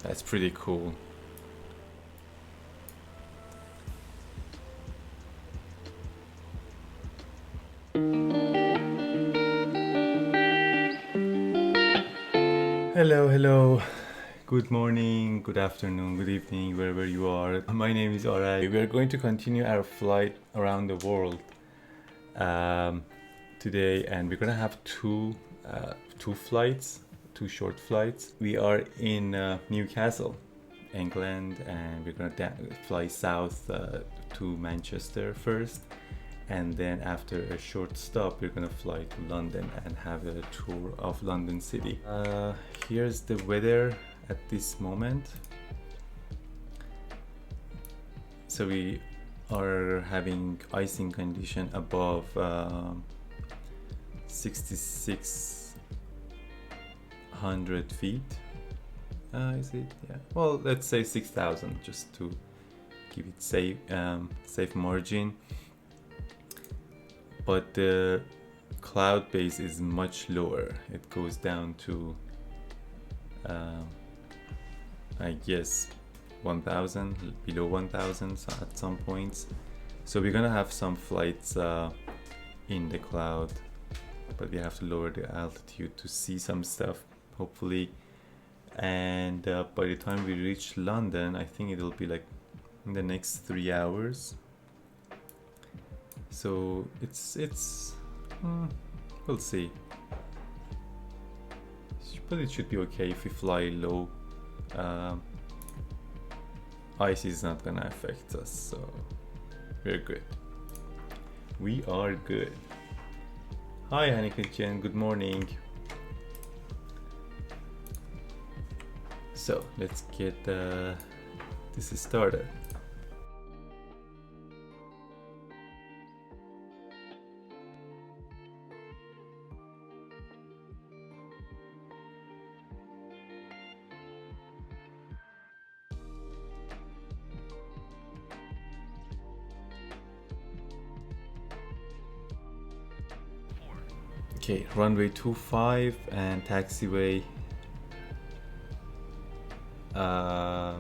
That's pretty cool. Hello. Good morning, good afternoon, good evening, wherever you are. My name is Aray. We are going to continue our flight around the world today, and we're gonna have two flights, two short flights. We are in Newcastle, England, and we're gonna fly south to Manchester first, and then after a short stop we're gonna fly to London and have a tour of London city. Here's the weather at this moment. So we are having icing condition above 6,600 feet. Is it? Yeah. Well, let's say 6,000 just to keep it safe margin. But the cloud base is much lower. It goes down to I guess 1,000, below 1,000 at some points. So we're gonna have some flights in the cloud, but we have to lower the altitude to see some stuff, hopefully. And by the time we reach London, I think it'll be like in the next 3 hours. So it's we'll see. But it should be okay if we fly low. Ice is not gonna affect us, so we're good. We are good. Hi Hanikchen, good morning. So let's get this started. Okay, runway 25 and taxiway. I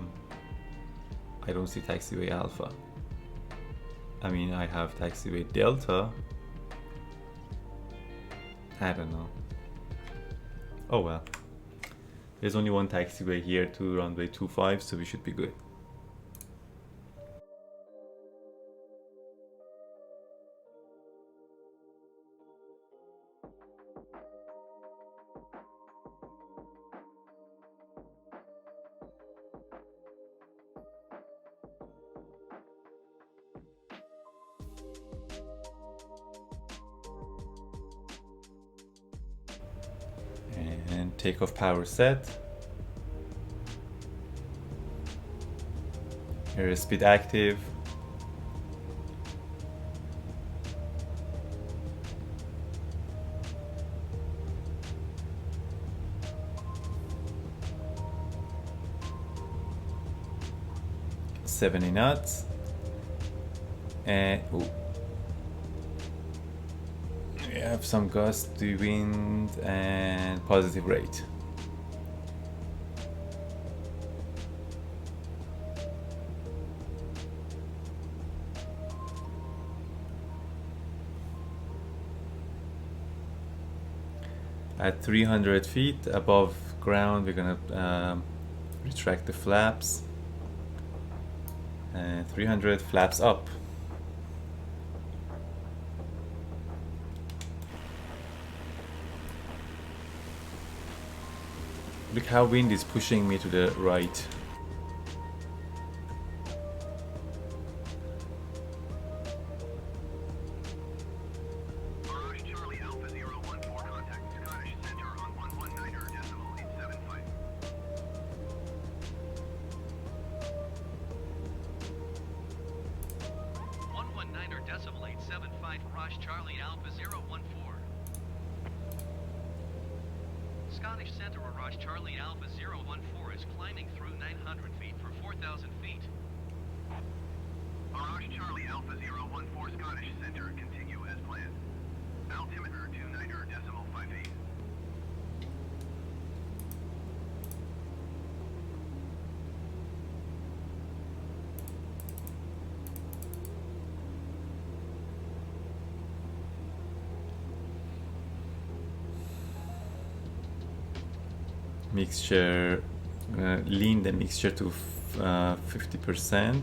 don't see taxiway Alpha. I mean, I have taxiway Delta. I don't know. Oh well. There's only one taxiway here to runway 25, so we should be good. And takeoff power set. Airspeed active. $70 knots. And we have some gusty wind and positive rate. At 300 feet above ground, we're gonna retract the flaps. And 300 flaps up. Look how wind is pushing me to the right. Scottish Center Mirage Charlie Alpha 014 is climbing through 900 feet for 4,000 feet. Mirage Charlie Alpha 014 Scottish Center, continue as planned. Altimeter 29.58. 5 8. 119 mixture, lean the mixture to 50%.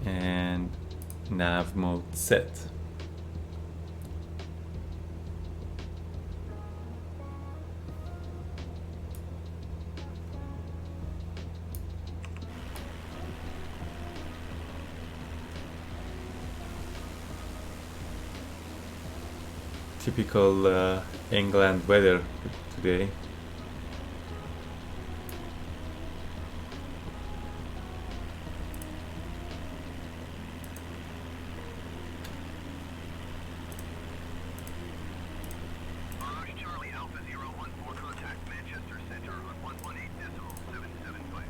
And nav mode set. Typical England weather today. Mirage Charlie Alpha 014, contact Manchester Center on 118.775.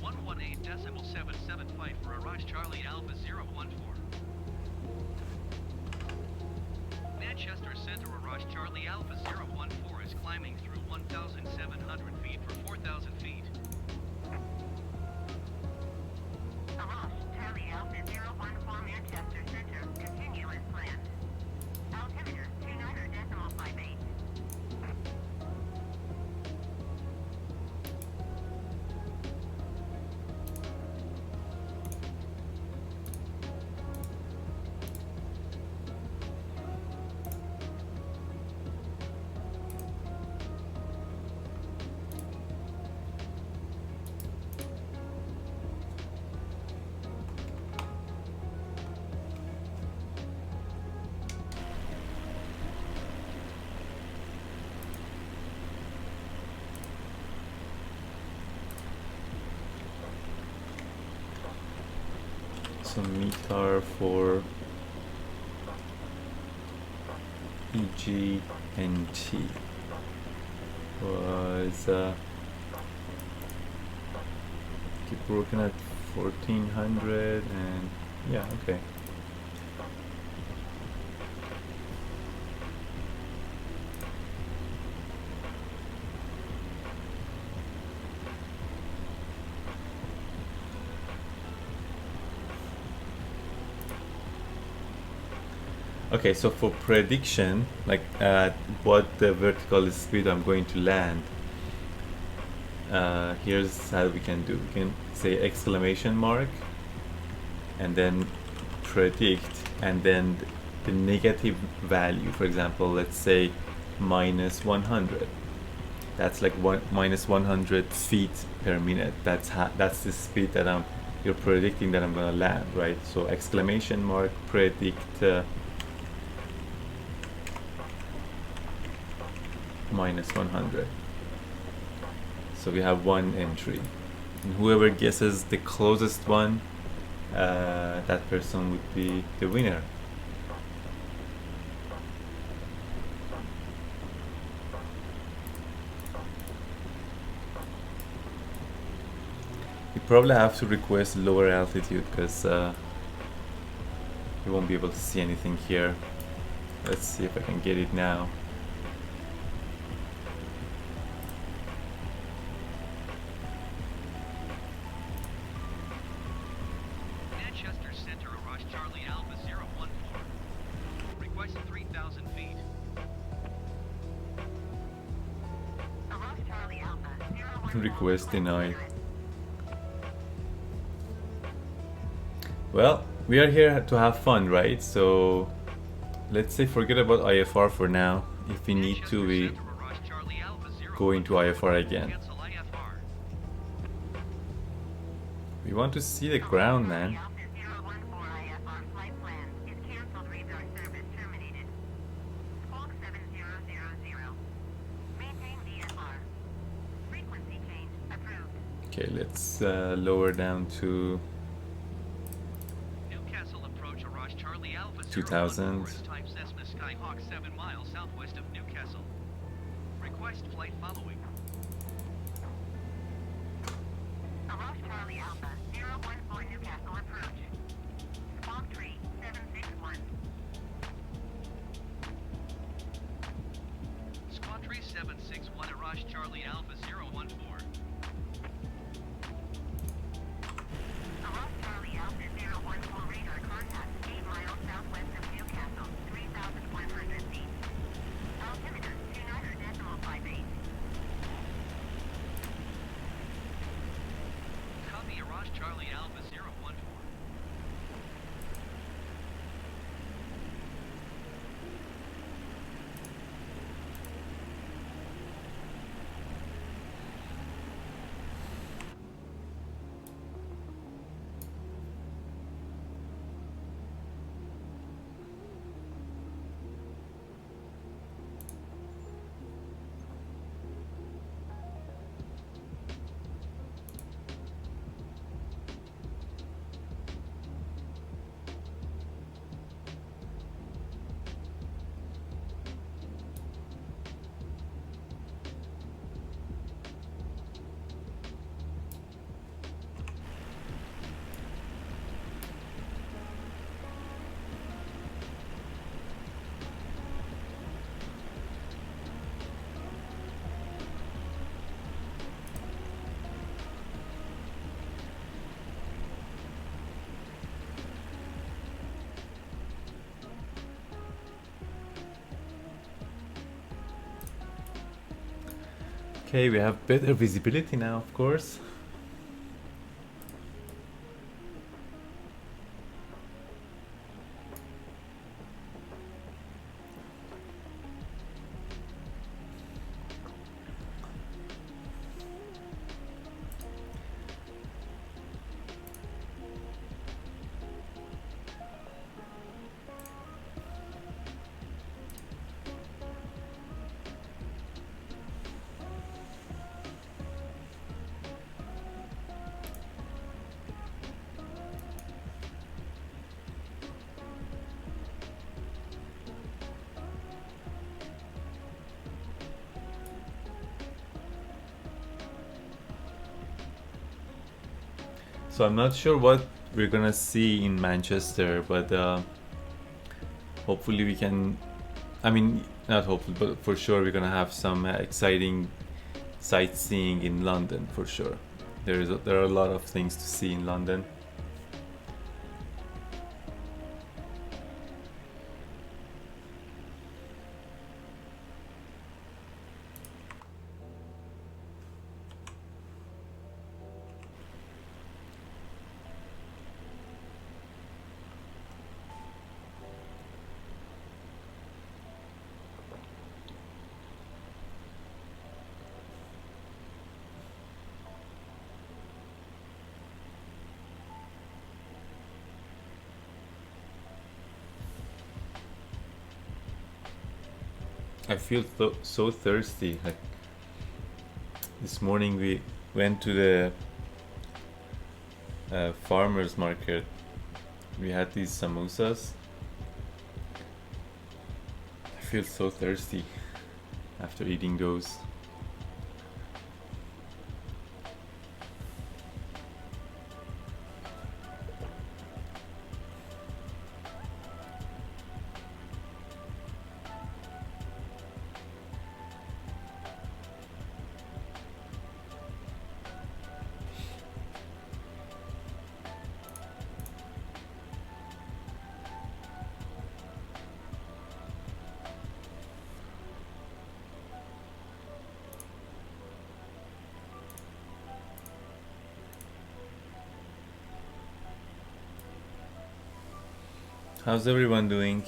118.775 for Mirage Charlie Alpha 014. Manchester Center Mirage Charlie Alpha 014 is climbing through 1,700 feet for 4,000 feet. Mirage Charlie Alpha 014 Manchester Center, continue as planned. Altimeter 29.58. Some METAR for EGNT was keep working at 1400, and yeah, okay. Okay, so for prediction, like what the vertical speed I'm going to land, here's how we can do. We can say exclamation mark and then predict, and then the negative value, for example, let's say minus 100. That's like minus 100 feet per minute. That's the speed that you're predicting that I'm gonna land, right? So exclamation mark predict minus 100. So we have one entry, and whoever guesses the closest one, that person would be the winner. You probably have to request lower altitude because you won't be able to see anything here. Let's see if I can get it now. Manchester Center Mirage Charlie Alpha 014. Request 3,000 feet. Mirage Charlie Alpha 014. Request denied. Well, we are here to have fun, right? So let's say forget about IFR for now. If we need to, we go into IFR again. Cancel IFR. We want to see the ground, man. Alpha 014 IFR flight plan is canceled. Reverse service terminated. Squawk 7000. Maintain VFR. Frequency change approved. Okay, let's lower down to Newcastle approach Mirage Charlie Alpha 2000. Type Cessna Skyhawk 7 miles southwest of Newcastle. Request flight following. Mirage Charlie Alpha 014 Newcastle approach. Squawk 3761. Squawk 3761 Mirage Charlie Alpha 014. Mirage Charlie Alpha Copy, Arash Charlie Alpha 014. Okay, we have better visibility now, of course. So I'm not sure what we're gonna see in Manchester, but hopefully we can, I mean, not hopefully, but for sure we're gonna have some exciting sightseeing in London for sure. There are a lot of things to see in London. I feel so thirsty. Like this morning we went to the farmers market. We had these samosas. I feel so thirsty after eating those. How's everyone doing?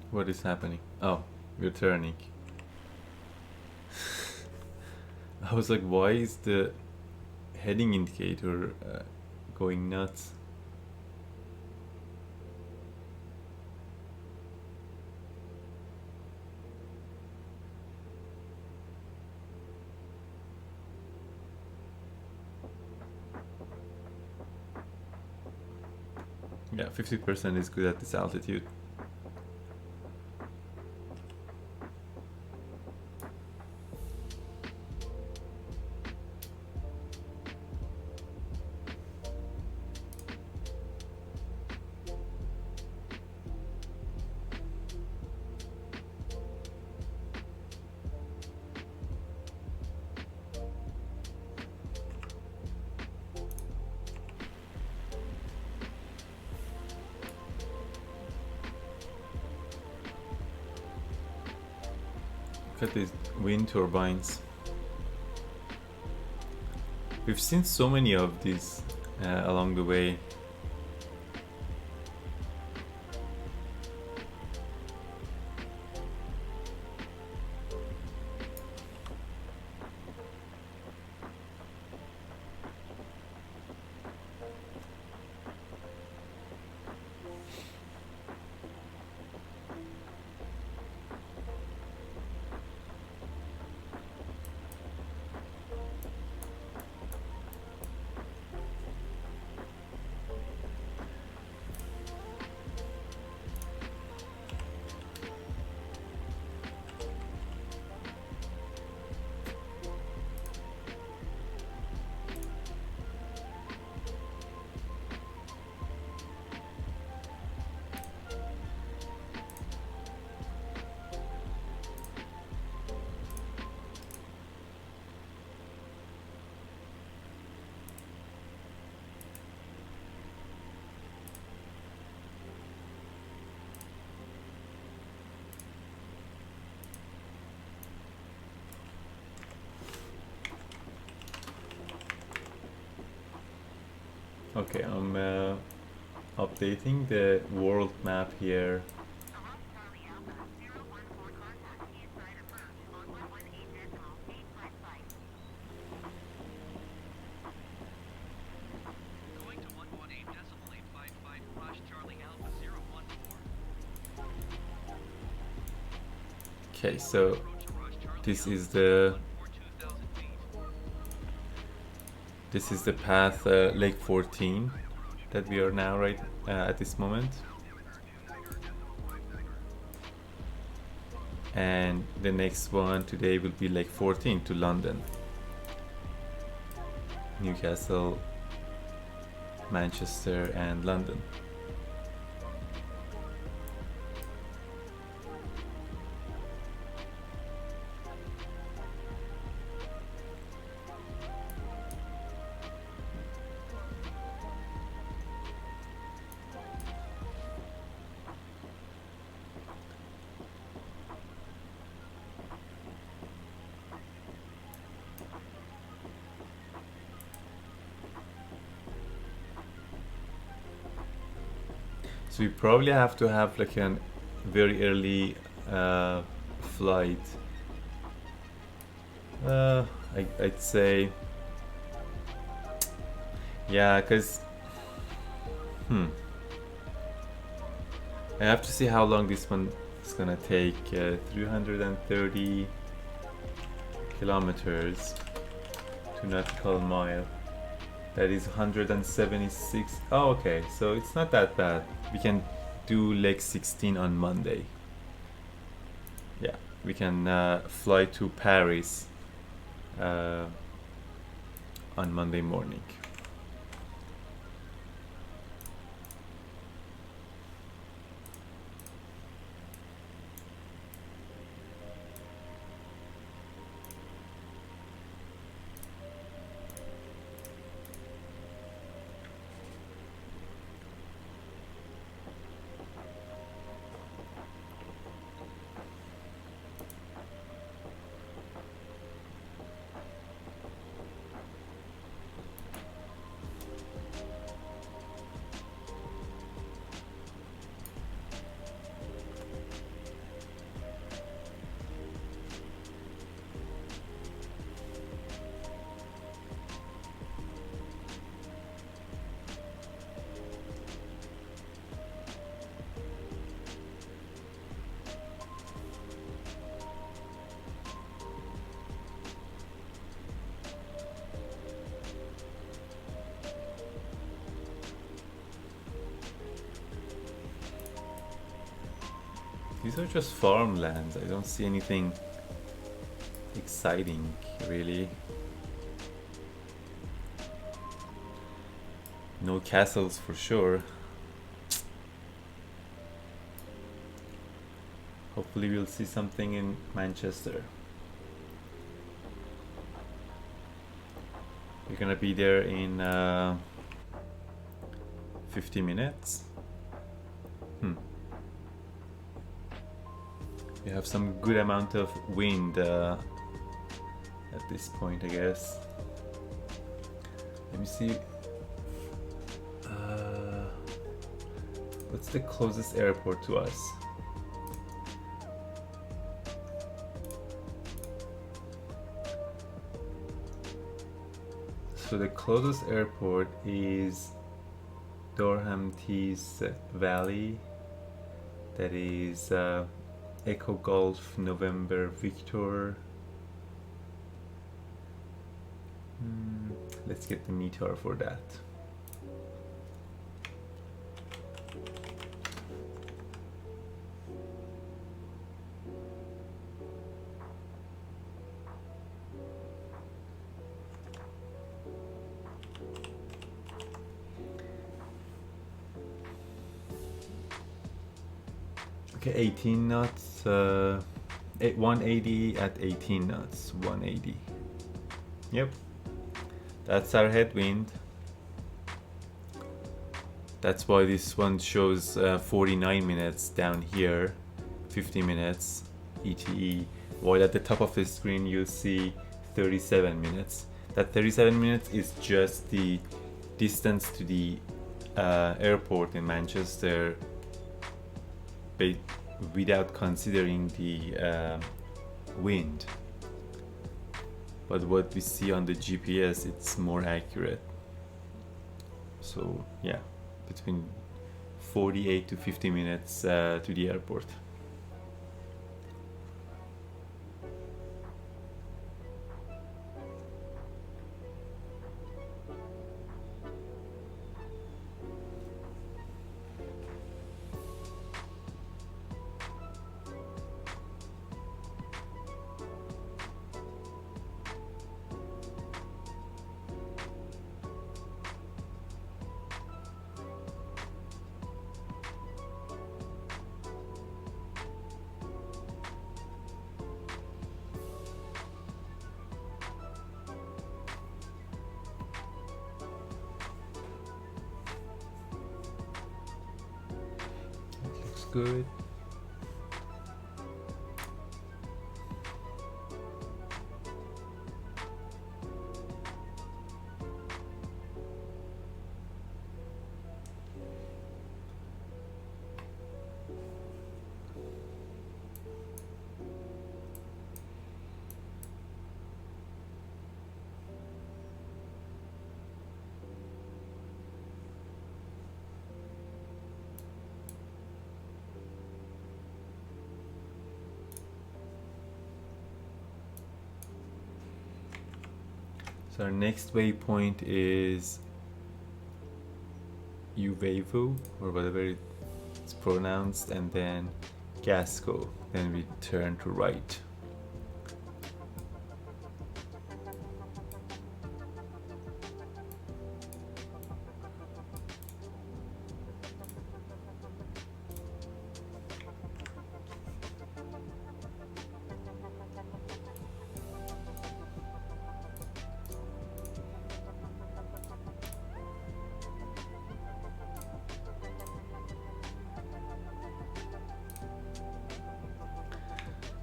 What is happening? Oh, we're turning. I was like, why is the heading indicator going nuts? Yeah, 50% is good at this altitude. Look at these wind turbines. We've seen so many of these along the way. Okay, I'm updating the world map here. Ross Charlie Alpha, 014 contact, inside approach on 118.85 Going to 118.855, Rush Charlie Alpha 014. Okay, so Approach to Rush Charlie this Alpha is the 142,000 feet. this is the path Lake 14 that we are now right at this moment. And the next one today will be Lake 14 to London. Newcastle, Manchester and London. So we probably have to have like a very early flight. I'd say, yeah, because I have to see how long this one is gonna take. 330 kilometers to nautical mile. That is 176. Oh, okay, so it's not that bad. We can do leg 16 on Monday. Yeah, we can fly to Paris on Monday morning. These are just farmlands. I don't see anything exciting, really. No castles for sure. Hopefully we'll see something in Manchester. We're gonna be there in 50 minutes. We have some good amount of wind at this point, I guess. Let me see. What's the closest airport to us? So the closest airport is Durham Tees Valley. That is Echo Golf November Victor. Let's get the meter for that. Okay, 18 knots, 180 at 18 knots, 180. Yep, that's our headwind. That's why this one shows 49 minutes down here, 50 minutes ETE, while at the top of the screen you'll see 37 minutes. That 37 minutes is just the distance to the airport in Manchester, without considering the wind. But what we see on the GPS, it's more accurate. So yeah, between 48 to 50 minutes to the airport. Good. So our next waypoint is Uvevo, or whatever it's pronounced, and then Gasco. Then we turn to right.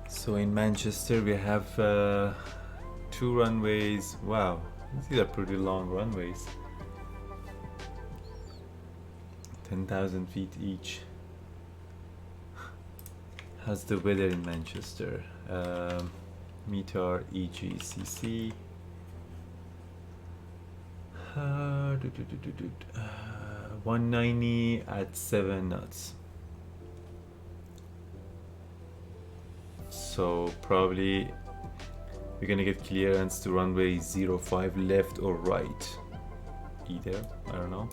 So in Manchester we have 2 runways. Wow, these are pretty long runways. 10,000 feet each. How's the weather in Manchester? Meter EGCC. 190 at 7 knots. So probably we're gonna get clearance to runway 05 left or right, either, I don't know.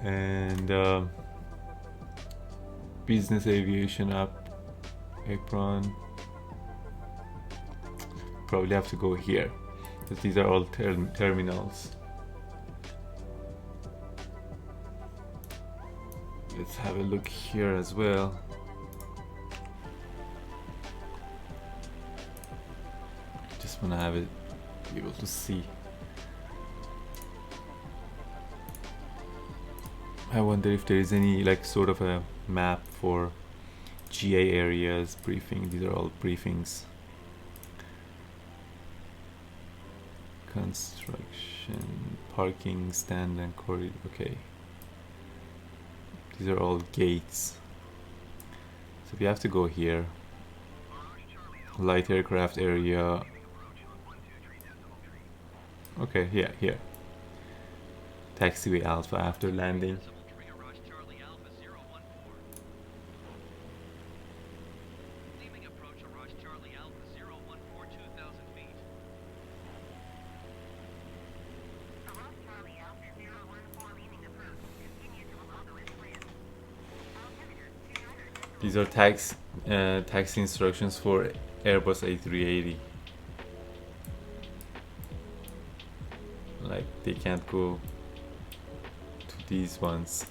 And business aviation up, apron. Probably have to go here, because these are all terminals. Let's have a look here as well. Just want to have it be able to see. I wonder if there is any like sort of a map for GA areas, briefing. These are all briefings. Construction, parking, stand and corridor. Okay. These are all gates. So we have to go here. Light aircraft area. Okay, yeah, here. Taxiway Alpha after landing. Decimal 3 Araj Charlie Alpha 014. Leaving approach Araj Charlie Alpha 014 2,000 feet. Arrow Charlie Alpha 014 leaving approach. Continue to Alpha as planned. Altimeter 29. These are taxi instructions for Airbus A380. Like they can't go to these ones.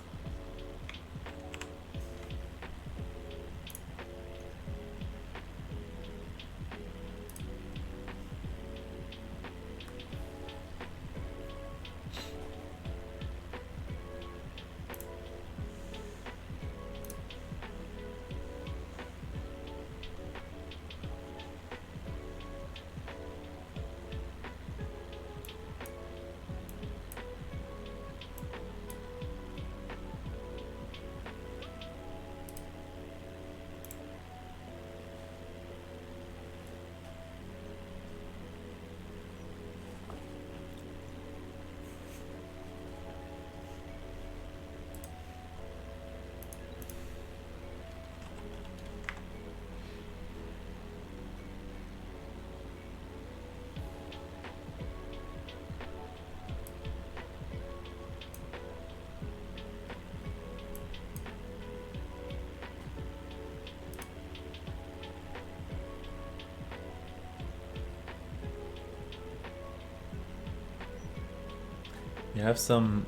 We have some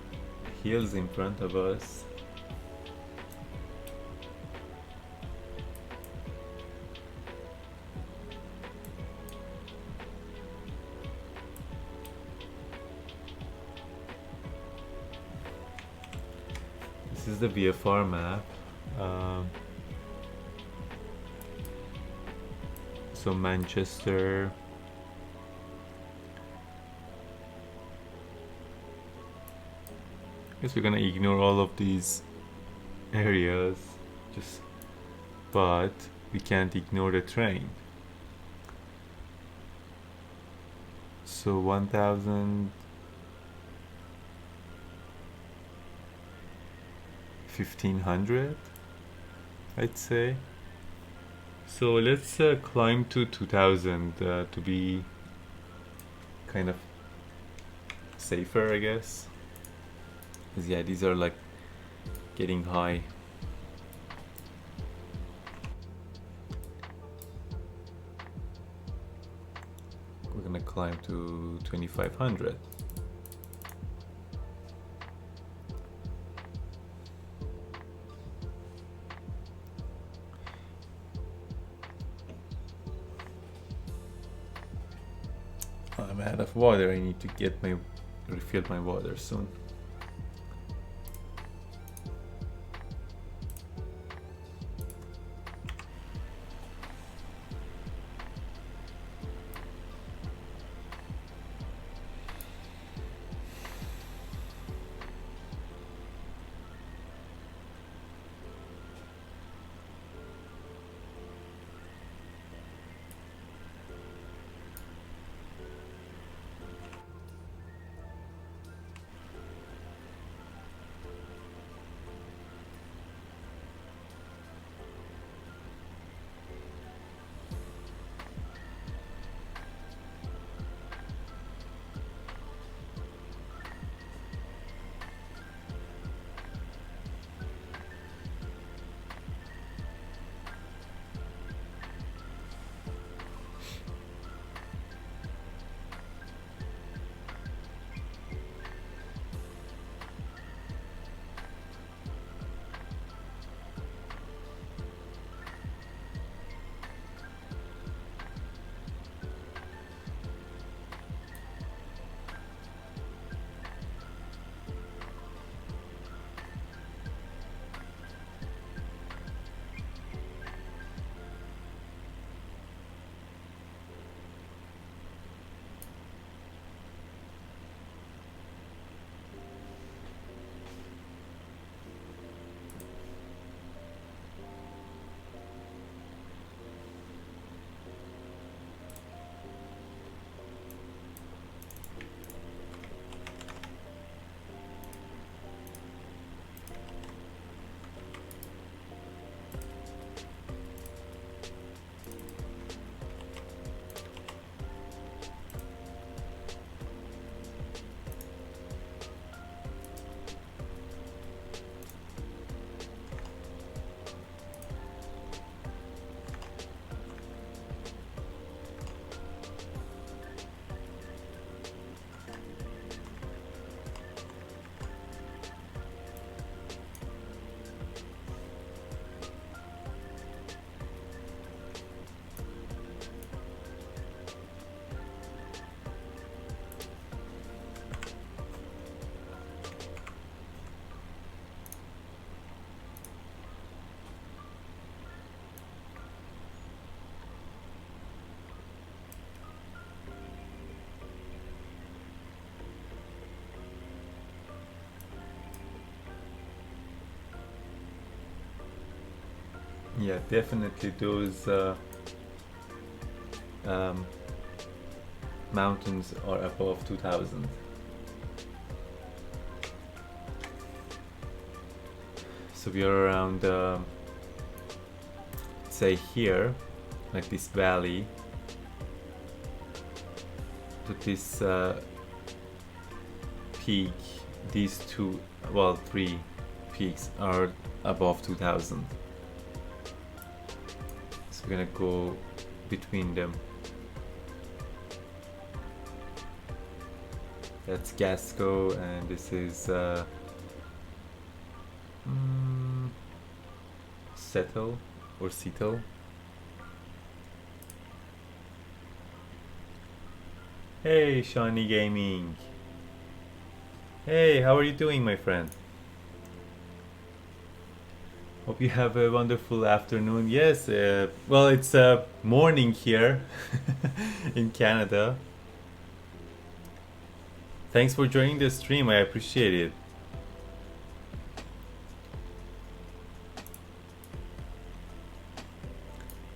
hills in front of us. This is the VFR map. So Manchester. Guess we're gonna ignore all of these areas, but we can't ignore the train. So 1,000, 1,500, I'd say. So let's climb to 2,000 to be kind of safer, I guess. 'Cause yeah, these are like getting high. We're gonna climb to 2,500. I'm out of water. I need to refill my water soon. Yeah, definitely those mountains are above 2000. So we are around, say here, like this valley, to this peak. These two, well, three peaks are above 2000. So we're gonna go between them. That's Gasco, and this is Settle or Seattle. Hey, Shawnee Gaming. Hey, how are you doing, my friend? Hope you have a wonderful afternoon. Yes, well, it's morning here in Canada. Thanks for joining the stream. I appreciate it.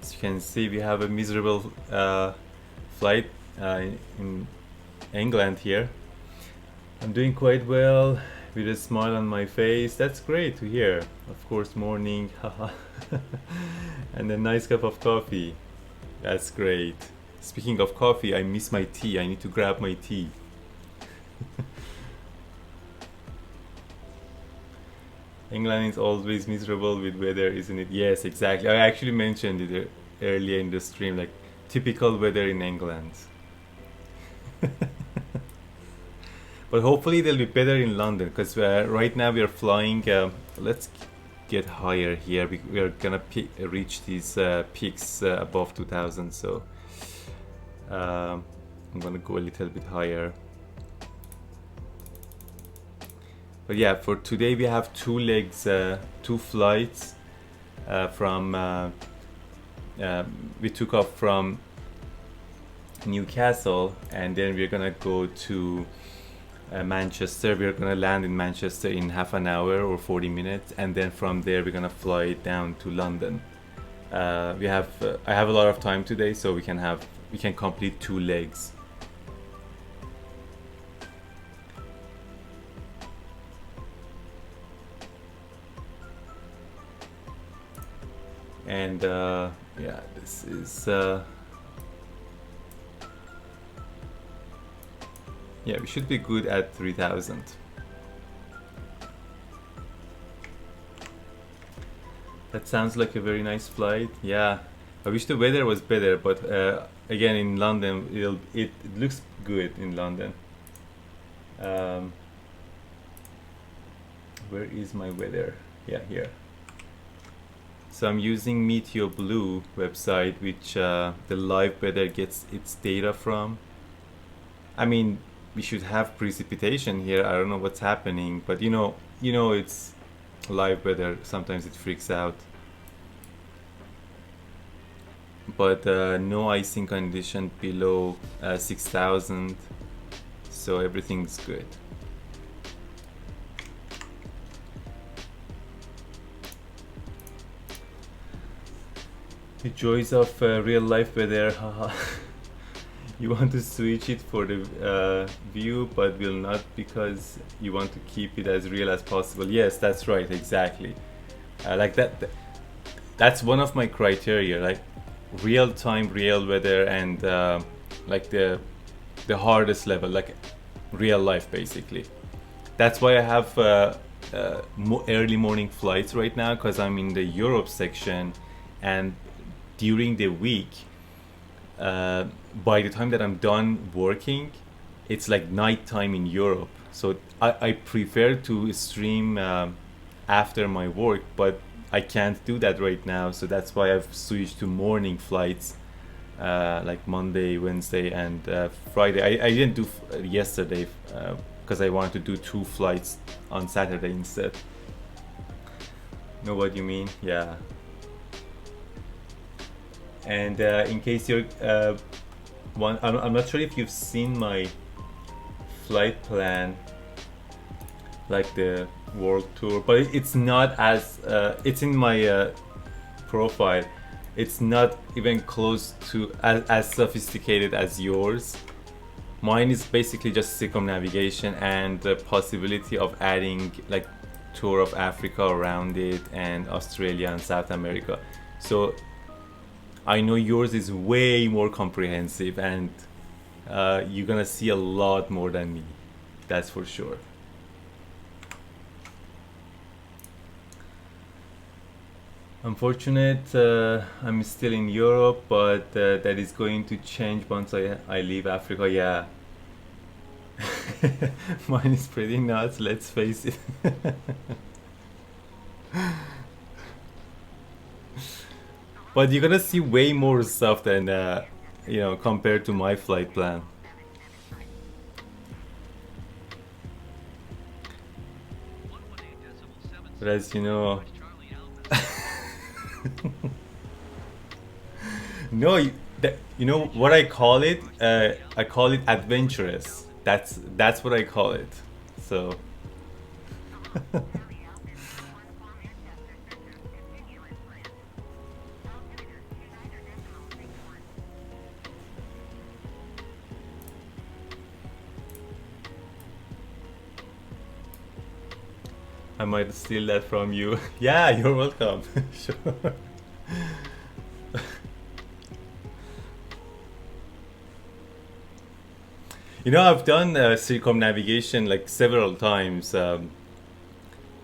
As you can see, we have a miserable flight in England here. I'm doing quite well with a smile on my face. That's great to hear. Of course, morning, haha. And a nice cup of coffee. That's great. Speaking of coffee, I miss my tea. I need to grab my tea. England is always miserable with weather, isn't it? Yes, exactly. I actually mentioned it earlier in the stream, like typical weather in England. But hopefully they'll be better in London, because right now we are flying. Let's get higher here. We are gonna reach these peaks above 2000. So I'm gonna go a little bit higher. But yeah, for today we have two legs, two flights from. We took off from Newcastle, and then we're gonna go to Manchester. We're gonna land in Manchester in half an hour or 40 minutes, and then from there we're gonna fly down to London. I have a lot of time today, so we can complete two legs. And yeah, this is yeah, we should be good at 3000. That sounds like a very nice flight. Yeah, I wish the weather was better, but again, in London, it looks good in London. Where is my weather? Yeah, here. So I'm using Meteo Blue website, which the live weather gets its data from. I mean, we should have precipitation here. I don't know what's happening, but you know, it's live weather. Sometimes it freaks out. But no icing condition below 6000, so everything's good. The joys of real life weather, haha. You want to switch it for the view, but will not, because you want to keep it as real as possible. Yes, that's right, exactly. Like that's one of my criteria, like real time, real weather, and like the hardest level, like real life, basically. That's why I have early morning flights right now, because I'm in the Europe section, and during the week, by the time that I'm done working, it's like nighttime in Europe. So I prefer to stream after my work, but I can't do that right now. So that's why I've switched to morning flights, like Monday, Wednesday, and Friday. I didn't do yesterday because I wanted to do two flights on Saturday instead. Know what you mean? Yeah. And in case you're I'm not sure if you've seen my flight plan, like the world tour, but it's not as it's in my profile, it's not even close to as sophisticated as yours. Mine is basically just circumnavigation and the possibility of adding like tour of Africa around it and Australia and South America. So I know yours is way more comprehensive, and you're gonna see a lot more than me, that's for sure. Unfortunate, I'm still in Europe, but that is going to change once I leave Africa. Yeah. Mine is pretty nuts, let's face it. But you're gonna see way more stuff than you know, compared to my flight plan. But as you know, no, you know what I call it? I call it adventurous. That's what I call it. So. I might steal that from you. Yeah, you're welcome. Sure. You know, I've done circumnavigation like several times,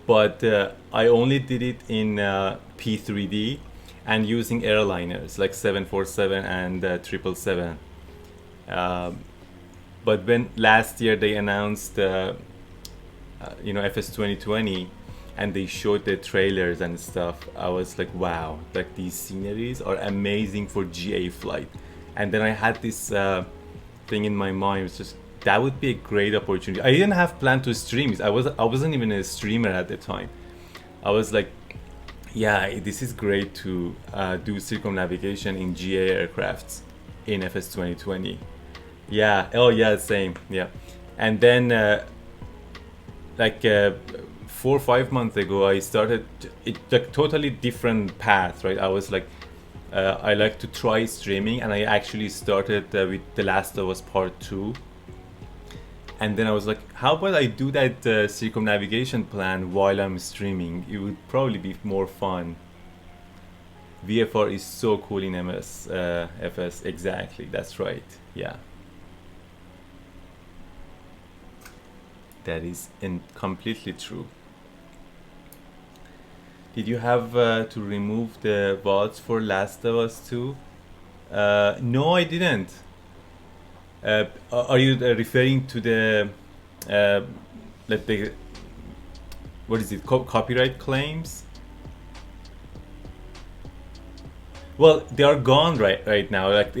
but I only did it in P3D and using airliners like 747 and 777. But when last year they announced you know, FS 2020 and they showed the trailers and stuff, I was like, wow, like these sceneries are amazing for GA flight. And then I had this thing in my mind, it was just, that would be a great opportunity. I didn't have planned to stream it. I wasn't even a streamer at the time. I was like, yeah, this is great to do circumnavigation in GA aircrafts in FS 2020. Yeah, oh yeah, same, yeah. And then like 4 or 5 months ago, I started like totally different path, right? I was like, I like to try streaming, and I actually started with The Last of Us Part 2. And then I was like, how about I do that circumnavigation plan while I'm streaming? It would probably be more fun. VFR is so cool in MSFS, exactly, that's right, yeah. That is completely true. Did you have to remove the VODs for Last of Us 2? No, I didn't. Are you referring to the, what is it, copyright claims? Well, they are gone right now, like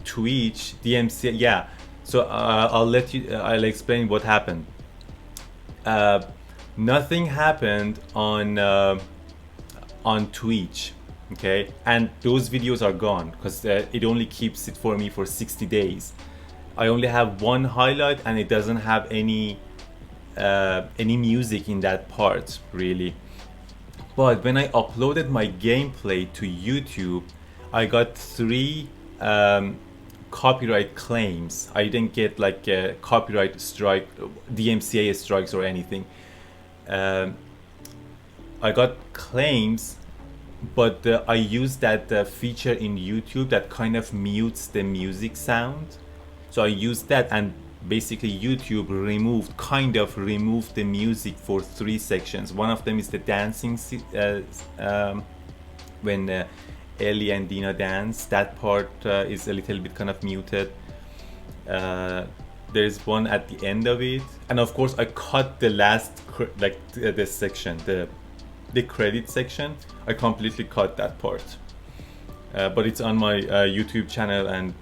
Twitch, DMCA, yeah. So I'll explain what happened. Nothing happened on Twitch, okay, and those videos are gone because it only keeps it for me for 60 days. I only have one highlight, and it doesn't have any music in that part really. But when I uploaded my gameplay to YouTube, I got 3 copyright claims. I didn't get like a copyright strike, DMCA strikes or anything. I got claims, but I used that feature in YouTube that kind of mutes the music sound. So I used that, and basically YouTube kind of removed the music for 3 sections. One of them is the dancing, when Ellie and Dina dance. That part is a little bit kind of muted. There's one at the end of it, and of course I cut the last the section, the credit section. I completely cut that part, but it's on my YouTube channel, and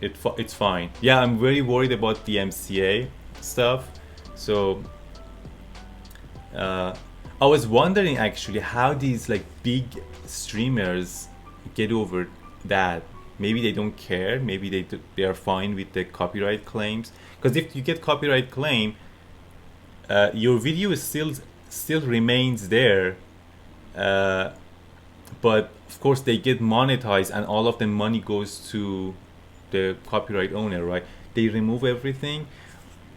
it's fine. Yeah, I'm very worried about the MCA stuff. So I was wondering actually how these like big streamers get over that. Maybe they don't care, maybe they are fine with the copyright claims, because if you get copyright claim, your video is still remains there, but of course they get monetized and all of the money goes to the copyright owner, right? They remove everything.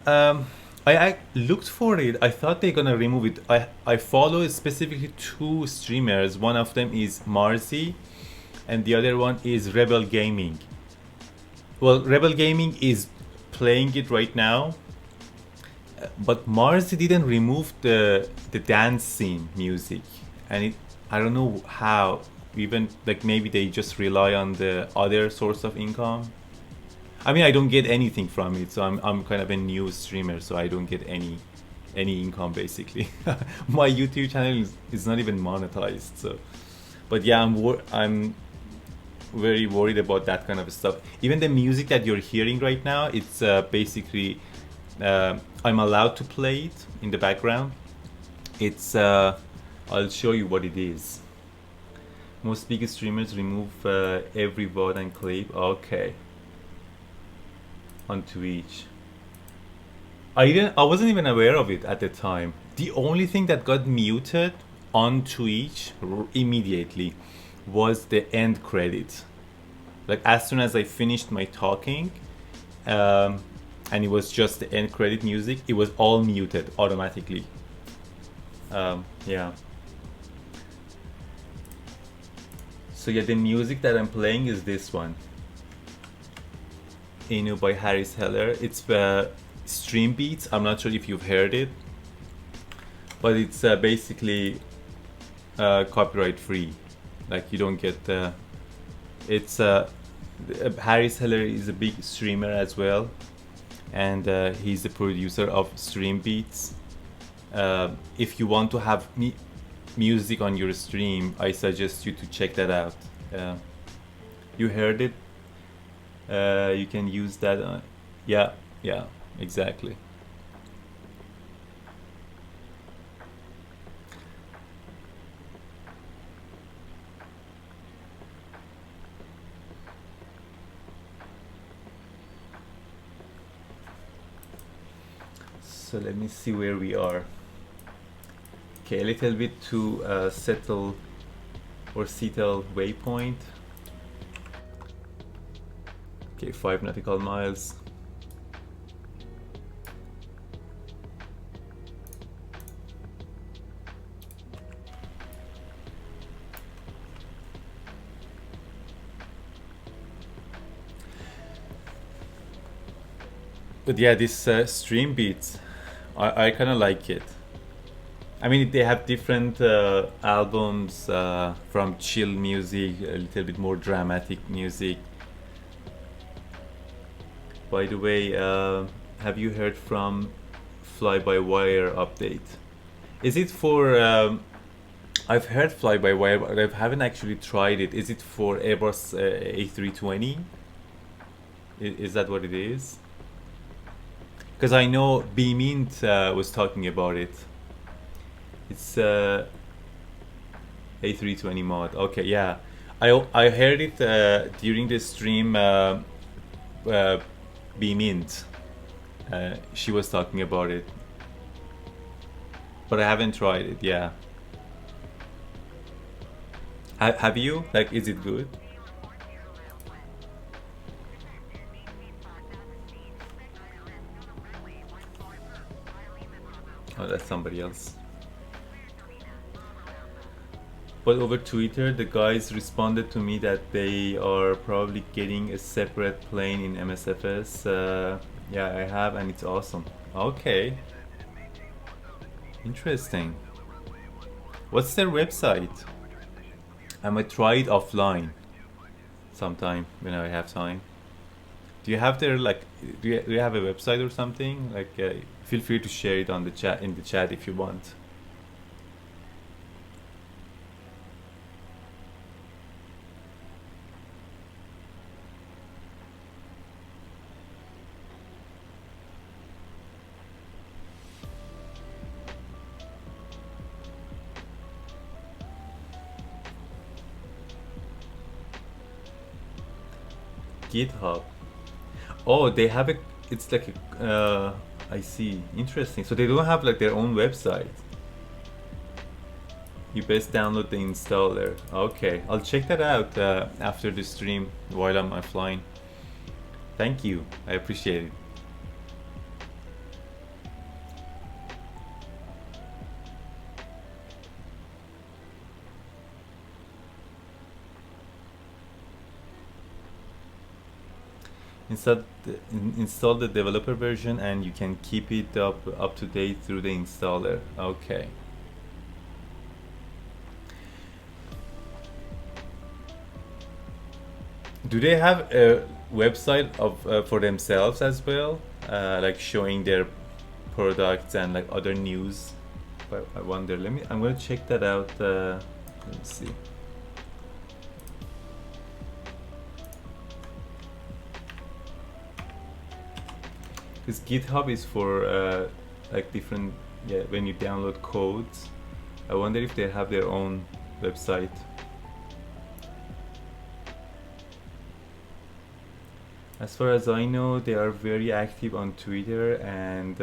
I looked for it. I thought they're gonna remove it. I follow specifically two streamers. One of them is Marzi, and the other one is Rebel Gaming. Well, Rebel Gaming is playing it right now, but Marzi didn't remove the dance scene music, and I don't know how. Even like maybe they just rely on the other source of income. I mean, I don't get anything from it, so I'm kind of a new streamer, so I don't get any income basically. My YouTube channel is not even monetized, so. But yeah, I'm very worried about that kind of stuff. Even the music that you're hearing right now, it's basically I'm allowed to play it in the background. It's I'll show you what it is. Most big streamers remove every VOD and clip. Okay. On Twitch. I wasn't even aware of it at the time. The only thing that got muted on Twitch immediately was the end credit. Like as soon as I finished my talking, and it was just the end credit music, it was all muted automatically. Yeah. So yeah, the music that I'm playing is this one. Inu by Harris Heller. It's Stream Beats. I'm not sure if you've heard it, but it's basically copyright free. Like you don't get it's Harris Heller is a big streamer as well, and he's the producer of Stream Beats. If you want to have music on your stream, I suggest you to check that out. You heard it. You can use that on, yeah, exactly. So let me see where we are. Okay, a little bit to settle waypoint. Okay, 5 nautical miles. But yeah, this Stream Beats, I kind of like it. I mean, they have different albums from chill music, a little bit more dramatic music. By the way, have you heard from fly-by-wire update? Is it for? I've heard fly-by-wire, but I haven't actually tried it. Is it for Airbus A320? Is that what it is? Because I know Beamint was talking about it. It's A320 mod. Okay, yeah, I heard it during the stream. Beamint, she was talking about it, but I haven't tried it. Yeah, have you? Like, is it good? Oh, that's somebody else. But over Twitter, the guys responded to me that they are probably getting a separate plane in MSFS. Yeah, I have, and it's awesome. Okay. Interesting. What's their website? I might try it offline sometime when I have time. Do you have their, like, do you have a website or something? Like, feel free to share it on the chat, in the chat, if you want. GitHub. Oh, they have a. It's like a. I see. Interesting. So they don't have like their own website. You best download the installer. Okay, I'll check that out after the stream while I'm offline. Thank you, I appreciate it. Install the developer version and you can keep it up to date through the installer. Okay. Do they have a website of for themselves as well, like showing their products and like other news? I wonder. I'm gonna check that out. Let me see. Because GitHub is for like different, yeah, when you download codes. I wonder if they have their own website. As far as I know, they are very active on Twitter and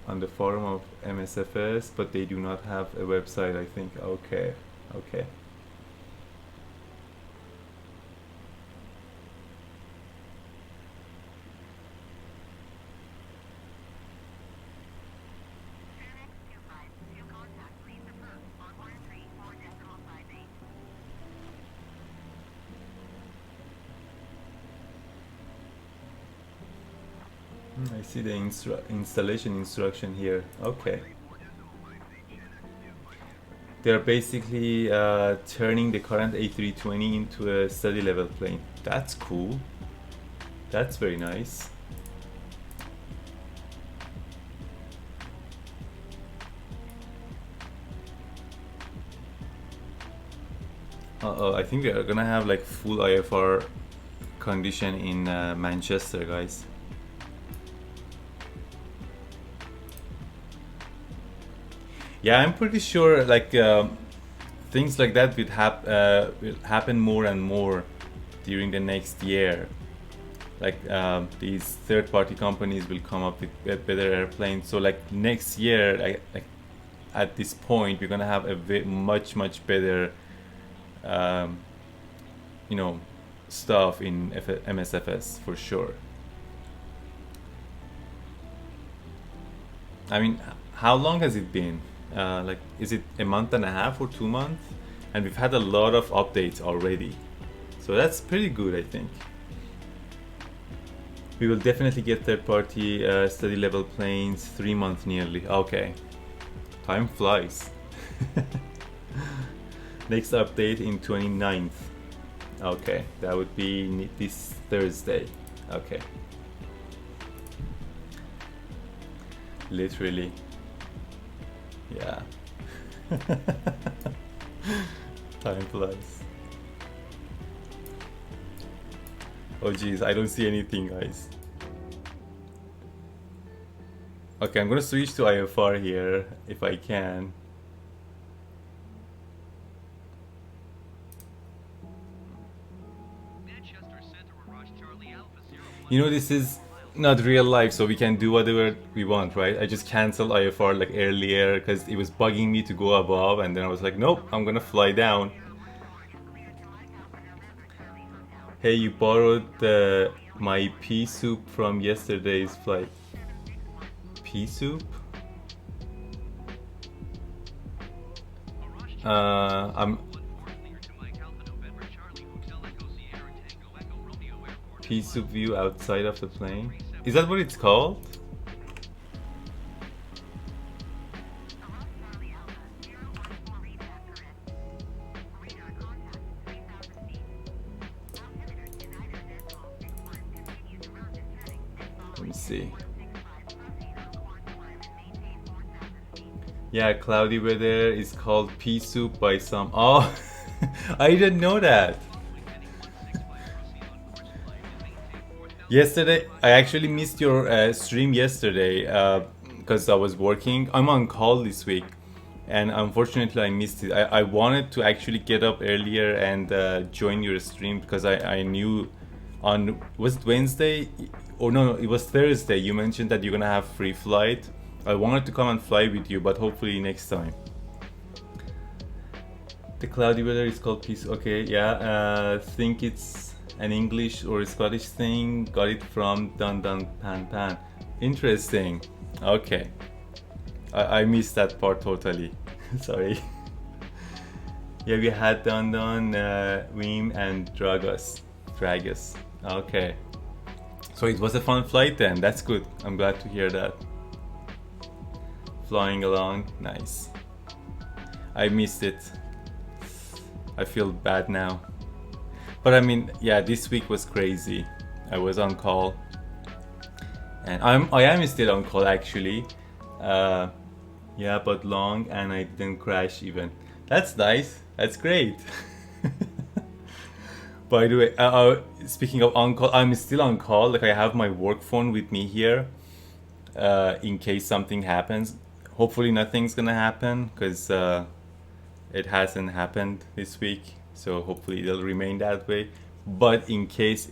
on the forum of MSFS, but they do not have a website, I think. Okay, okay. I see the installation instruction here. Okay. They're basically turning the current A320 into a study level plane. That's cool. That's very nice. I think we are gonna have like full IFR condition in Manchester, guys. Yeah, I'm pretty sure like things like that will happen more and more during the next year. Like these third-party companies will come up with better airplanes. So like next year, like at this point, we're gonna have a much better, you know, stuff in MSFS for sure. I mean, how long has it been? Like, is it a month and a half or 2 months? And we've had a lot of updates already. So that's pretty good, I think. We will definitely get third-party study level planes 3 months nearly. Okay. Time flies. Next update in 29th. Okay, that would be this Thursday. Okay. Literally. Yeah. Time flies. Oh geez, I don't see anything, guys. Okay, I'm gonna switch to IFR here if I can. You know, this is not real life, so we can do whatever we want, right? I just canceled IFR like earlier because it was bugging me to go above, and then I was like, nope, I'm gonna fly down. Hey, you borrowed my pea soup from yesterday's flight. Pea soup? Pea soup view outside of the plane. Is that what it's called? Let me see. Yeah, cloudy weather is called pea soup by some. Oh, I didn't know that. Yesterday, I actually missed your stream yesterday because I was working. I'm on call this week, and unfortunately I missed it. I wanted to actually get up earlier and join your stream because I knew on, was it Wednesday? Or no, it was Thursday. You mentioned that you're gonna have free flight. I wanted to come and fly with you, but hopefully next time. The cloudy weather is called peace. Okay, yeah. Think it's an English or a Scottish thing. Got it from Dun Dun Pan Pan. Interesting. Okay. I missed that part totally. Sorry. Yeah, we had Dun Dun, Weem, and Dragus. Okay. So it was a fun flight then. That's good. I'm glad to hear that. Flying along. Nice. I missed it. I feel bad now. But I mean, yeah, this week was crazy. I was on call. And I am still on call actually. Yeah, but long, and I didn't crash even. That's nice. That's great. By the way, speaking of on call, I'm still on call. Like I have my work phone with me here, in case something happens. Hopefully nothing's gonna happen, because it hasn't happened this week. So hopefully it'll remain that way. But in case,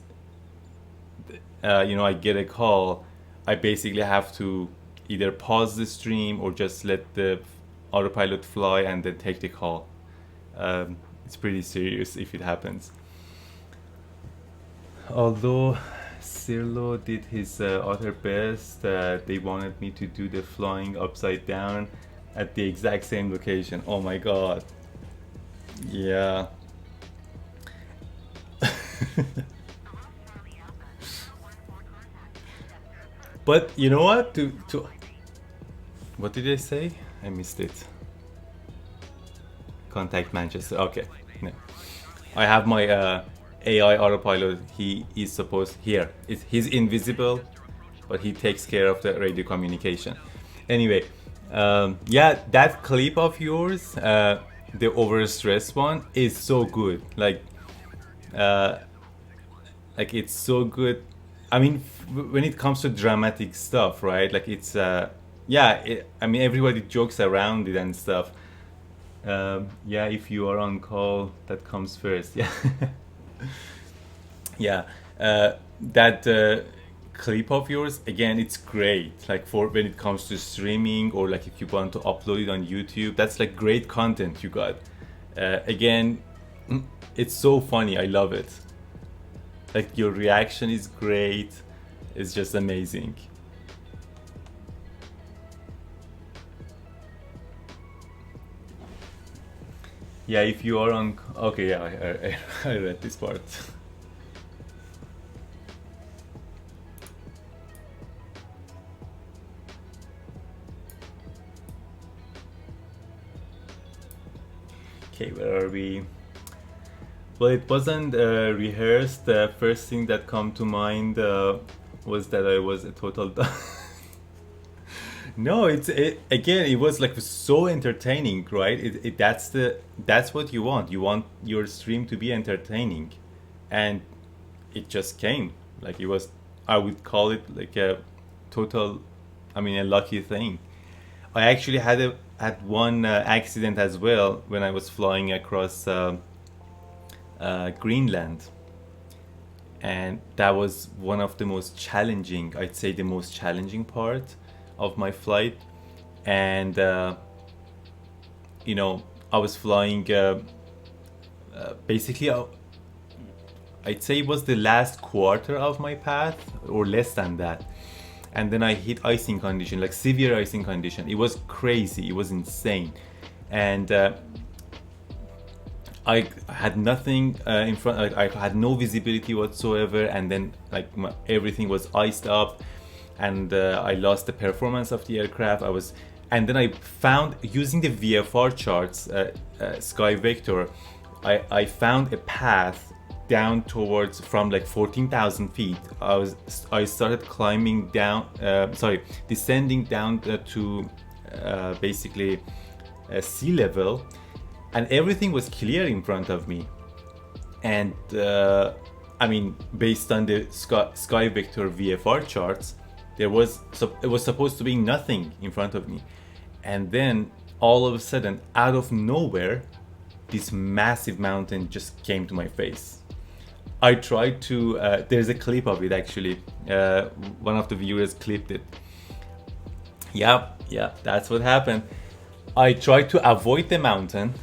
I get a call, I basically have to either pause the stream or just let the autopilot fly and then take the call. It's pretty serious if it happens. Although Cirlo did his utter best, they wanted me to do the flying upside down at the exact same location. Oh my god. Yeah. But you know what? What did they say? I missed it. Contact Manchester. Okay. No. I have my AI autopilot. He is supposed here. He's invisible, but he takes care of the radio communication. Anyway, yeah, that clip of yours, the overstressed one, is so good. Like it's so good. I mean, when it comes to dramatic stuff, right? Like it's yeah. I mean, everybody jokes around it and stuff. Yeah, if you are on call, that comes first. Yeah. Yeah. That clip of yours, again, it's great. Like for when it comes to streaming, or like if you want to upload it on YouTube, that's like great content you got. Again, it's so funny. I love it. Like your reaction is great. It's just amazing. Yeah, if you are on... Okay, yeah, I read this part. Okay, where are we? Well, it wasn't rehearsed. The first thing that come to mind was that I was a total... No, again, it was like so entertaining, right? That's what you want. You want your stream to be entertaining, and it just came. Like it was, I would call it like a total, I mean, a lucky thing. I actually had one accident as well when I was flying across Greenland, and that was one of the most challenging, I'd say the most challenging part of my flight. And I was flying basically I'd say it was the last quarter of my path or less than that, and then I hit icing condition, like severe icing condition. It was crazy, it was insane, and I had nothing in front. Like I had no visibility whatsoever, and then like everything was iced up, and I lost the performance of the aircraft. And then I found, using the VFR charts, Sky Vector, I found a path down towards, from like 14,000 feet. I started climbing down, descending down to basically sea level, and everything was clear in front of me. And I mean, based on the Sky Vector VFR charts, it was supposed to be nothing in front of me. And then all of a sudden, out of nowhere, this massive mountain just came to my face. I tried to, there's a clip of it actually. One of the viewers clipped it. Yeah, that's what happened. I tried to avoid the mountain,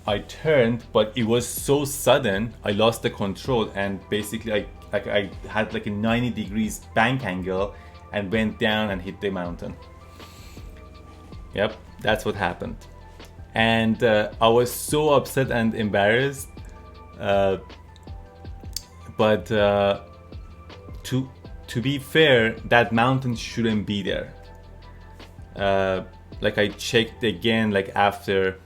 I turned, but it was so sudden, I lost the control, and basically I had like a 90 degrees bank angle and went down and hit the mountain. Yep, that's what happened. And I was so upset and embarrassed. But to be fair, that mountain shouldn't be there. Like I checked again, like after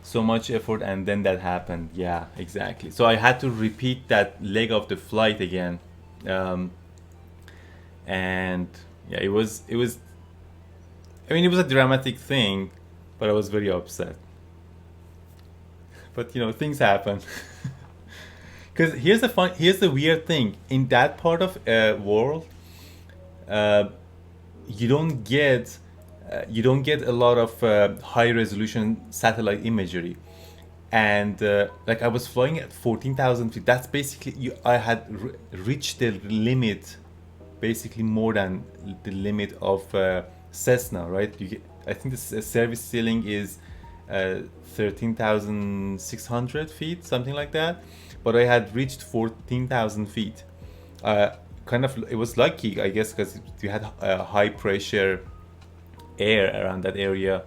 so much effort, and then that happened. Yeah, exactly. So I had to repeat that leg of the flight again. And yeah, it was I mean, it was a dramatic thing, but I was very upset. But you know, things happen. Because here's the weird thing. In that part of world, you don't get a lot of high resolution satellite imagery, and like I was flying at 14,000 feet. That's basically I had reached the limit, basically more than the limit of Cessna, right? I think the service ceiling is 13,600 feet, something like that. But I had reached 14,000 feet. It was lucky, I guess, because we had high pressure air around that area.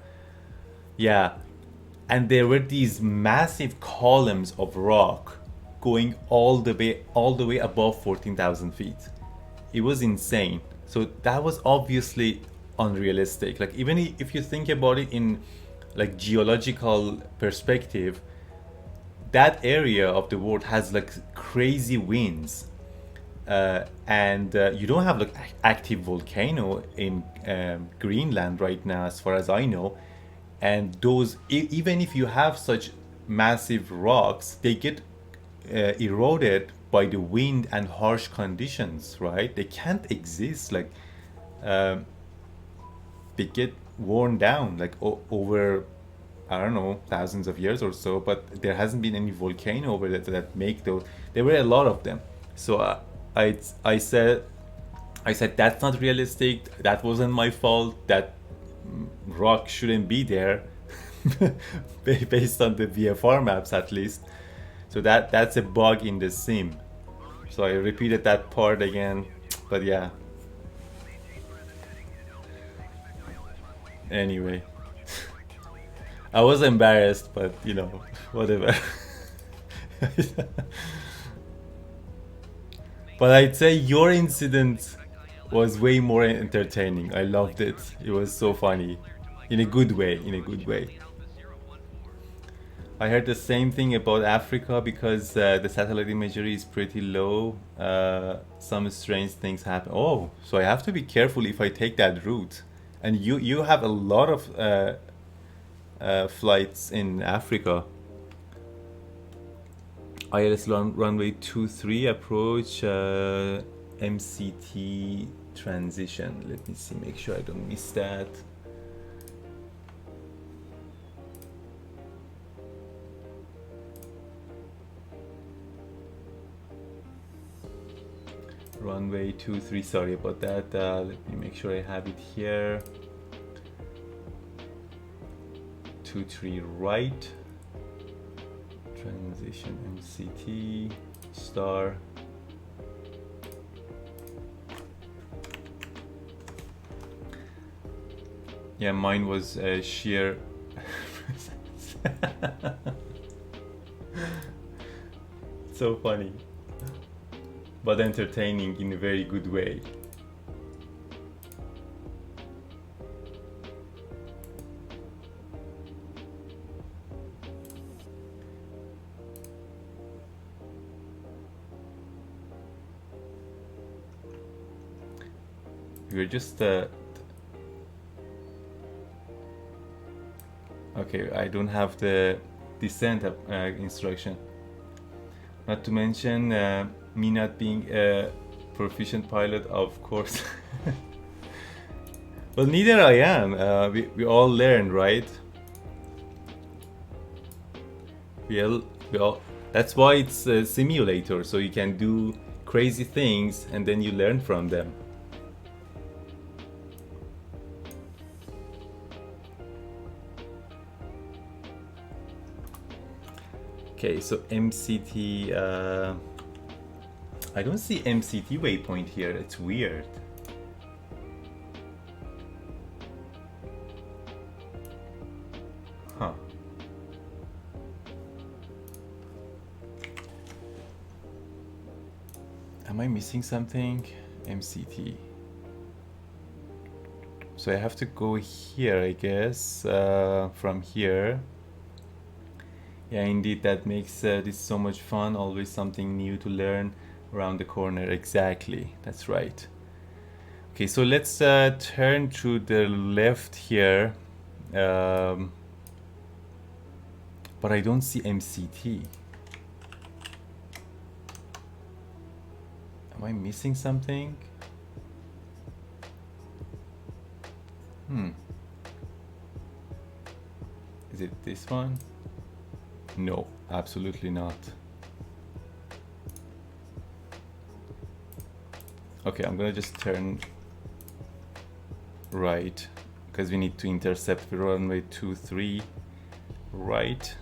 Yeah, and there were these massive columns of rock going all the way above 14,000 feet. It was insane. So that was obviously unrealistic. Like, even if you think about it in like geological perspective, that area of the world has like crazy winds, and you don't have like active volcano in Greenland right now, as far as I know. And those, even if you have such massive rocks, they get eroded by the wind and harsh conditions, right? They can't exist. Like they get worn down like over, I don't know, thousands of years or so, but there hasn't been any volcano over there that make those. There were a lot of them. So I said that's not realistic. That wasn't my fault. That rock shouldn't be there, based on the VFR maps at least. So that's a bug in the sim. So I repeated that part again, but yeah. Anyway. I was embarrassed, but you know, whatever. But I'd say your incident was way more entertaining. I loved it. It was so funny. In a good way, in a good way. I heard the same thing about Africa because the satellite imagery is pretty low. Some strange things happen. Oh, so I have to be careful if I take that route. And you have a lot of flights in Africa. ILS runway 23 approach, MCT transition. Let me see, make sure I don't miss that. Runway 23, sorry about that. Let me make sure I have it here. 23 right. Transition MCT star. Yeah, mine was sheer. So funny, but entertaining in a very good way. We're just okay, I don't have the descent instruction. Not to mention me not being a proficient pilot, of course. Well, neither I am. We all learn, right? We all. That's why it's a simulator, so you can do crazy things and then you learn from them. Okay, so MCT, I don't see MCT waypoint here. It's weird. Huh. Am I missing something? MCT. So I have to go here, I guess, from here. Yeah, indeed, that makes this so much fun. Always something new to learn around the corner. Exactly, that's right. Okay, so let's turn to the left here. But I don't see MCT. Am I missing something? Is it this one? No, absolutely not. Okay, I'm gonna just turn right because we need to intercept the runway 23 right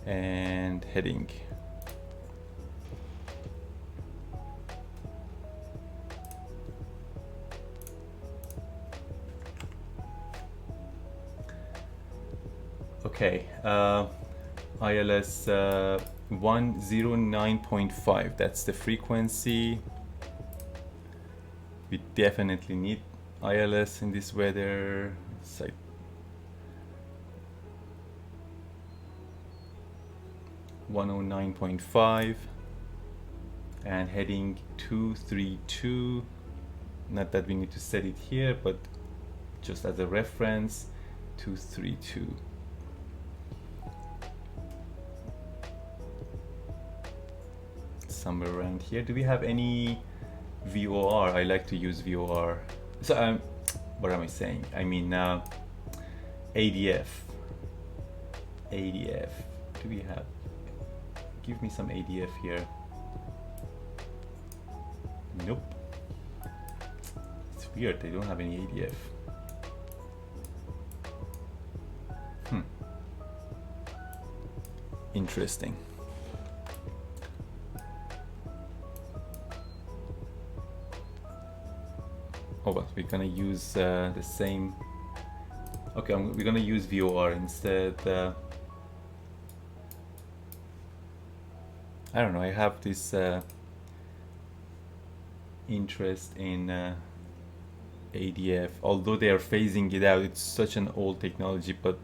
and heading. Okay, ILS 109.5, that's the frequency. We definitely need ILS in this weather. It's like 109.5 and heading 232. Not that we need to set it here, but just as a reference, 232. Somewhere around here. Do we have any VOR? I like to use VOR. So what am I saying? I mean ADF. ADF. Do we have? Give me some ADF here. Nope. It's weird. They don't have any ADF. Interesting. Oh, well, we're gonna use the same. Okay, we're gonna use VOR instead. I don't know, I have this interest in ADF, although they are phasing it out. It's such an old technology, but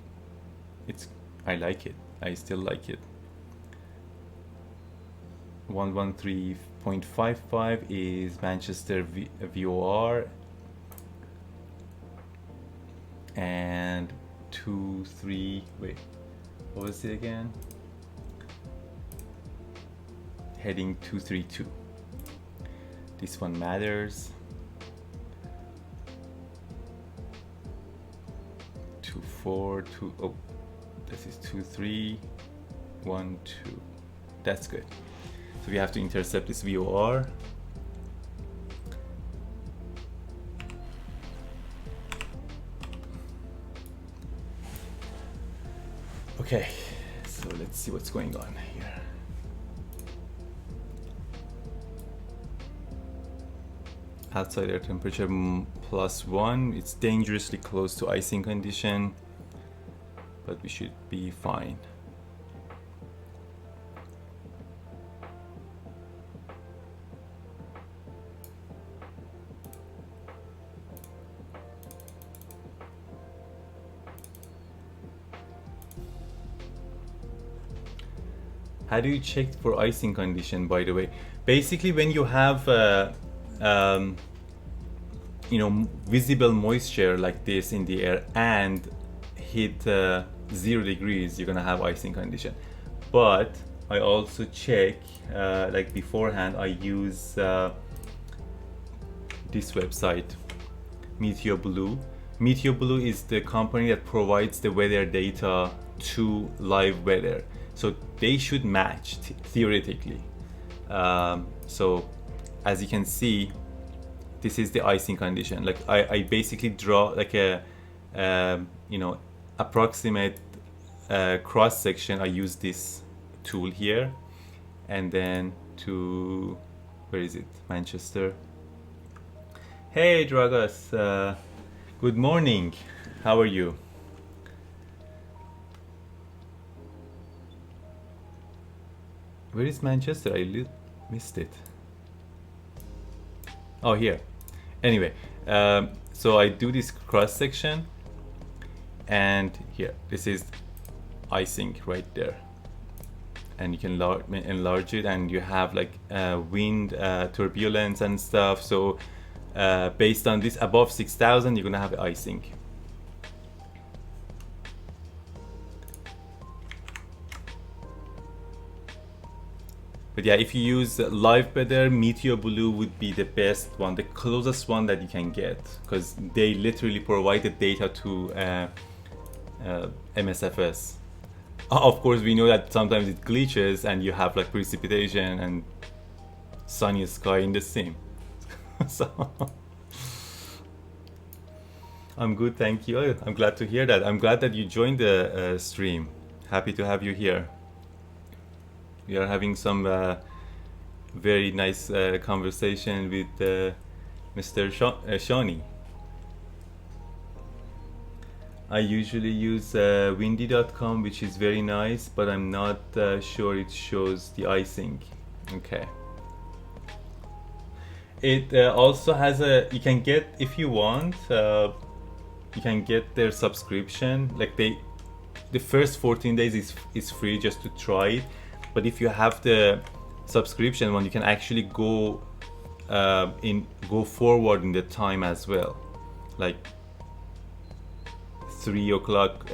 I like it. I still like it. 113.55 is Manchester VOR, and 23. Wait, what was it again? Heading 232. This one matters. 24. Oh, this is 2312. That's good. So we have to intercept this VOR. Okay, so let's see what's going on here. Outside air temperature +1. It's dangerously close to icing condition, but we should be fine. How do you check for icing condition, by the way? Basically, when you have visible moisture like this in the air and hit 0 degrees, you're gonna have icing condition. But I also check, like beforehand, I use this website, Meteor Blue. Meteor Blue is the company that provides the weather data to live weather. So they should match theoretically. So as you can see, this is the icing condition. Like I basically draw like a approximate cross section. I use this tool here, and then to, where is it, Manchester. Hey Dragos, good morning, how are you? Where is Manchester? I missed it. Oh, here. Anyway, so I do this cross section, and here, this is icing right there, and you can enlarge it, and you have like wind, turbulence and stuff. So based on this, above 6,000, you're gonna have icing. But yeah, if you use Live Better, Meteor Blue would be the best one, the closest one that you can get, because they literally provide the data to MSFS. Of course, we know that sometimes it glitches and you have like precipitation and sunny sky in the same. So I'm good, thank you. I'm glad to hear that. I'm glad that you joined the stream. Happy to have you here. We are having some very nice conversation with Mr. Shawnee. I usually use windy.com, which is very nice, but I'm not sure it shows the icing. Okay. It also has you can get, if you want, you can get their subscription. Like the first 14 days is free just to try it. But if you have the subscription one, you can actually go forward in the time as well, like 3 o'clock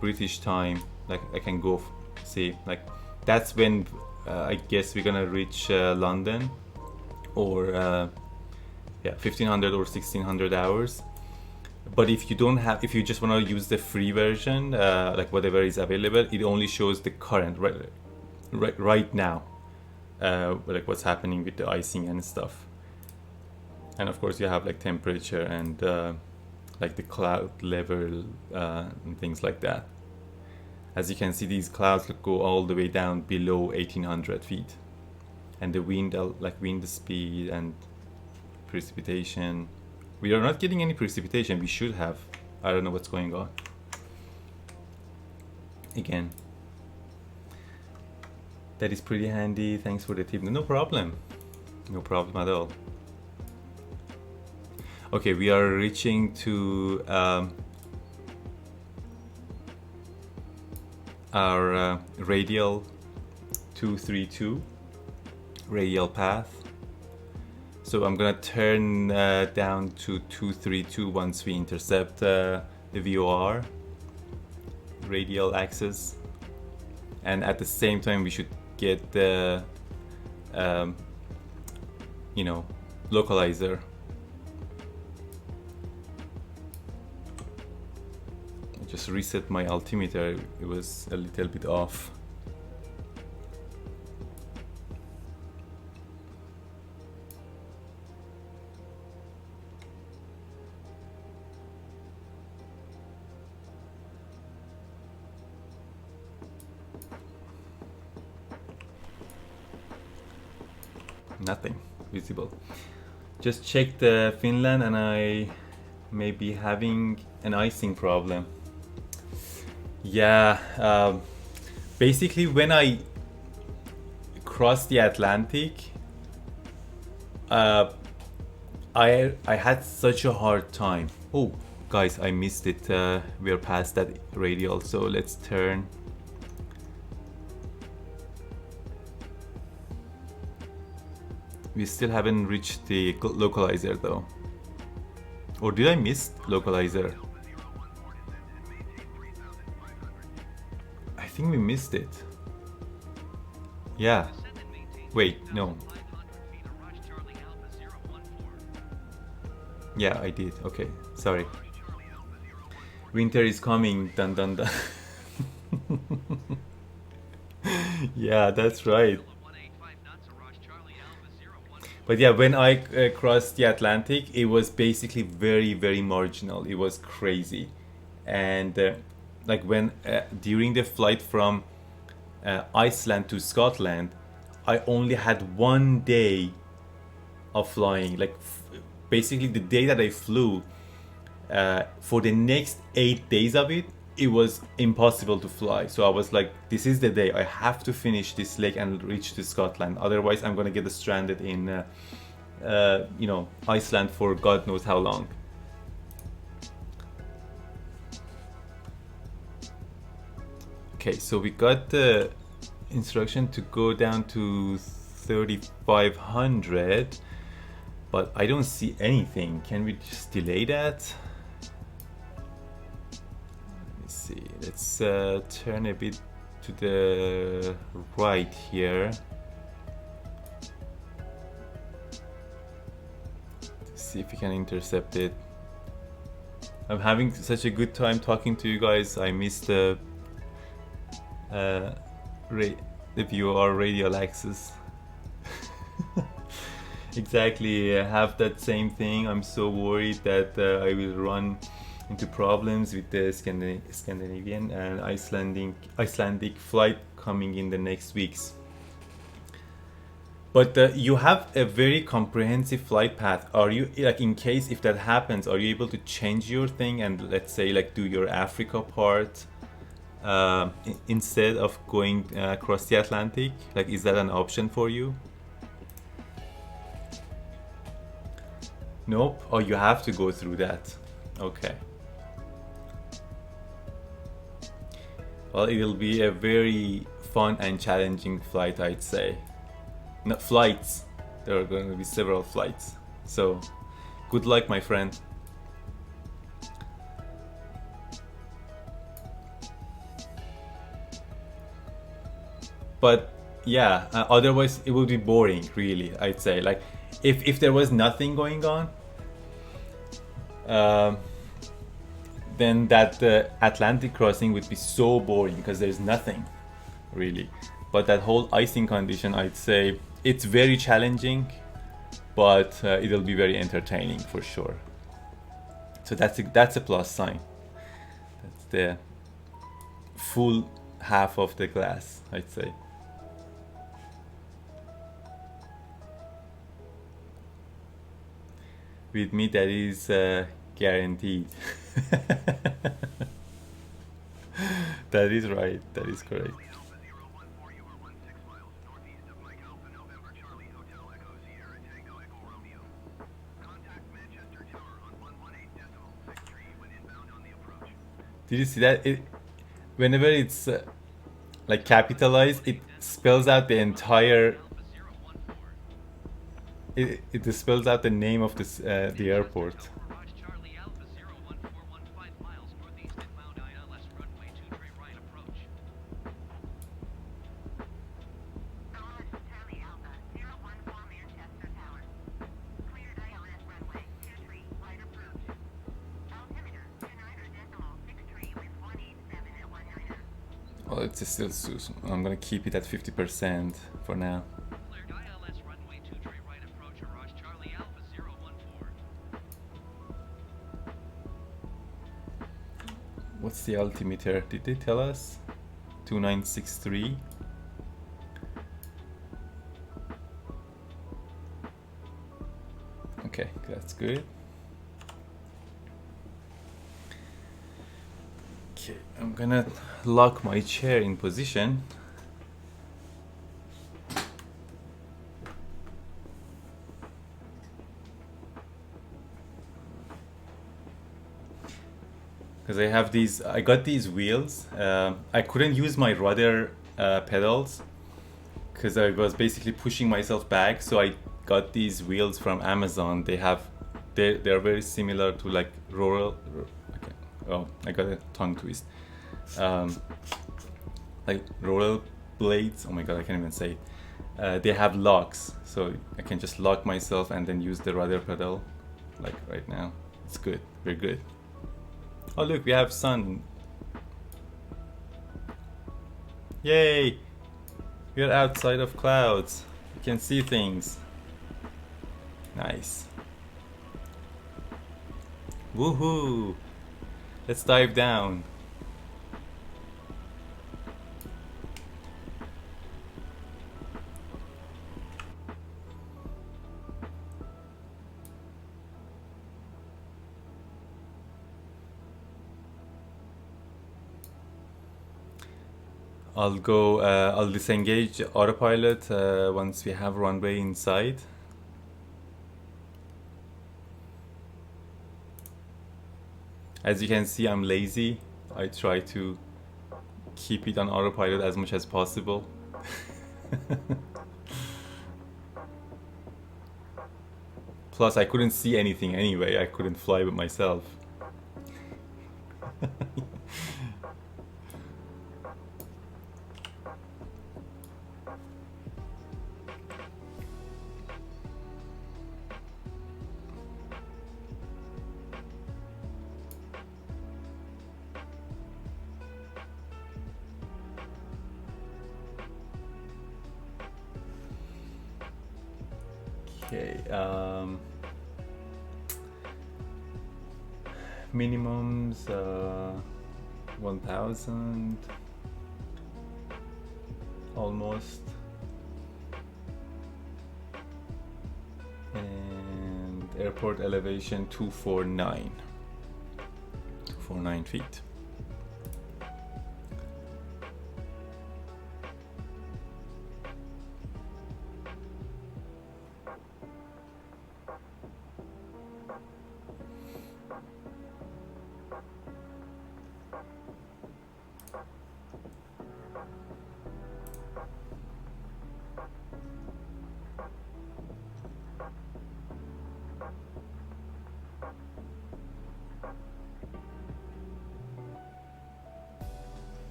British time. Like I can go see, like that's when I guess we're gonna reach London, or yeah, 1500 or 1600 hours. But if you don't have, if you just want to use the free version, like whatever is available, it only shows the current right now, like what's happening with the icing and stuff. And of course you have like temperature and like the cloud level and things like that. As you can see, these clouds go all the way down below 1800 feet, and the wind, like wind speed and precipitation. We are not getting any precipitation. We should have. I don't know what's going on. Again, that is pretty handy. Thanks for the tip. No problem. No problem at all. Okay, we are reaching to our radial 232 radial path. So I'm gonna turn down to 232 once we intercept the VOR radial axis, and at the same time we should get the you know, localizer. I just reset my altimeter, it was a little bit off. Nothing visible. Just checked Finland, and I may be having an icing problem. Yeah, basically when I crossed the Atlantic, I had such a hard time. Oh guys, I missed it. We are past that radial, so let's turn. We still haven't reached the localizer though. Or did I miss localizer? I think we missed it. Yeah. Wait, no. Yeah, I did. Okay, sorry. Winter is coming. Dun dun dun. Yeah, that's right. But yeah, when I crossed the Atlantic, it was basically very, very marginal. It was crazy. And like when during the flight from Iceland to Scotland, I only had 1 day of flying. Like basically the day that I flew, for the next 8 days of it, it was impossible to fly. So I was like, this is the day I have to finish this leg and reach to Scotland. Otherwise, I'm gonna get stranded in, Iceland for God knows how long. Okay, so we got the instruction to go down to 3500, but I don't see anything. Can we just delay that? See, let's turn a bit to the right here. See if we can intercept it. I'm having such a good time talking to you guys. I missed the VOR radial axis. Exactly, I have that same thing. I'm so worried that I will run into problems with the Scandinavian and Icelandic flight coming in the next weeks. But you have a very comprehensive flight path. Are you, like, in case if that happens, are you able to change your thing and let's say like do your Africa part instead of going across the Atlantic? Like, is that an option for you? Nope. Oh, you have to go through that. Okay. Well, it'll be a very fun and challenging flight, I'd say. Not flights. There are going to be several flights. So, good luck, my friend. But yeah, otherwise it would be boring, really, I'd say. Like, if there was nothing going on, then that Atlantic crossing would be so boring because there's nothing really. But that whole icing condition, I'd say it's very challenging, but it'll be very entertaining for sure. So that's a plus sign. That's the full half of the glass, I'd say. With me, that is guaranteed. That is right. That is correct. Alpha 014, you are 16 miles northeast of Mike Alpha November Charlie Hotel Echo Sierra Tango Echo Romeo. Contact Manchester Tower on 118.63 when inbound on the approach. Did you see that? Whenever it's like capitalized, it spells out the entire. It spells out the name of this the airport. Charlie Alpha 01415 miles northeast inbound ILS runway 23 right approach. Charlie Alpha 014 Manchester Tower. Cleared ILS runway 23 right approach. Altimeter 29.63 with 187 at 19er. Well, it's still so I'm gonna keep it at 50% for now. Cleared ILS runway 23 right approach Araj Charlie Alpha 014. What's the altimeter? Did they tell us? 2963. Okay, that's good. Okay, I'm gonna lock my chair in position. Because I got these wheels. I couldn't use my rudder pedals because I was basically pushing myself back. So I got these wheels from Amazon. They're very similar to like okay. Oh, I got a tongue twist. Like roller blades. Oh my god, I can't even say it. They have locks, so I can just lock myself and then use the rudder pedal. Like right now, it's good. We're good. Oh look, we have sun. Yay! We're outside of clouds. We can see things. Nice. Woohoo! Let's dive down. I'll disengage autopilot once we have runway inside. As you can see, I'm lazy. I try to keep it on autopilot as much as possible. Plus, I couldn't see anything anyway. I couldn't fly with myself. Okay, minimums 1000 almost, and airport elevation 249 feet.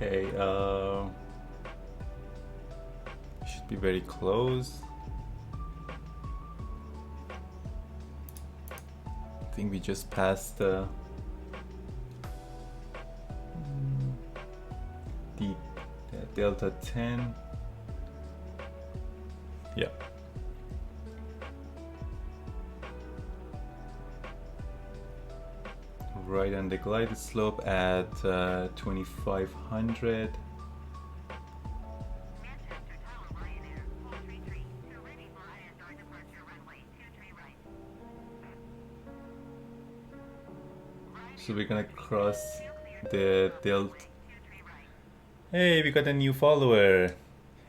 Okay, should be very close. I think we just passed the Delta 10. Yeah. Right on the glide slope at 2500. Manchester Tower, Ryanair, 433. You're ready for ISR departure runway 23 right. So we're gonna cross the Delta. 23 right. Hey, we got a new follower,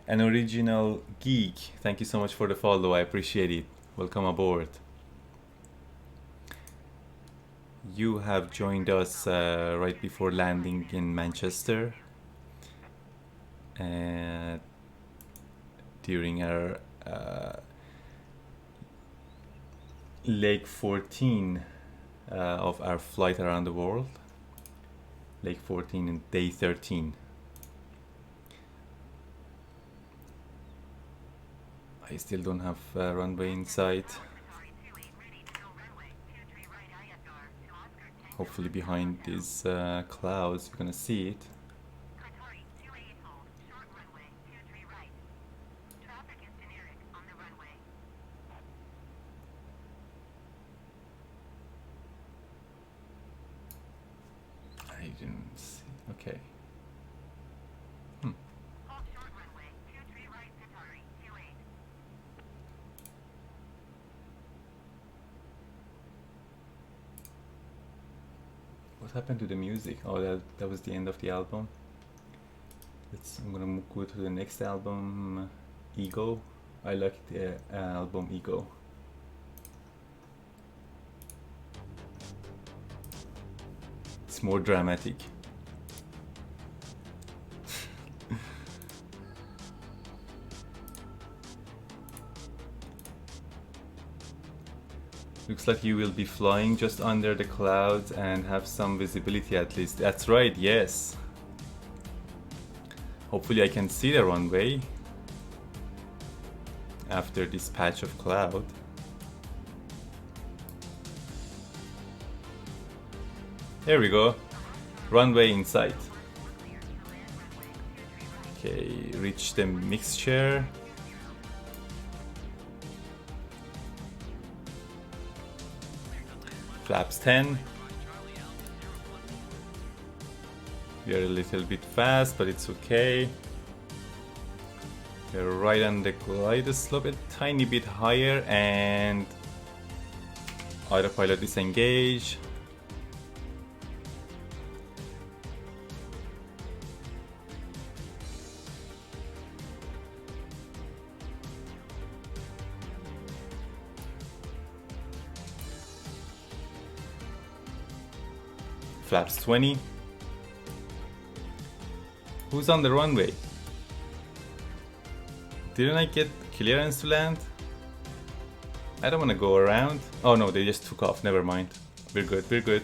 an original geek. Thank you so much for the follow. I appreciate it. Welcome aboard. You have joined us right before landing in Manchester, and during our leg 14 of our flight around the world. Leg 14 and day 13. I still don't have runway in sight. Hopefully behind these clouds we're gonna see it. Qatari 28 hold, short runway 23 right. Traffic is generic on the runway. I didn't see. Okay. Hold short runway 23 right, Qatari 28. What happened to the music? Oh, that was the end of the album. I'm gonna go to the next album, Ego. I like the album Ego. It's more dramatic. Looks like you will be flying just under the clouds and have some visibility at least. That's right, yes. Hopefully I can see the runway after this patch of cloud. There we go. Runway in sight. Okay, reach the mixture. Flaps 10. We are a little bit fast, but it's okay. We're right on the glide slope, a tiny bit higher, and Autopilot disengage. Flaps 20. Who's on the runway? Didn't I get clearance to land? I don't want to go around. Oh no, they just took off. Never mind. We're good, we're good.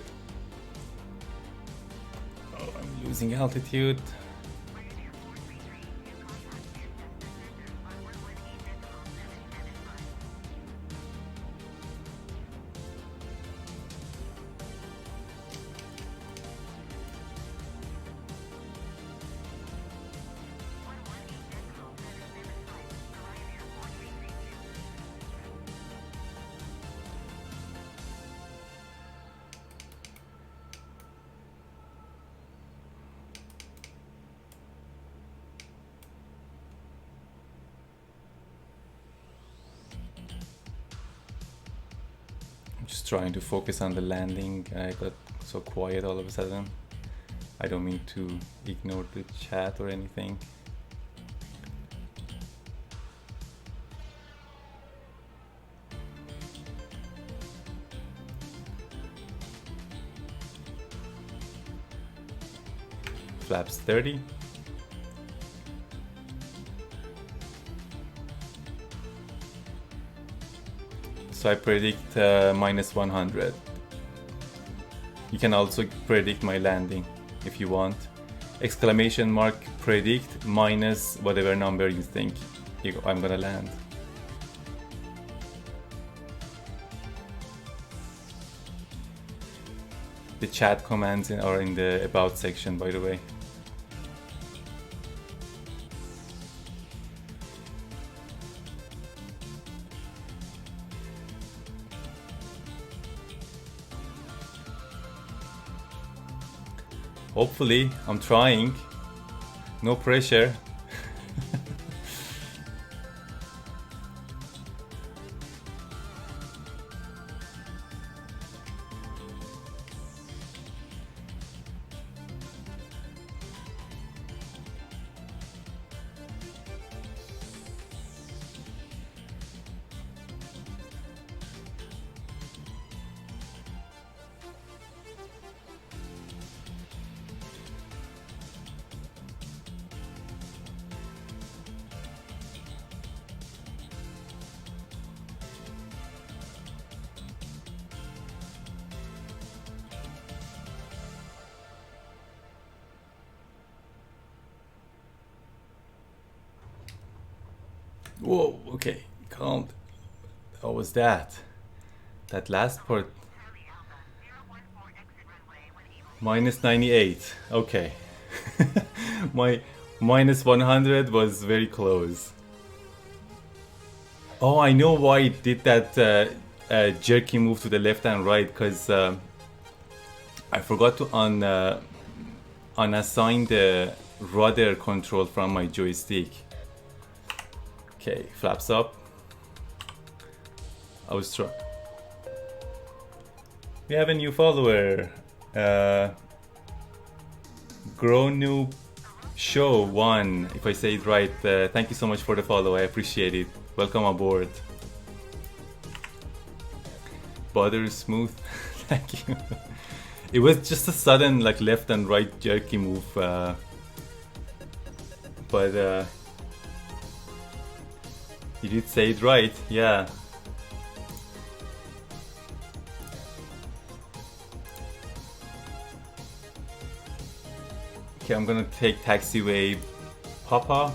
Oh, I'm losing altitude. Just trying to focus on the landing. I got so quiet all of a sudden. I don't mean to ignore the chat or anything. Flaps 30. So I predict minus 100. You can also predict my landing if you want. Exclamation mark predict minus whatever number you think I'm gonna land. The chat commands are in the about section, by the way. Hopefully, I'm trying. No pressure. Whoa, okay, calm. How was that? That last part. Minus 98. Okay. My minus 100 was very close. Oh, I know why it did that jerky move to the left and right, because I forgot to unassign the rudder control from my joystick. Okay, flaps up. I was trying. We have a new follower. Gronu Show 1, if I say it right. Thank you so much for the follow. I appreciate it. Welcome aboard. Butter smooth. Thank you. It was just a sudden like left and right jerky move, but you did say it right, yeah. Okay, I'm gonna take taxiway Papa.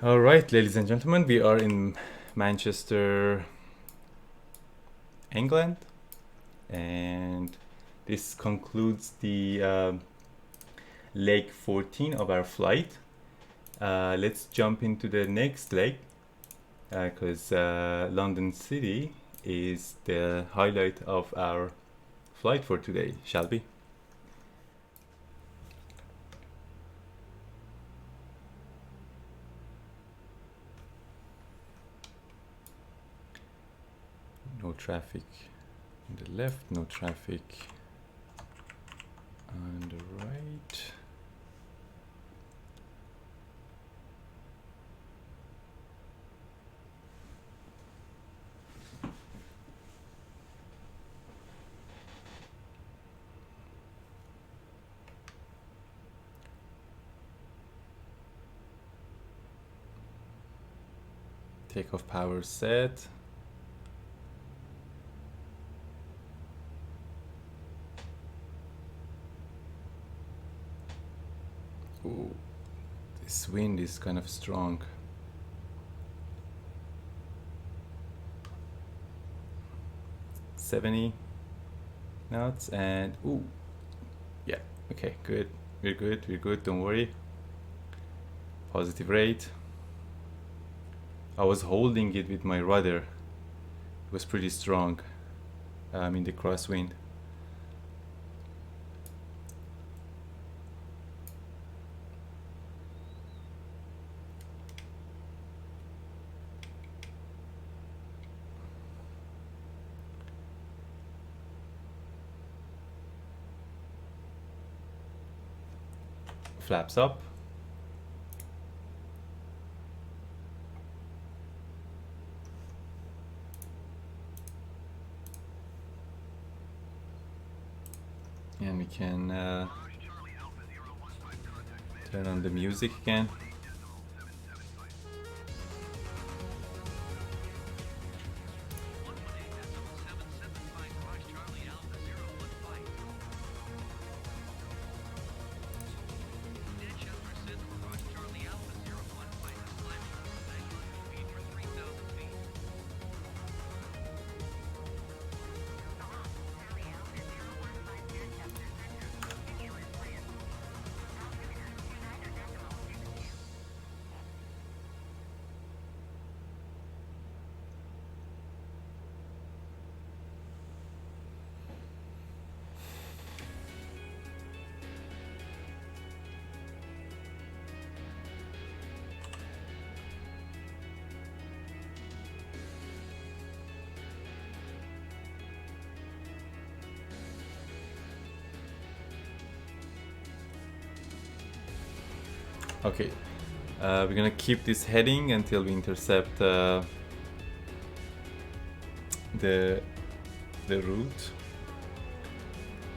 All right, ladies and gentlemen, we are in Manchester, England, and this concludes the leg 14 of our flight. Let's jump into the next leg, because London City is the highlight of our flight for today, shall we? No traffic on the left, no traffic on the right. Takeoff power set. Ooh, this wind is kind of strong. $70 knots and ooh, yeah, okay, good. We're good, don't worry. Positive rate. I was holding it with my rudder. It was pretty strong in the crosswind. Flaps up. And we can turn on the music again. Okay, we're gonna keep this heading until we intercept the route.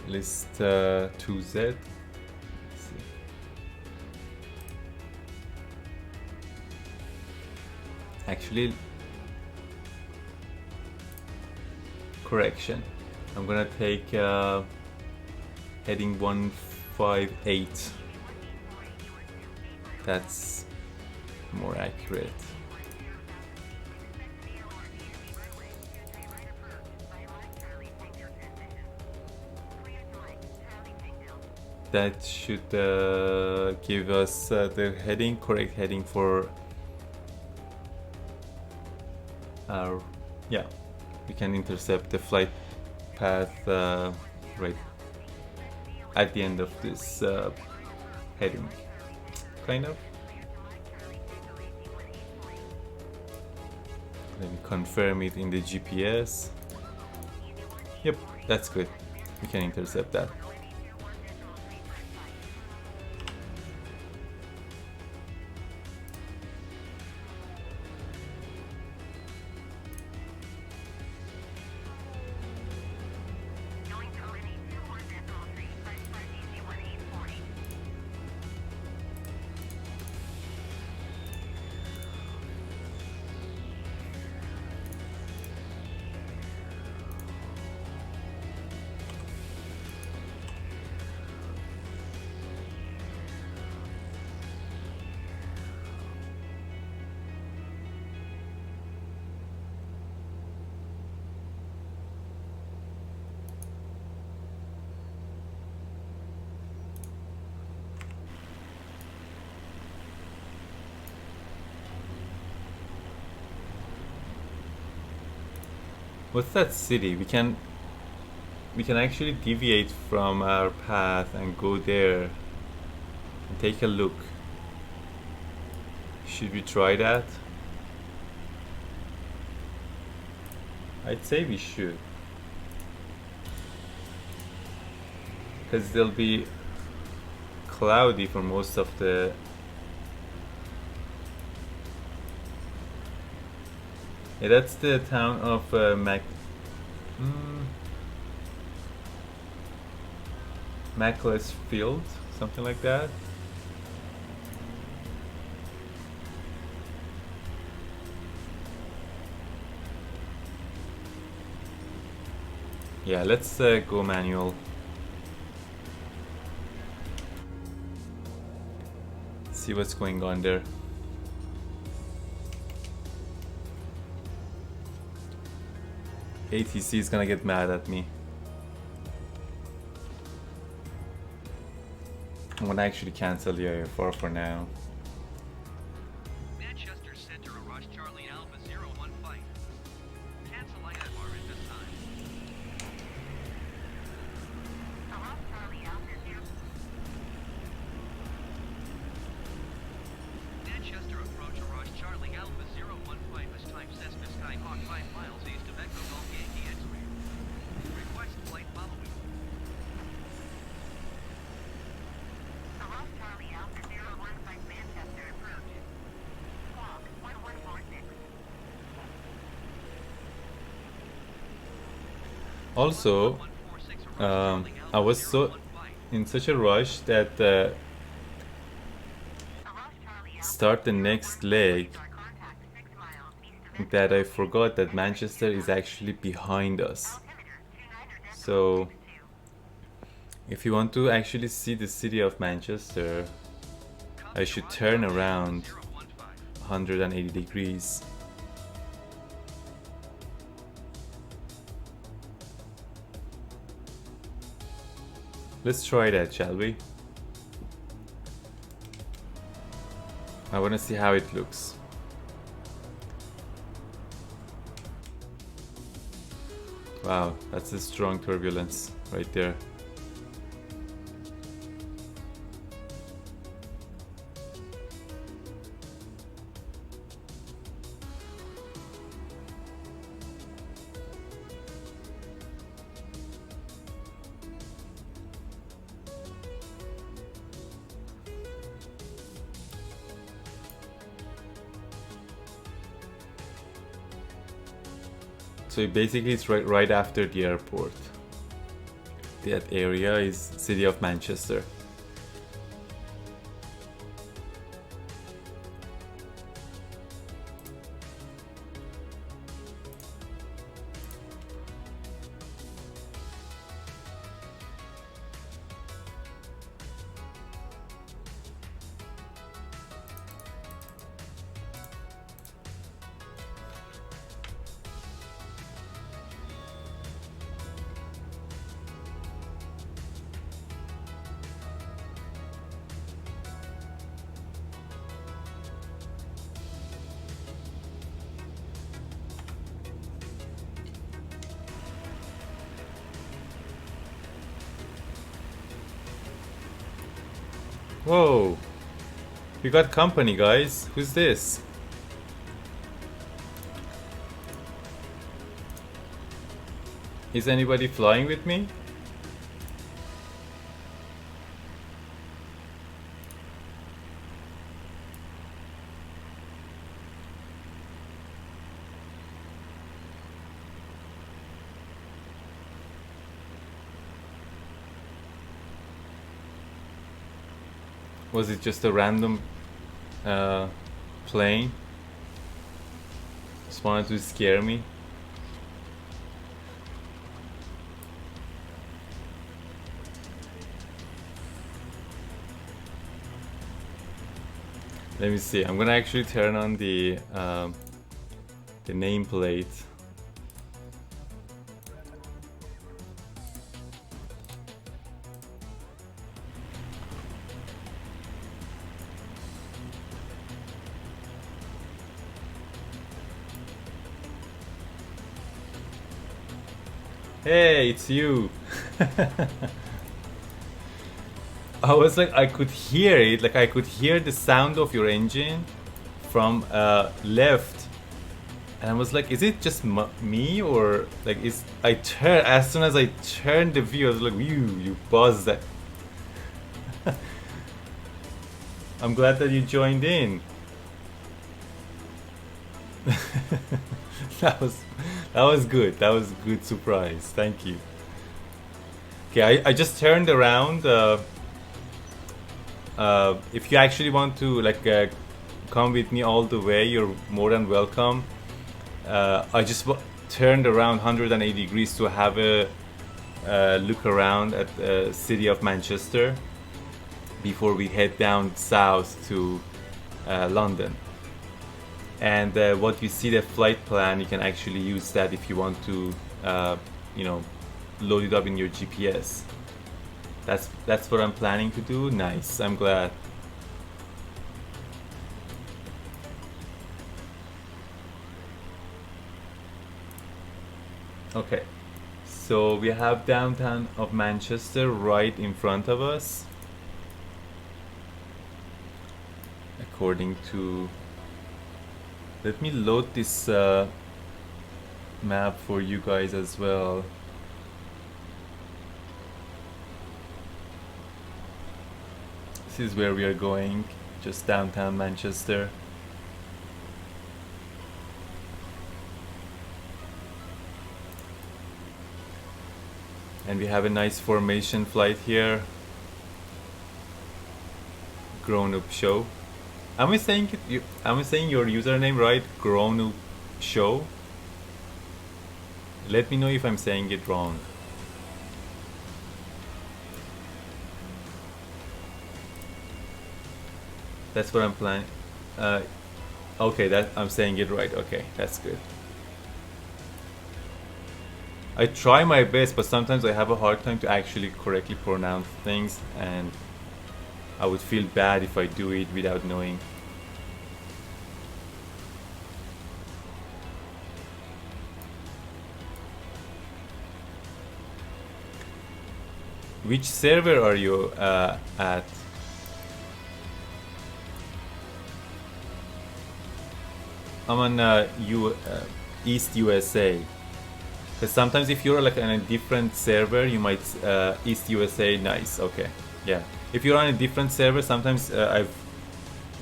List 2Z. Actually, correction. I'm gonna take heading 158. That's more accurate. That should give us the heading, correct heading for our, yeah, we can intercept the flight path right at the end of this heading. Kind of. Let me confirm it in the GPS. Yep, that's good. We can intercept that. What's that city? We can actually deviate from our path and go there and take a look. Should we try that? I'd say we should. Because they'll be cloudy for most of the... Yeah, that's the town of Macclesfield, something like that. Yeah, let's go manual. See what's going on there. ATC is gonna get mad at me. I'm gonna actually cancel the IFR for now. Manchester Center, Rush Charlie Alpha 015. Cancel IFR at this time. Hello, Charlie Alpha 0. Manchester approach Rush Charlie Alpha 015 is type Cessna Skyhawk 5 miles east of Echo Golf Yankee X-ray. Request flight following. Hello, Charlie Alpha 015 Manchester approach. Squawk 1146. Also, 146 I was so in such a rush that Hello, Charlie Alpha. start the next leg Contact 6 miles east of that I forgot that Manchester is actually behind us. altimeter 29 So if you want to actually see the city of Manchester, I should turn around 180 degrees. Let's try that, shall we? I want to see how it looks. Wow, that's a strong turbulence right there. So basically it's right after the airport. That area is city of Manchester. Whoa! We got company, guys. Who's this? Is anybody flying with me? Was it just a random plane? Just wanted to scare me. Let me see. I'm gonna actually turn on the nameplate. Hey, it's you. I was like, I could hear it, like I could hear the sound of your engine from left, and I was like, is it just me, or like is I turn as soon as I turned the view, I was like, you buzzed that. I'm glad that you joined in. that was good. That was a good surprise. Thank you. Okay, I just turned around. If you actually want to come with me all the way, you're more than welcome. I just turned around 180 degrees to have a look around at the city of Manchester before we head down south to London. And what you see, the flight plan, you can actually use that if you want to, load it up in your GPS. That's what I'm planning to do. Nice, I'm glad. Okay, so we have downtown of Manchester right in front of us. According to, let me load this map for you guys as well. This is where we are going, just downtown Manchester. And we have a nice formation flight here. Grown Up Show. Am I saying it? Am I saying your username right? Grown Up Show. Let me know if I'm saying it wrong. That's what I'm planning. Okay, that I'm saying it right. Okay, that's good. I try my best, but sometimes I have a hard time to actually correctly pronounce things, and I would feel bad if I do it without knowing. Which server are you at? I'm on East USA. Because sometimes if you're like on a different server, you might East USA. Nice. Okay. Yeah. If you're on a different server, sometimes I've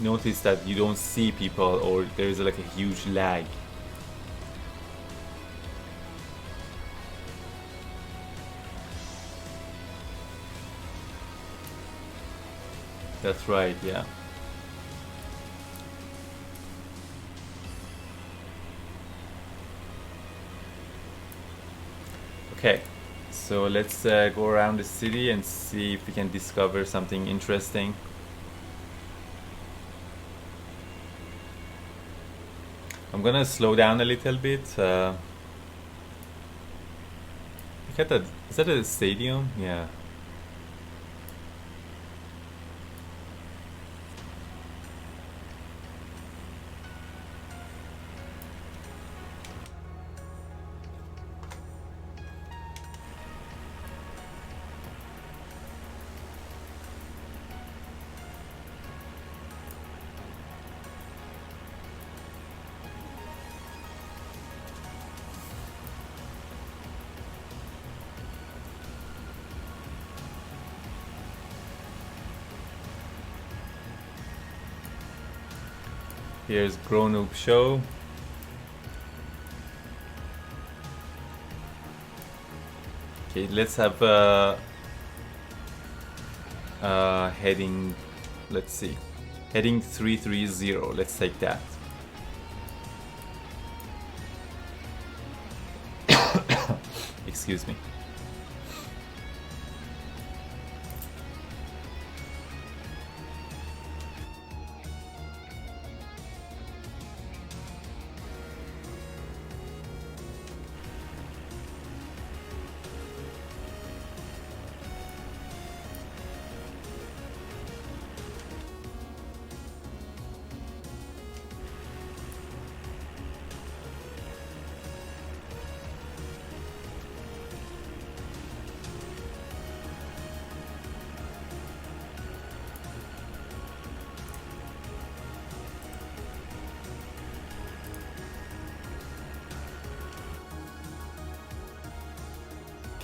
noticed that you don't see people, or there is like a huge lag. That's right. Yeah. Okay, so let's go around the city and see if we can discover something interesting. I'm gonna slow down a little bit. Look at that. Is that a stadium? Yeah. Here's Grown Up Show. Okay, let's have heading, let's see, heading 330. Let's take that. Excuse me.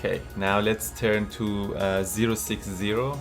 Okay, now let's turn to 060.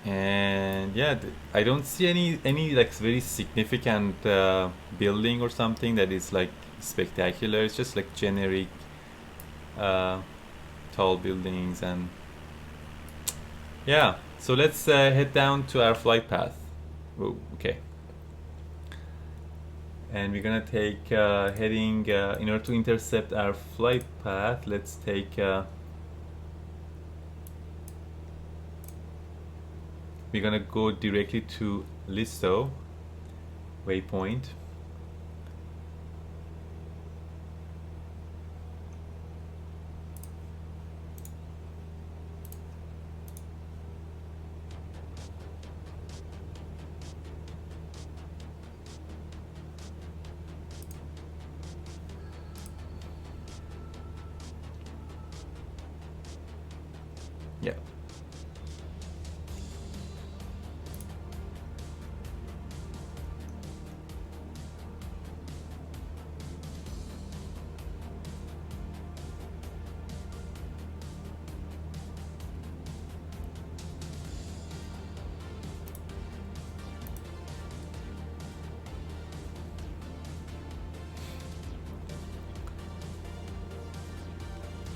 And yeah, I don't see any like very significant building or something that is like spectacular. It's just like generic tall buildings. And yeah, so let's head down to our flight path. Oh, okay. And we're gonna take heading in order to intercept our flight path. Let's take we're gonna go directly to Listo waypoint. Yeah.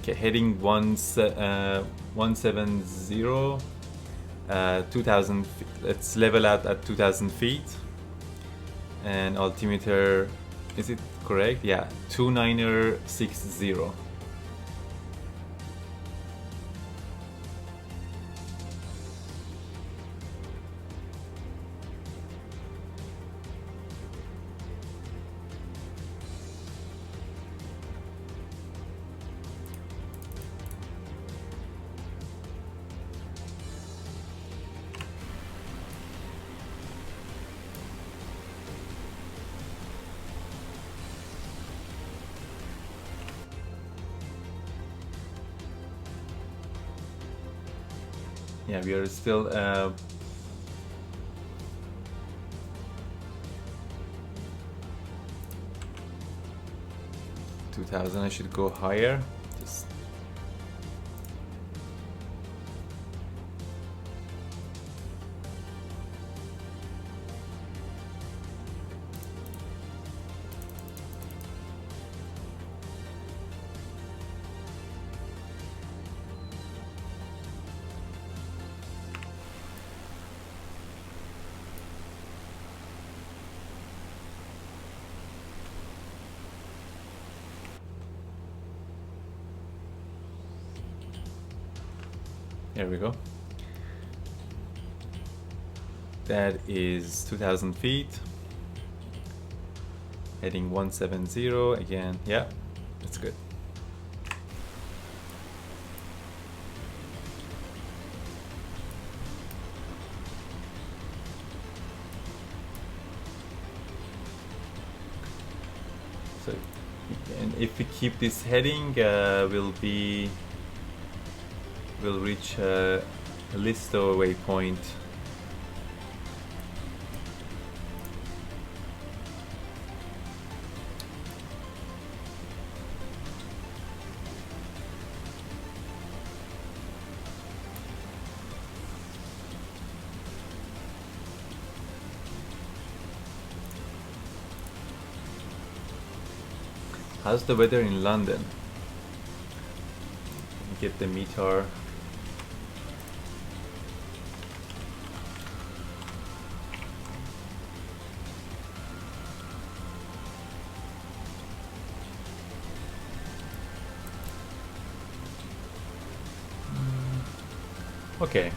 Okay, heading 170, 2000. Let's level out at 2000 feet. And altimeter, is it correct? Yeah, 2960. Yeah, we are still 2000. I should go higher. Just there we go. That is 2000 feet. Heading 170 again. Yeah, that's good. So, and if we keep this heading, we'll reach a Listo waypoint. How's the weather in London? get the METAR. Okay,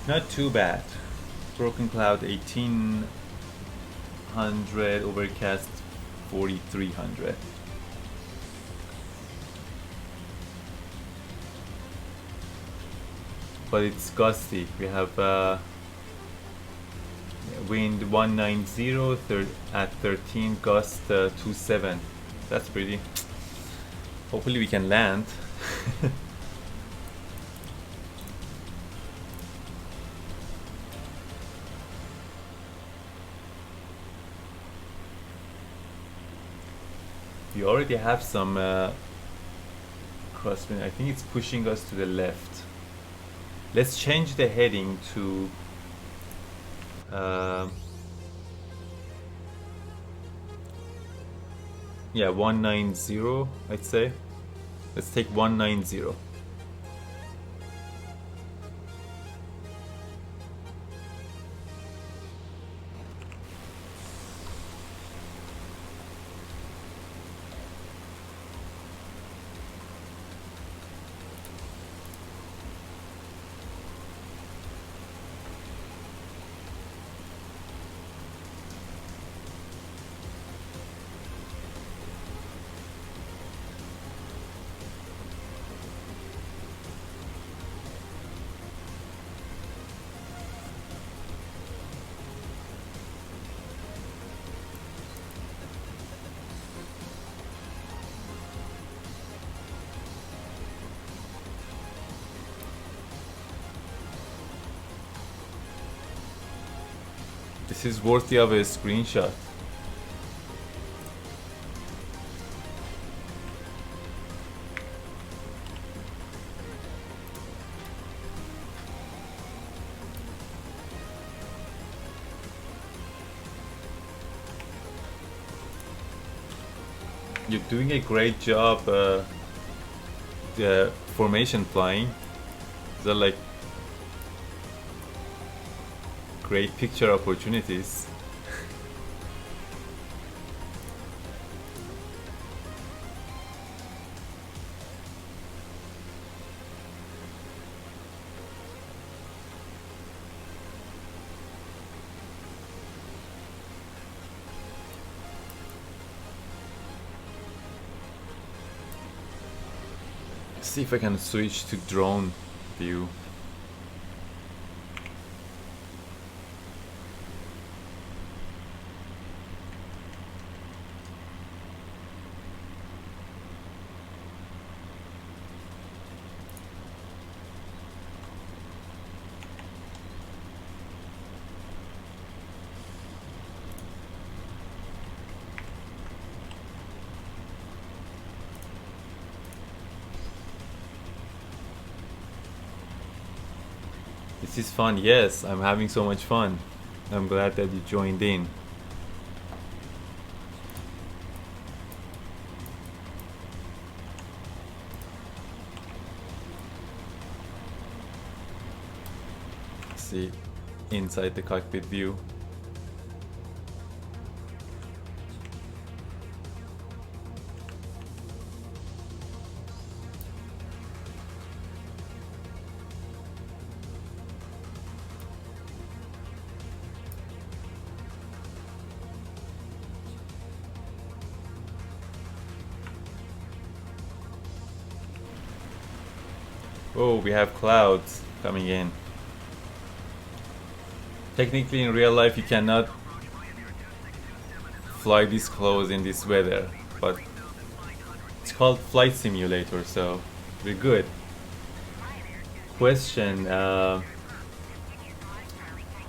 not too bad. Broken cloud 1800, overcast 4300. But it's gusty. We have wind 190 at 13, gust 27. That's pretty. Hopefully we can land. We already have some crosswind. I think it's pushing us to the left. Let's change the heading to yeah, 190, I'd say. Let's take 190. This is worthy of a screenshot. You're doing a great job the formation flying. They're like great picture opportunities. See if I can switch to drone view. This is fun. Yes, I'm having so much fun. I'm glad that you joined in. See inside the cockpit view. Oh, we have clouds coming in. Technically, in real life, you cannot fly this close in this weather, but it's called flight simulator, so we're good. Question,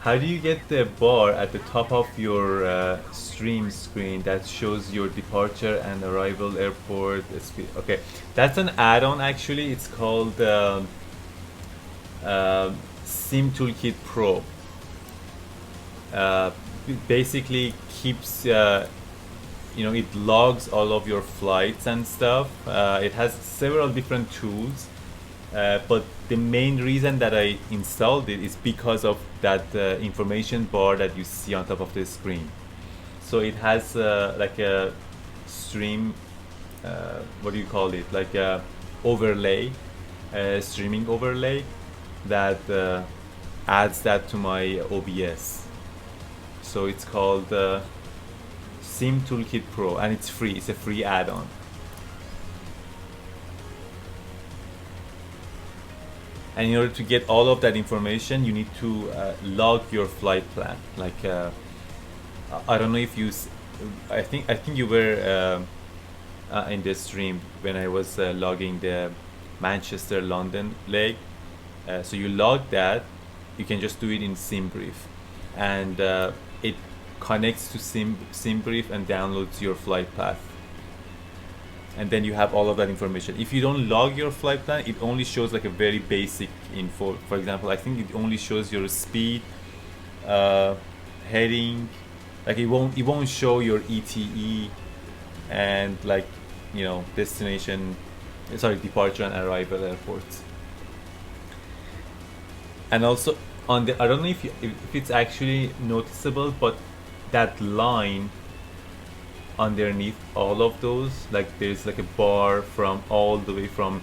how do you get the bar at the top of your stream screen that shows your departure and arrival airport speed? Okay, that's an add-on actually. It's called Sim Toolkit Pro. Basically keeps you know, it logs all of your flights and stuff. It has several different tools, but the main reason that I installed it is because of that information bar that you see on top of the screen. So it has like a stream, what do you call it, like a overlay, streaming overlay that adds that to my OBS. So it's called Sim Toolkit Pro, and it's free. It's a free add-on. And in order to get all of that information, you need to log your flight plan. Like I don't know if you, I think you were in the stream when I was logging the Manchester London leg. So you log that. You can just do it in SimBrief, and it connects to SimBrief and downloads your flight path. And then you have all of that information. If you don't log your flight plan, it only shows like a very basic info. For example, I think it only shows your speed, heading, like it won't show your ETE and, like, you know, destination, sorry, departure and arrival airports. And also on the, I don't know if it's actually noticeable, but that line underneath all of those, like there's like a bar from all the way from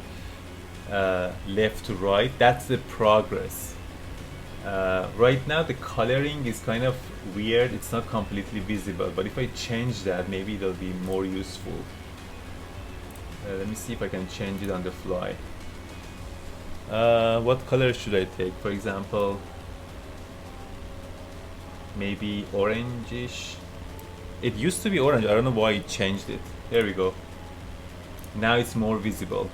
left to right. That's the progress. Right now the coloring is kind of weird. It's not completely visible, but if I change that, maybe it'll be more useful. Let me see if I can change it on the fly. What color should I take? For example, maybe orangish. It used to be orange. I don't know why it changed it. There we go. Now it's more visible.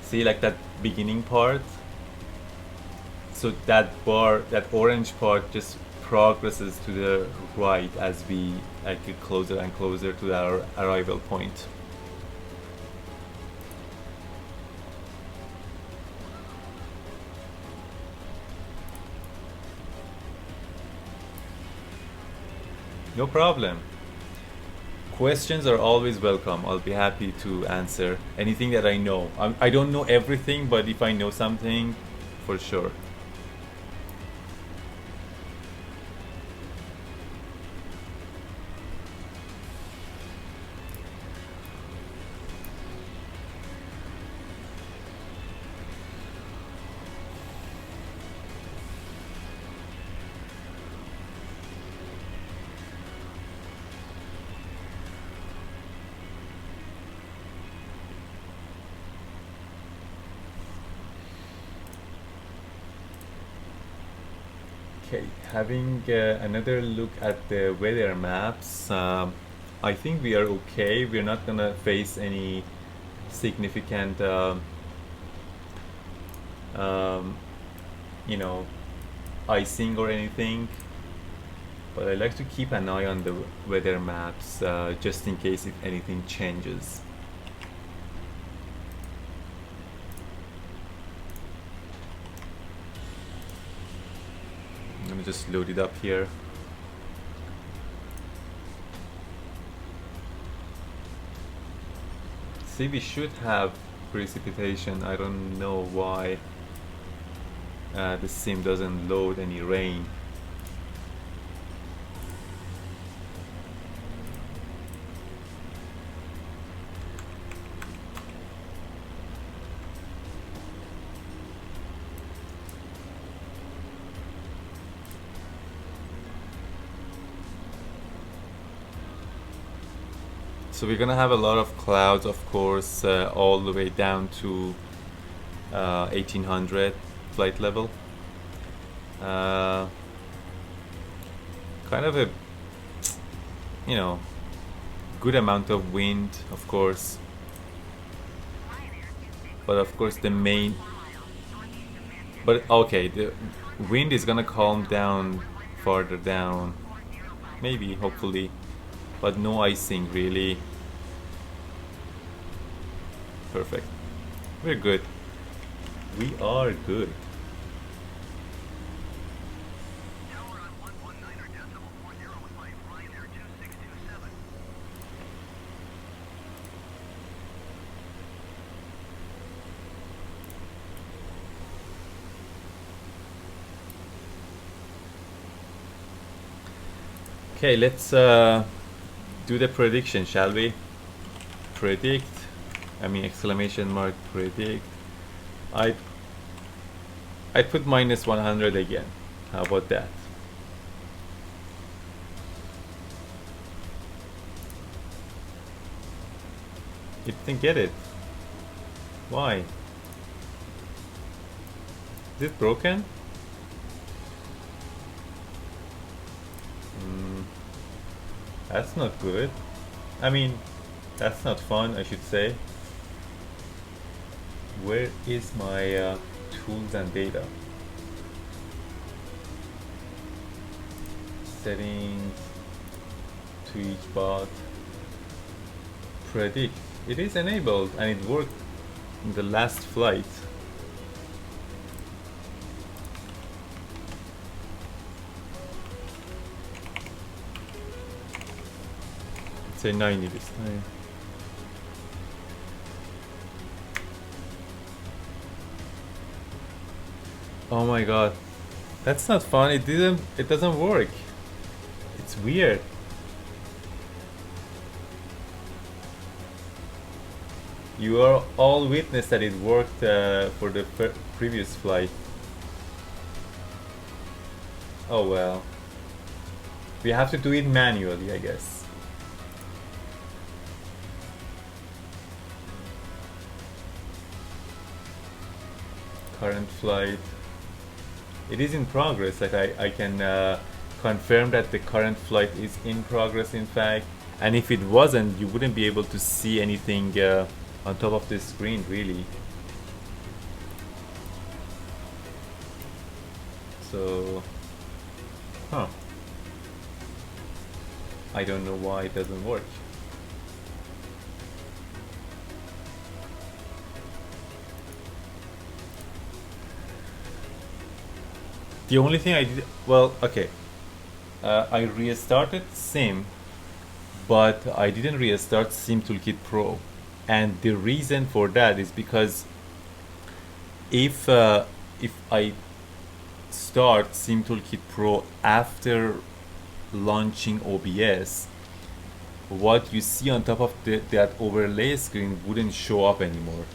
See, like that beginning part. So that bar, that orange part, just progresses to the right as we get closer and closer to our arrival point. No problem. Questions are always welcome. I'll be happy to answer anything that I know. I don't know everything, but if I know something, for sure. Okay, having another look at the weather maps, I think we are okay. We're not gonna face any significant, you know, icing or anything. But I like to keep an eye on the weather maps just in case if anything changes. Let me just load it up here. See, we should have precipitation. I don't know why the sim doesn't load any rain. So we're gonna have a lot of clouds, of course, all the way down to 1800 flight level. Kind of a, you know, good amount of wind, of course. But of course the main, but okay, the wind is gonna calm down farther down, maybe, hopefully. But no icing, really. Perfect. We're good. We are good. Tower on 119.40 with my Ryanair 2627. Okay, let's do the prediction, shall we? Predict, exclamation mark predict. I put minus 100 again. How about that? It didn't get it. Why? Is it broken? That's not good. That's not fun, I should say. Where is my tools and data? Settings, to each bot. Predict. It is enabled and it worked in the last flight. Let's say 90 this time. Oh my god. That's not fun. It doesn't work. It's weird. You are all witness that it worked for the previous flight. Oh well. We have to do it manually, I guess. Current flight. It is in progress. Like I can confirm that the current flight is in progress, in fact. And if it wasn't, you wouldn't be able to see anything on top of the screen, really. So, I don't know why it doesn't work. The only thing I did, well, okay, I restarted Sim, but I didn't restart Sim Toolkit Pro. And the reason for that is because if I start Sim Toolkit Pro after launching OBS, what you see on top of that overlay screen wouldn't show up anymore.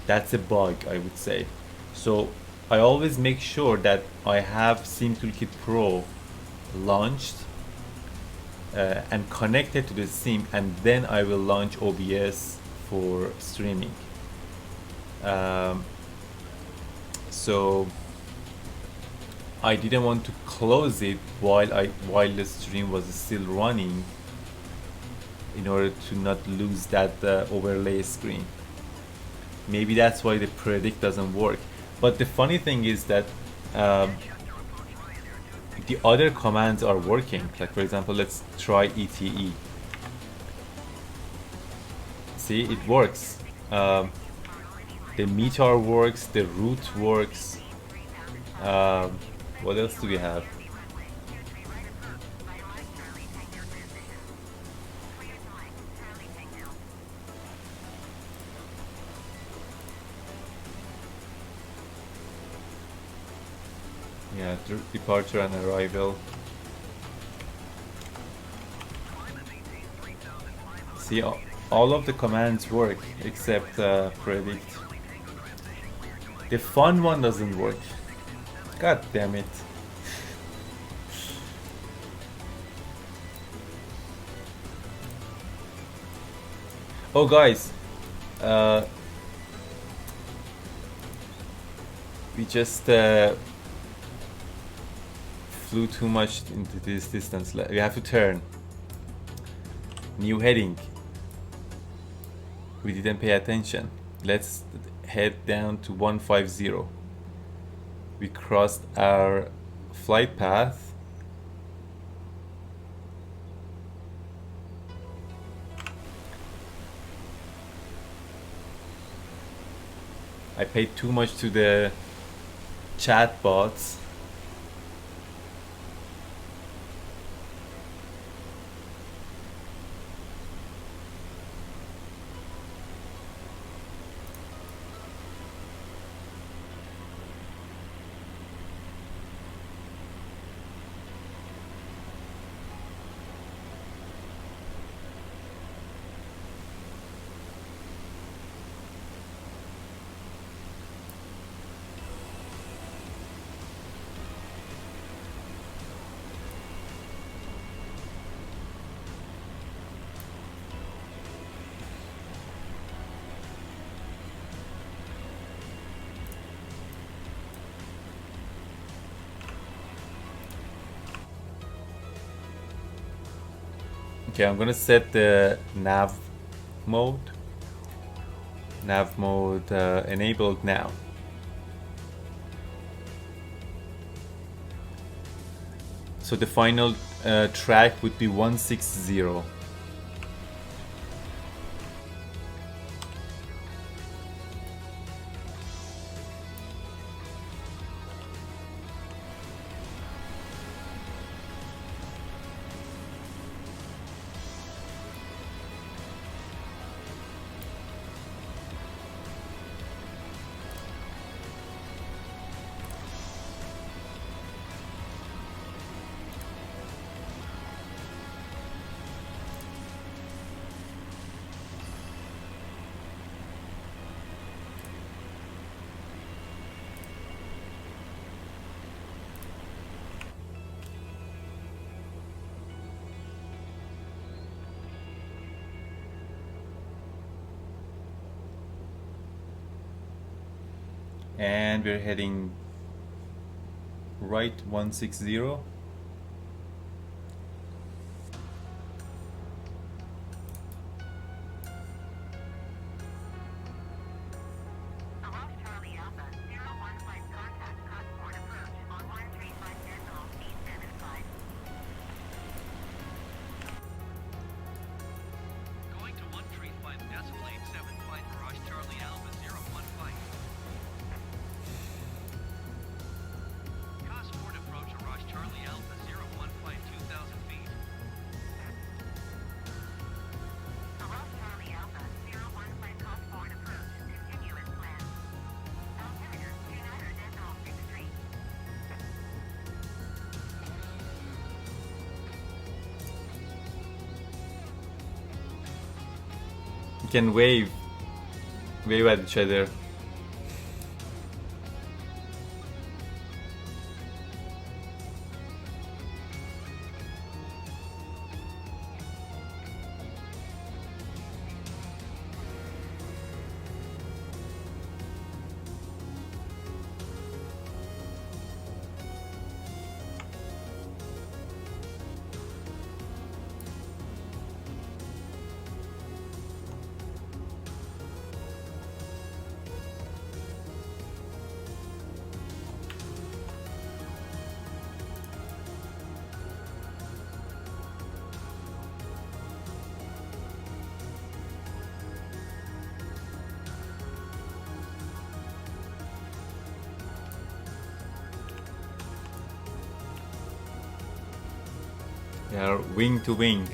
That's a bug, I would say. So I always make sure that I have Sim Toolkit Pro launched and connected to the sim, and then I will launch OBS for streaming. So I didn't want to close it while the stream was still running, in order to not lose that overlay screen. Maybe that's why the predict doesn't work. But the funny thing is that the other commands are working. Like, for example, let's try ETE. See, it works. The METAR works, the route works. What else do we have? Yeah, departure and arrival. See, all of the commands work except predict. The fun one doesn't work. God damn it. Oh guys, we just flew too much into this distance. We have to turn. New heading. We didn't pay attention. Let's head down to 150. We crossed our flight path. I paid too much to the chat bots. Okay, I'm gonna set the nav mode. Nav mode enabled now. So the final track would be 160. And we're heading right 160. Alpha Charlie Alpha 01 flight contact Cosmore approach on 135 decimal speed 75. Going to 135 decimal 87 flight Mirage Charlie Alpha 01 flight. Cosmore approach Mirage Charlie Alpha 01 flight 2,000 feet. Alpha Charlie Alpha 01 flight Cosmore approach continuous plan. Altimeter 29 decimal 63. You can wave at each other. They are wing to wing.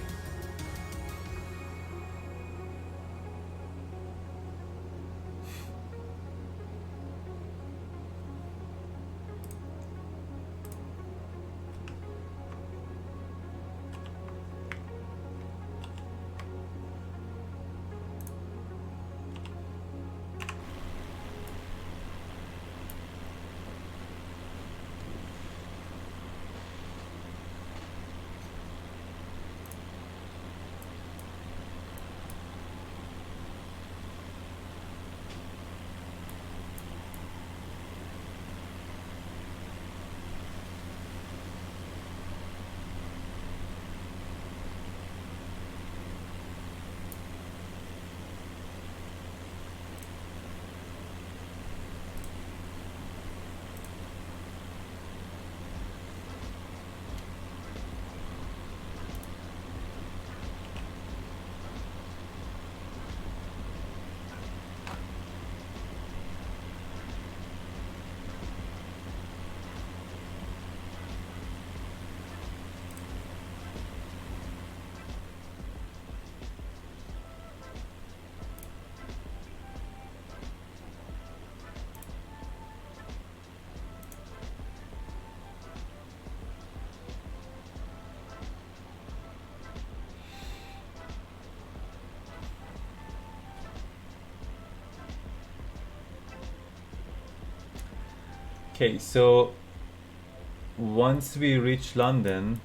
Okay, so once we reach London,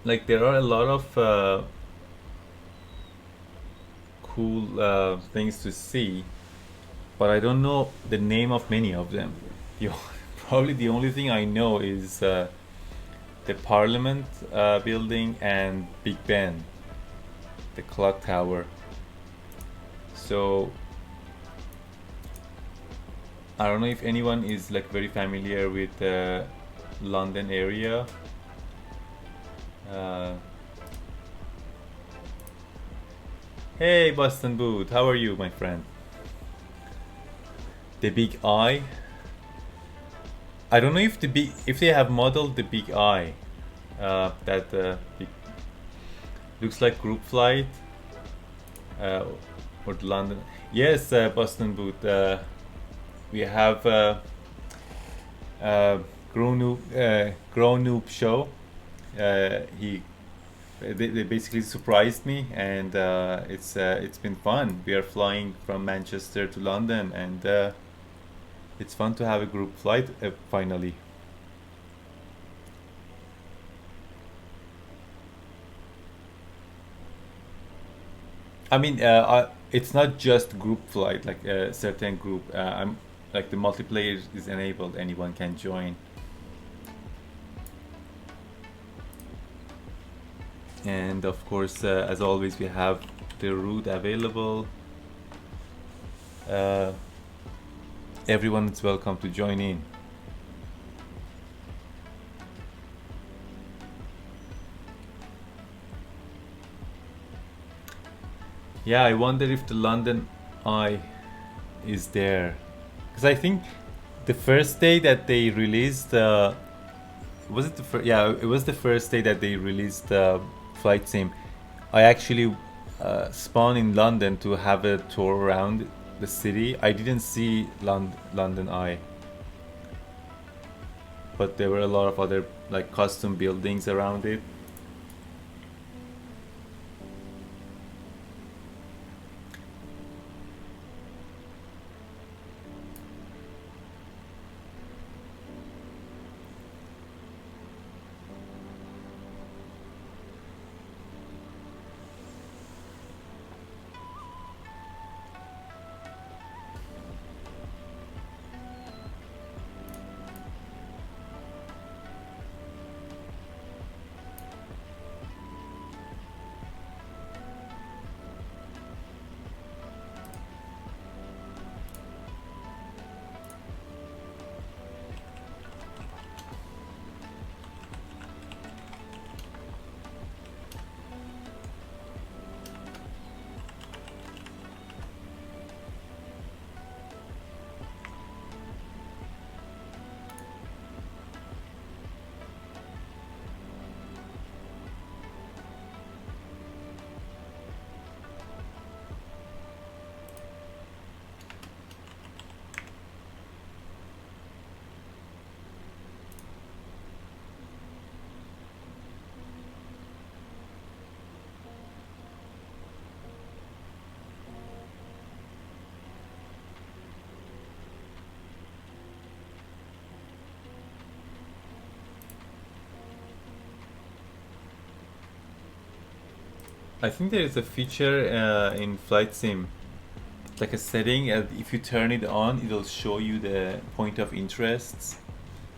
like there are a lot of cool things to see, but I don't know the name of many of them. Probably the only thing I know is the Parliament building and Big Ben, the clock tower. So I don't know if anyone is like very familiar with the London area. Hey Boston Boot, how are you, my friend? The Big Eye. I don't know if if they have modeled the Big Eye. That big, looks like group flight. Or the London. Yes, Boston Boot. We have Grown Noob show. They basically surprised me, and it's been fun. We are flying from Manchester to London, and it's fun to have a group flight finally. I mean, it's not just group flight, like a certain group. I'm like the multiplayer is enabled; anyone can join. And of course, as always, we have the route available. Everyone is welcome to join in. Yeah, I wonder if the London Eye is there, because I think the first day that they released, was it the first? Yeah, it was the first day that they released Flight Sim. I actually spawned in London to have a tour around the city. I didn't see London Eye, but there were a lot of other like custom buildings around it. I think there is a feature in Flight Sim, like a setting, and if you turn it on, it'll show you the point of interests.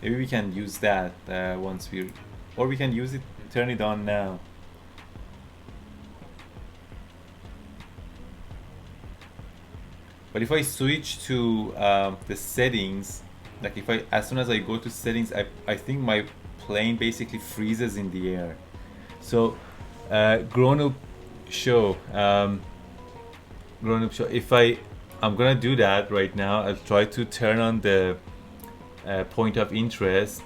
Maybe we can use that once we, or we can use it, turn it on now. But if I switch to the settings, like if I, as soon as I go to settings, I think my plane basically freezes in the air. So grown up show, if I'm gonna do that right now. I'll try to turn on the point of interest,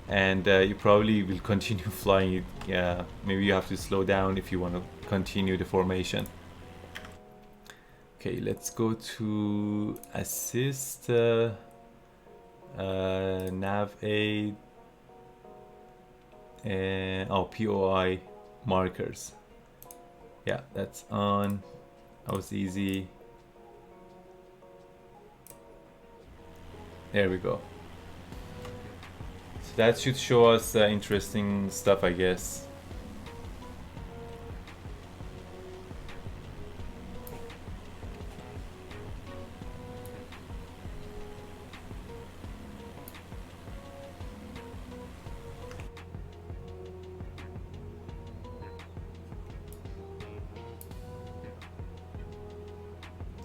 and you probably will continue flying it. Yeah, maybe you have to slow down if you want to continue the formation. Okay, let's go to assist, nav aid, and POI markers. Yeah, that's on. That was easy. There we go. So that should show us interesting stuff, I guess.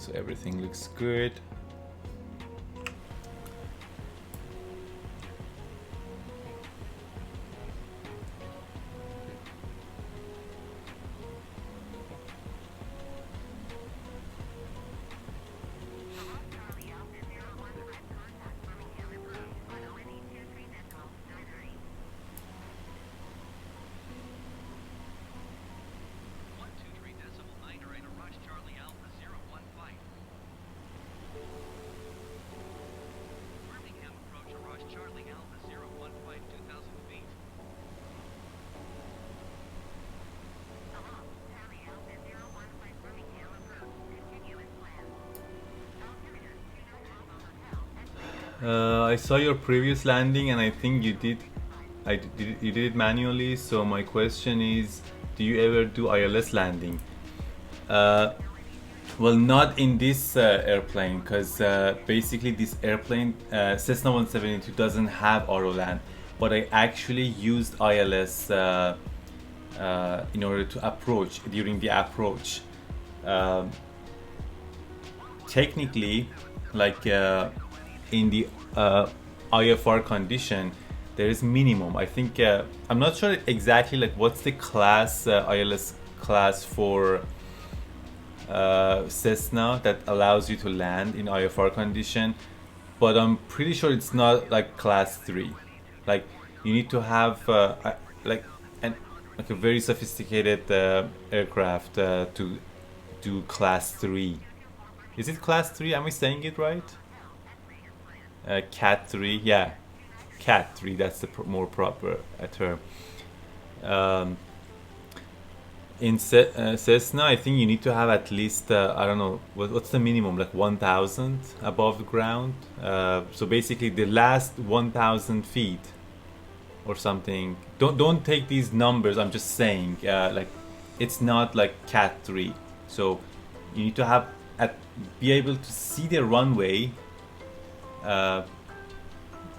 So everything looks good. I saw your previous landing, and I think you did. You did it manually. So my question is, do you ever do ILS landing? Well, not in this airplane, because basically this airplane, Cessna 172, doesn't have autoland. But I actually used ILS in order to approach during the approach. Technically, like in the IFR condition, there is minimum. I think I'm not sure exactly like what's the class ILS class for Cessna that allows you to land in IFR condition, but I'm pretty sure it's not like class 3. Like you need to have like a very sophisticated aircraft to do class 3. Is it class 3? Am I saying it right? Cat 3, yeah, Cat 3. That's the more proper term. In Cessna, I think you need to have at least I don't know what's the minimum, like 1,000 above the ground. So basically, the last 1,000 feet or something. Don't take these numbers. I'm just saying, like it's not like Cat 3. So you need to have be able to see the runway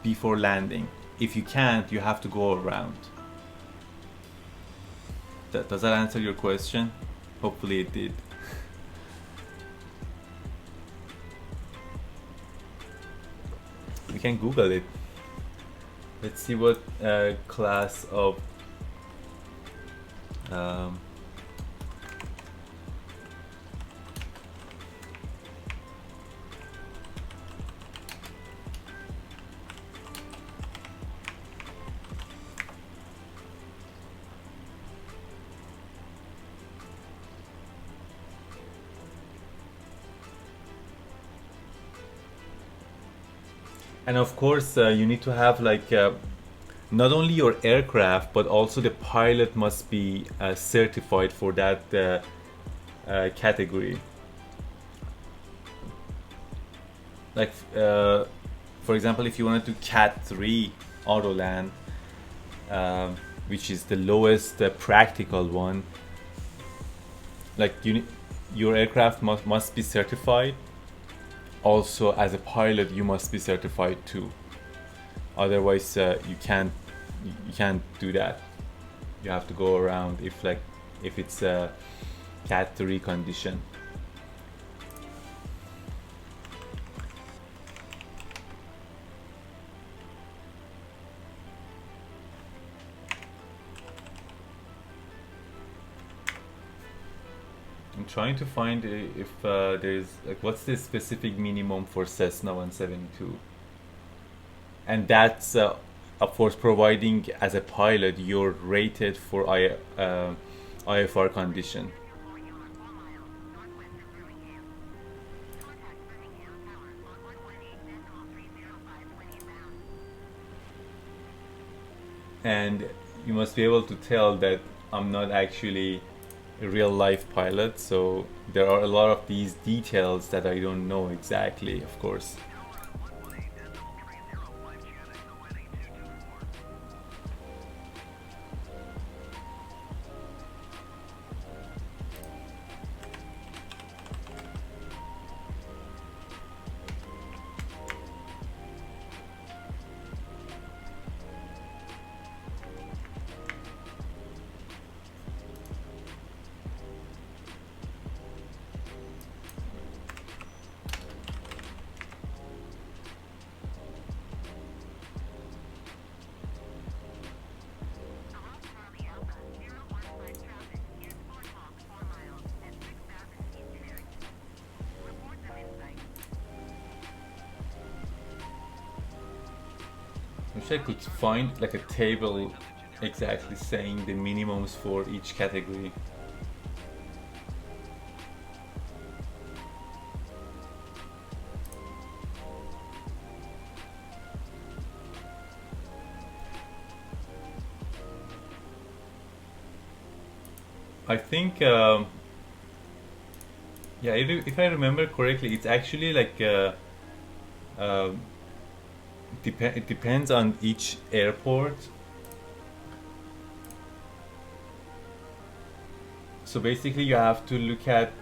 before landing. If you can't, you have to go around. Does that answer your question? Hopefully it did. We can Google it. Let's see what class of and of course you need to have like not only your aircraft but also the pilot must be certified for that category. Like for example, if you wanted to Cat 3 autoland, which is the lowest practical one, like your aircraft must be certified. Also, as a pilot, you must be certified too. Otherwise, you can't do that. You have to go around if it's a Cat 3 condition. I'm trying to find if there's like what's the specific minimum for Cessna 172, and that's of course providing as a pilot you're rated for IFR condition. And you must be able to tell that I'm not actually a real life pilot, so there are a lot of these details that I don't know exactly, of course. wish I could find like a table exactly saying the minimums for each category. I think, yeah, if I remember correctly, it's actually like it depends on each airport. So basically, you have to look at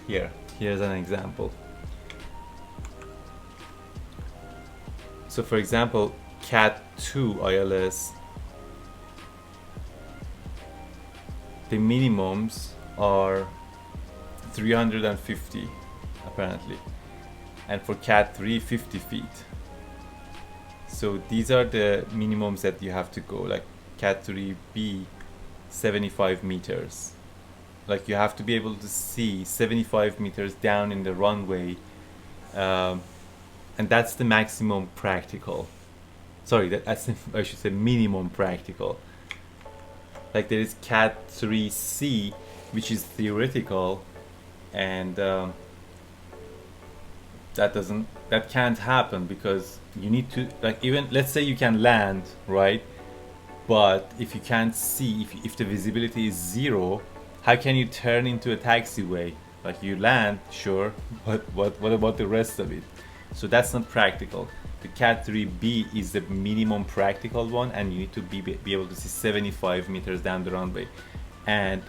here's an example. So for example, Cat 2 ILS, the minimums are 350 apparently, and for Cat 3 50 feet. So these are the minimums that you have to go, like Cat 3B 75 meters. Like you have to be able to see 75 meters down in the runway, and that's the maximum practical. Sorry, that's I should say minimum practical. Like there is Cat 3C, which is theoretical, and that can't happen because you need to, like, even let's say you can land, right? But if you can't see, if the visibility is zero, how can you turn into a taxiway? Like you land, sure, but what about the rest of it? So that's not practical. The Cat 3B is the minimum practical one, and you need to be able to see 75 meters down the runway. And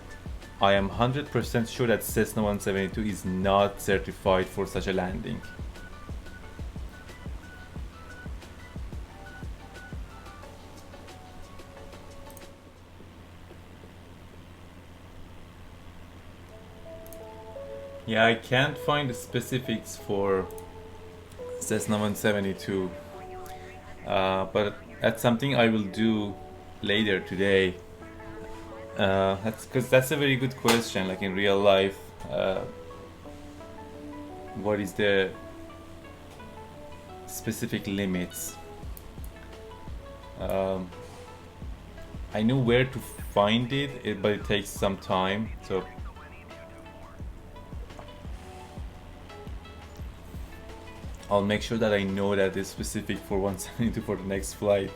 I am 100% sure that Cessna 172 is not certified for such a landing. Yeah, I can't find the specifics for Cessna 172, but that's something I will do later today. That's a very good question. Like in real life, what is the specific limits? I know where to find it, but it takes some time. So I'll make sure that I know that it's specific for 172 for the next flight.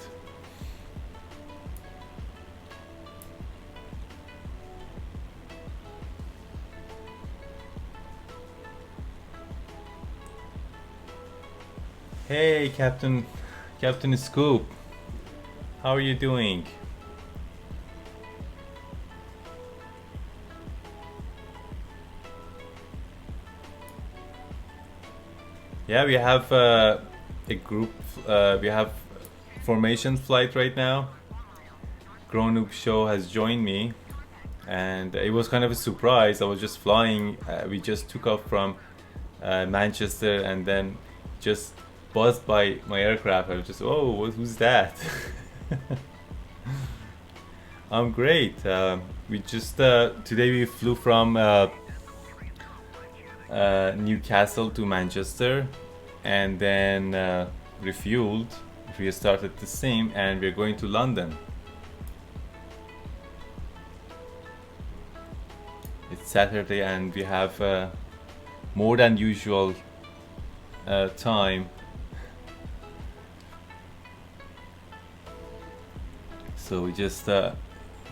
Hey, Captain Scoop, how are you doing? Yeah, we have a group, we have formation flight right now. Grown-up Show has joined me, and it was kind of a surprise. I was just flying, we just took off from Manchester, and then just buzzed by my aircraft. I was just, oh, who's that? I'm great. We just, today we flew from Newcastle to Manchester, and then refueled, restarted the sim, and we're going to London. It's Saturday and we have more than usual time, so we just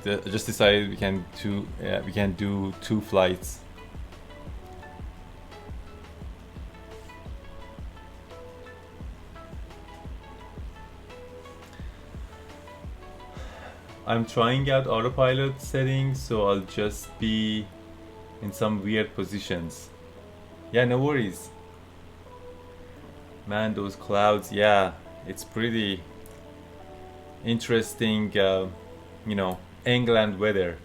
decided we can do two flights. I'm trying out autopilot settings, so I'll just be in some weird positions. Yeah, no worries. Man, those clouds, yeah, it's pretty interesting, you know, England weather.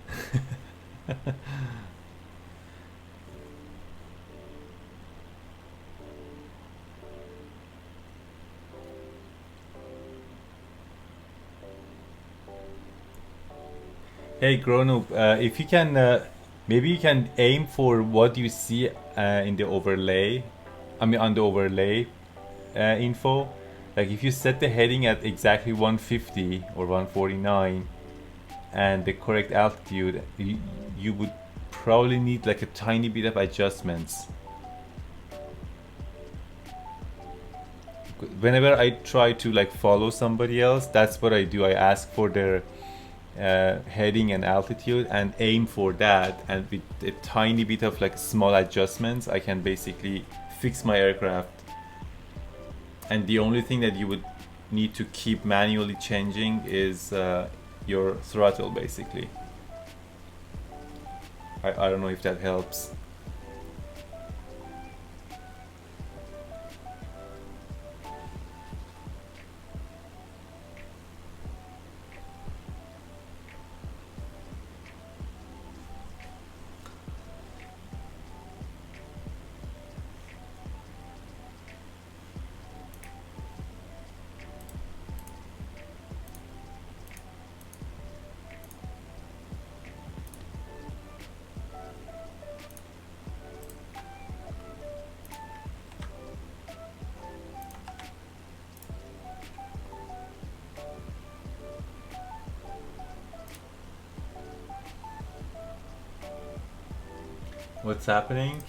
Hey, grown-up, if you can, maybe you can aim for what you see in the overlay. I mean, on the overlay info. Like if you set the heading at exactly 150 or 149 and the correct altitude, you would probably need like a tiny bit of adjustments. Whenever I try to like follow somebody else, that's what I do. I ask for their heading and altitude and aim for that, and with a tiny bit of like small adjustments I can basically fix my aircraft. And the only thing that you would need to keep manually changing is your throttle basically. I don't know if that helps. What's happening?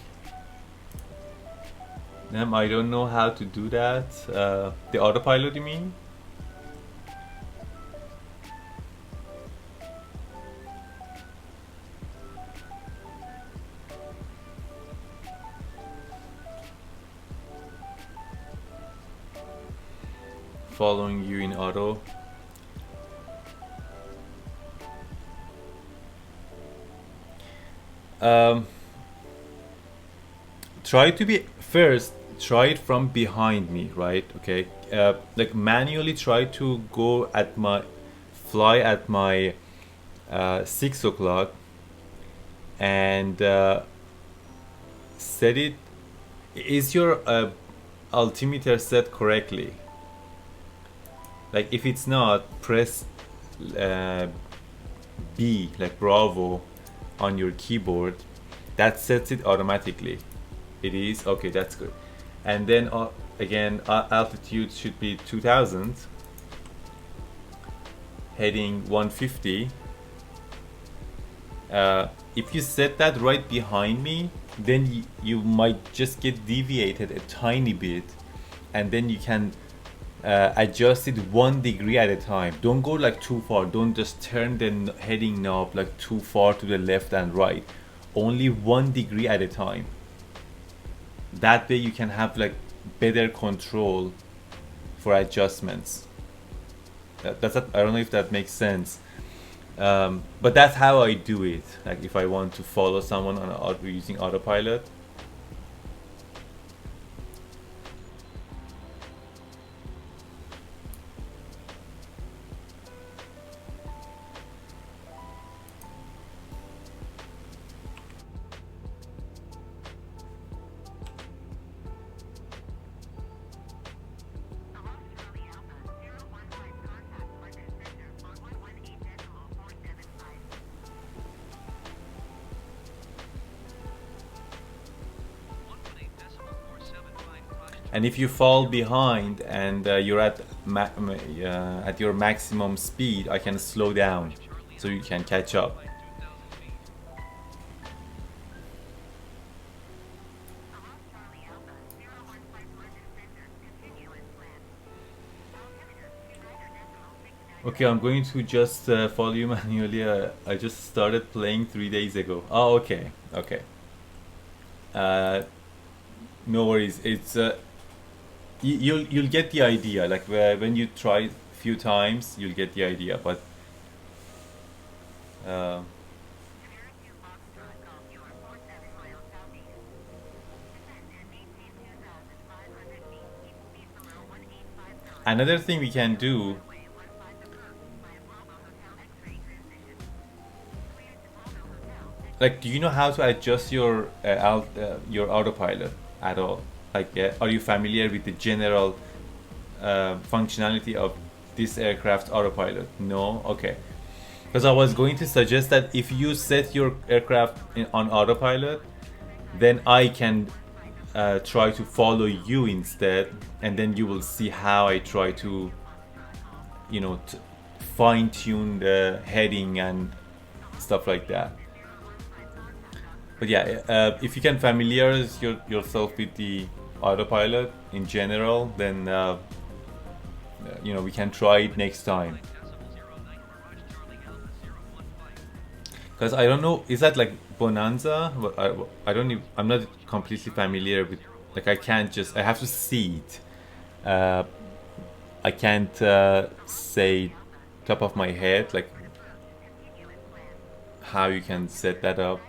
I don't know how to do that. The autopilot, you mean? Following you in auto. Try to be first. Try it from behind me, right? Okay. Like manually try to go at my fly at my 6 o'clock and set it. Is your altimeter set correctly? Like if it's not, press B like Bravo on your keyboard. That sets it automatically. It is okay, that's good. And then again altitude should be 2000, heading 150. If you set that right behind me, then you might just get deviated a tiny bit, and then you can adjust it 1 degree at a time. Don't go like too far. Don't just turn the heading knob like too far to the left and right. Only 1 degree at a time. That way you can have like better control for adjustments. I don't know if that makes sense, but that's how I do it. Like if I want to follow someone on using autopilot. And if you fall behind and you're at your maximum speed, I can slow down so you can catch up. Okay, I'm going to just follow you manually. I just started playing 3 days ago. Oh, okay, okay. No worries. It's you'll get the idea. Like when you try a few times, you'll get the idea. But another thing we can do. Like, do you know how to adjust your autopilot at all? Like, are you familiar with the general functionality of this aircraft autopilot? No? Okay. Because I was going to suggest that if you set your aircraft on autopilot, then I can try to follow you instead, and then you will see how I try to, you know, fine-tune the heading and stuff like that. But yeah, if you can familiarize yourself with the autopilot in general, then you know, we can try it next time. Because I don't know, is that like Bonanza? I don't even, I'm not completely familiar with, like I can't just, I have to see it. I can't say top of my head like how you can set that up.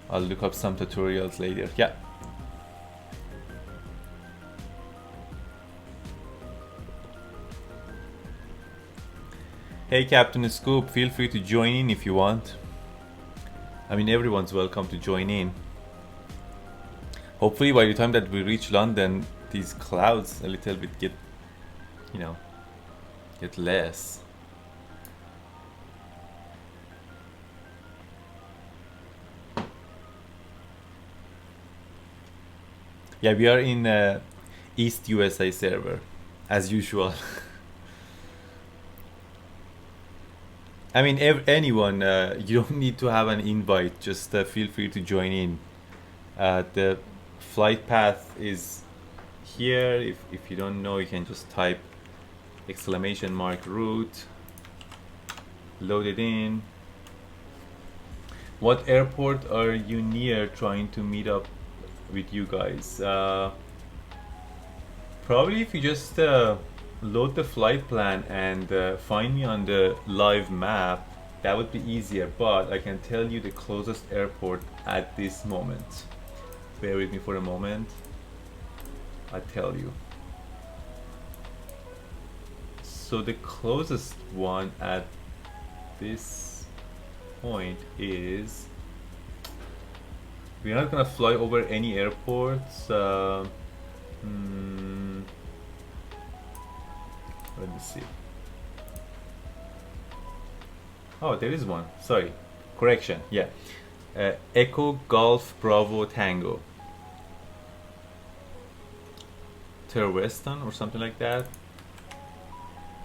I'll look up some tutorials later. Yeah. Hey Captain Scoop, feel free to join in if you want. I mean, everyone's welcome to join in. Hopefully by the time that we reach London, these clouds a little bit get, you know, get less. Yeah, we are in East USA server, as usual. I mean, anyone, you don't need to have an invite, just feel free to join in. The flight path is here. If you don't know, you can just type !route, load it in. What airport are you near trying to meet up with you guys? Probably if you just load the flight plan and find me on the live map, that would be easier, but I can tell you the closest airport at this moment. Bear with me for a moment, I'll tell you. So the closest one at this point is, we're not gonna fly over any airports. Let me see. Oh, there is one. Sorry. Correction. Yeah. Echo Golf Bravo Tango. Western or something like that.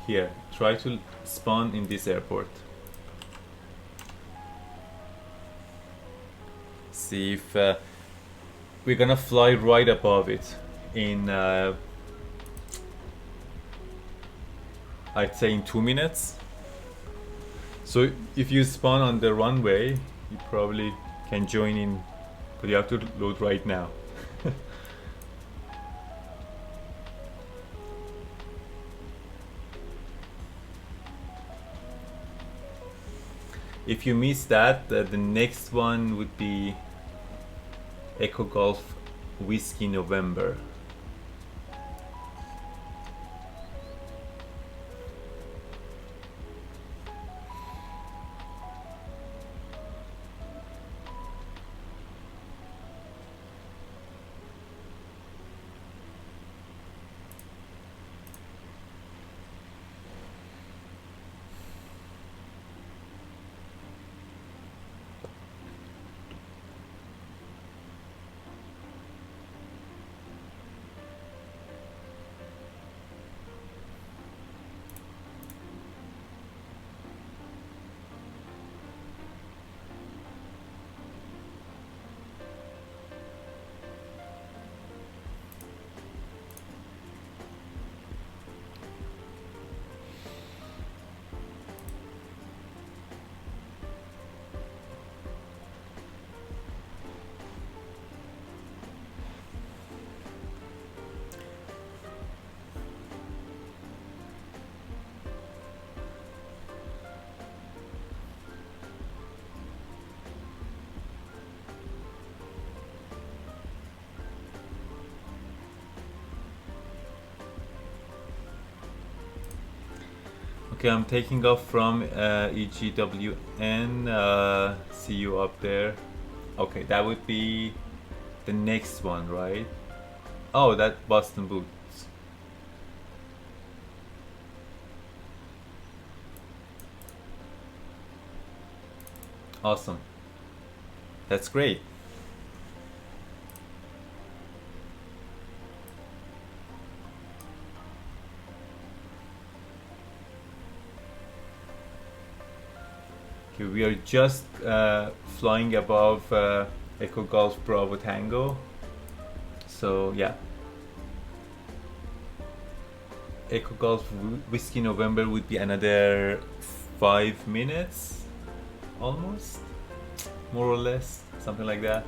Here. Try to spawn in this airport. See if we're gonna fly right above it in I'd say in 2 minutes. So if you spawn on the runway, you probably can join in, but you have to load right now. If you miss that, the next one would be Echo Golf Whiskey November. Okay, I'm taking off from EGWN. See you up there. Okay, that would be the next one, right? Oh, that Boston Boots. Awesome. That's great. Okay, we are just flying above Echo Golf Bravo Tango. So yeah. Echo Golf Whiskey November would be another 5 minutes, almost, more or less, something like that.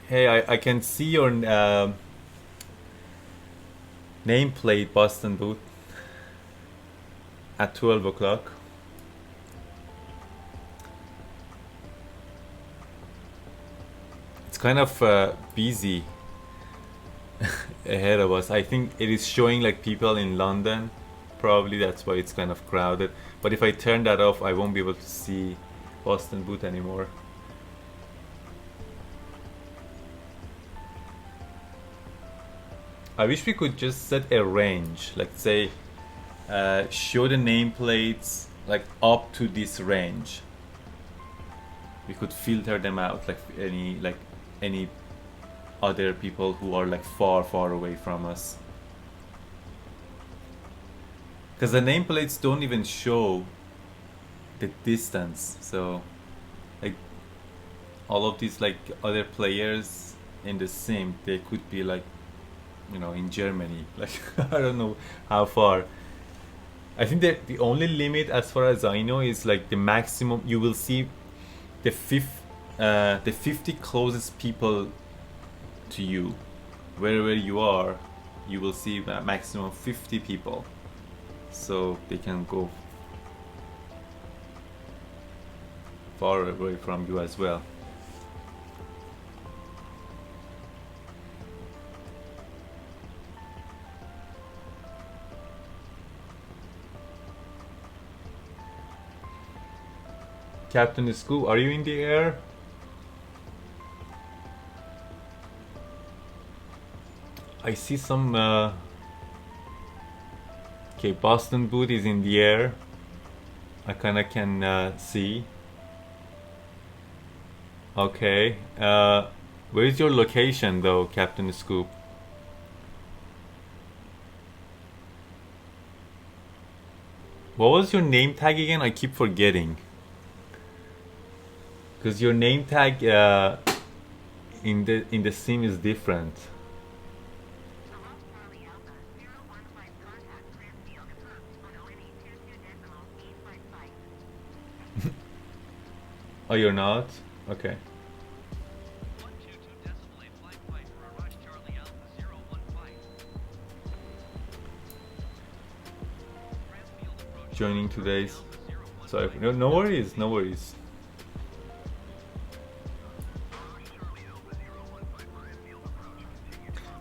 Hey, I can see your nameplate, Boston Boot, at 12 o'clock. It's kind of busy ahead of us. I think it is showing like people in London. Probably that's why it's kind of crowded. But if I turn that off, I won't be able to see Boston Boot anymore. I wish we could just set a range, like say, show the nameplates like up to this range. We could filter them out, like any other people who are like far away from us. Because the nameplates don't even show the distance, so like all of these like other players in the sim, they could be like, you know, in Germany, like I don't know how far. I think that the only limit, as far as I know, is like the maximum you will see the 50 closest people to you, wherever you are, you will see a maximum 50 people, so they can go far away from you as well. Captain Scoop, are you in the air? I see some okay, Boston Boot is in the air. I kinda can see. Okay, where is your location though, Captain Scoop? What was your name tag again? I keep forgetting. Because your name tag in the sim is different. Oh, you're not? Okay. 122 decimal 8 flight right for Rush Charlie Alpha 015. Cranfield approach Joining today's. Alpha 015. Sorry. No worries. No worries.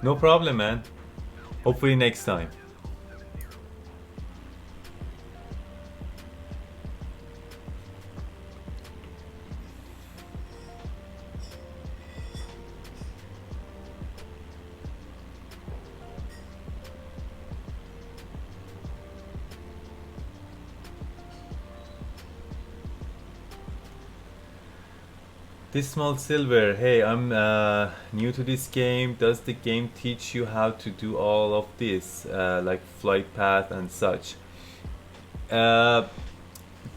No problem, man. Hopefully next time. Dismal Silver, hey, I'm new to this game. Does the game teach you how to do all of this, like flight path and such? There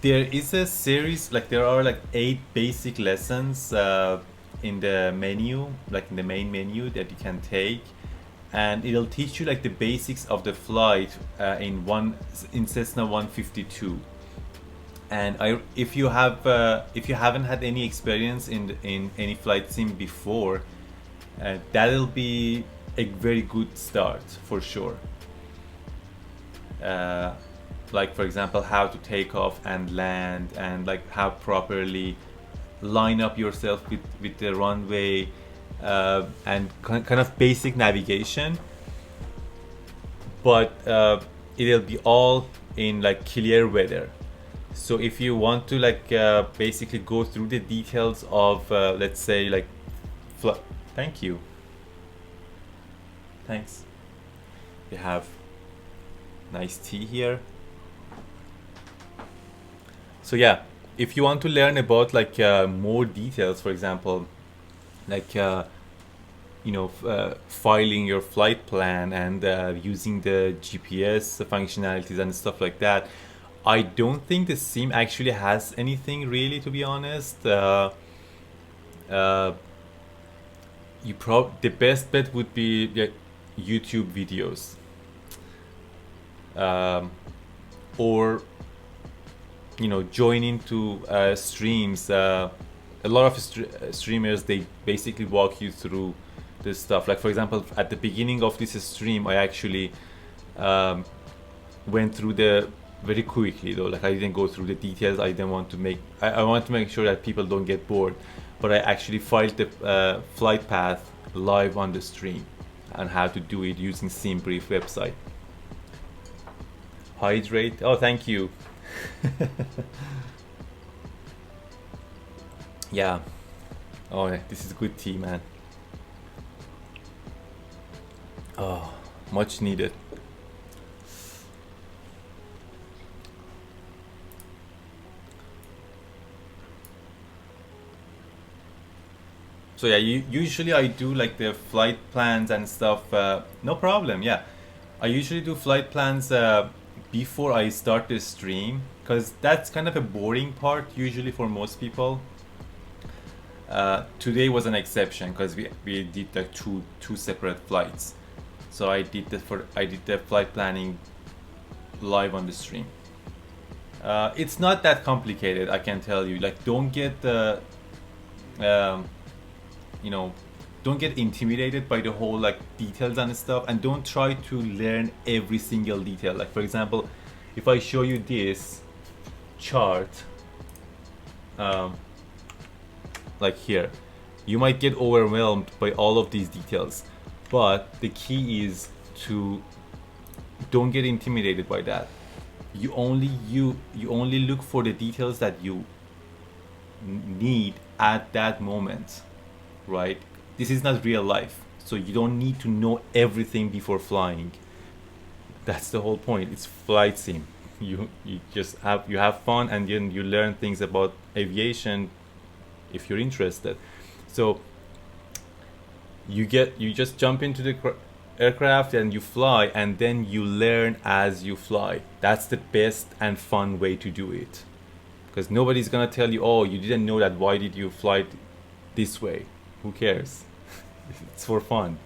is a series, like there are like 8 basic lessons in the menu, like in the main menu that you can take, and it'll teach you like the basics of the flight in Cessna 152. And if you haven't had any experience in any flight sim before, that'll be a very good start for sure. like for example how to take off and land, and like how properly line up yourself with the runway, and kind of basic navigation. But it'll be all in like clear weather. So if you want to like basically go through the details of let's say like thank you, thanks, we have nice tea here. So yeah, if you want to learn about like more details, for example like filing your flight plan and using the GPS functionalities and stuff like that, I don't think the sim actually has anything really, to be honest. The best bet would be YouTube videos, or join into streams. A lot of streamers, they basically walk you through this stuff. Like for example, at the beginning of this stream, I actually went through the very quickly though. Like I didn't go through the details. I didn't want to make. I want to make sure that people don't get bored. But I actually filed the flight path live on the stream and how to do it using SimBrief website. Hydrate. Oh, thank you. Yeah. Oh, this is good tea, man. Oh, much needed. So yeah, usually I do like the flight plans and stuff. No problem. Yeah, I usually do flight plans before I start the stream, because that's kind of a boring part usually for most people. Today was an exception because we did like two separate flights. So I did the flight planning live on the stream. It's not that complicated, I can tell you. Like, don't get the don't get intimidated by the whole like details and stuff, and don't try to learn every single detail. Like for example, if I show you this chart, like here, you might get overwhelmed by all of these details, but the key is to don't get intimidated by that. You only look for the details that you need at that moment, right? This is not real life, so you don't need to know everything before flying. That's the whole point. It's flight sim. You just have fun, and then you learn things about aviation if you're interested. So you just jump into the aircraft and you fly, and then you learn as you fly. That's the best and fun way to do it, because nobody's gonna tell you, oh, you didn't know that, why did you fly this way? Who cares? It's for fun.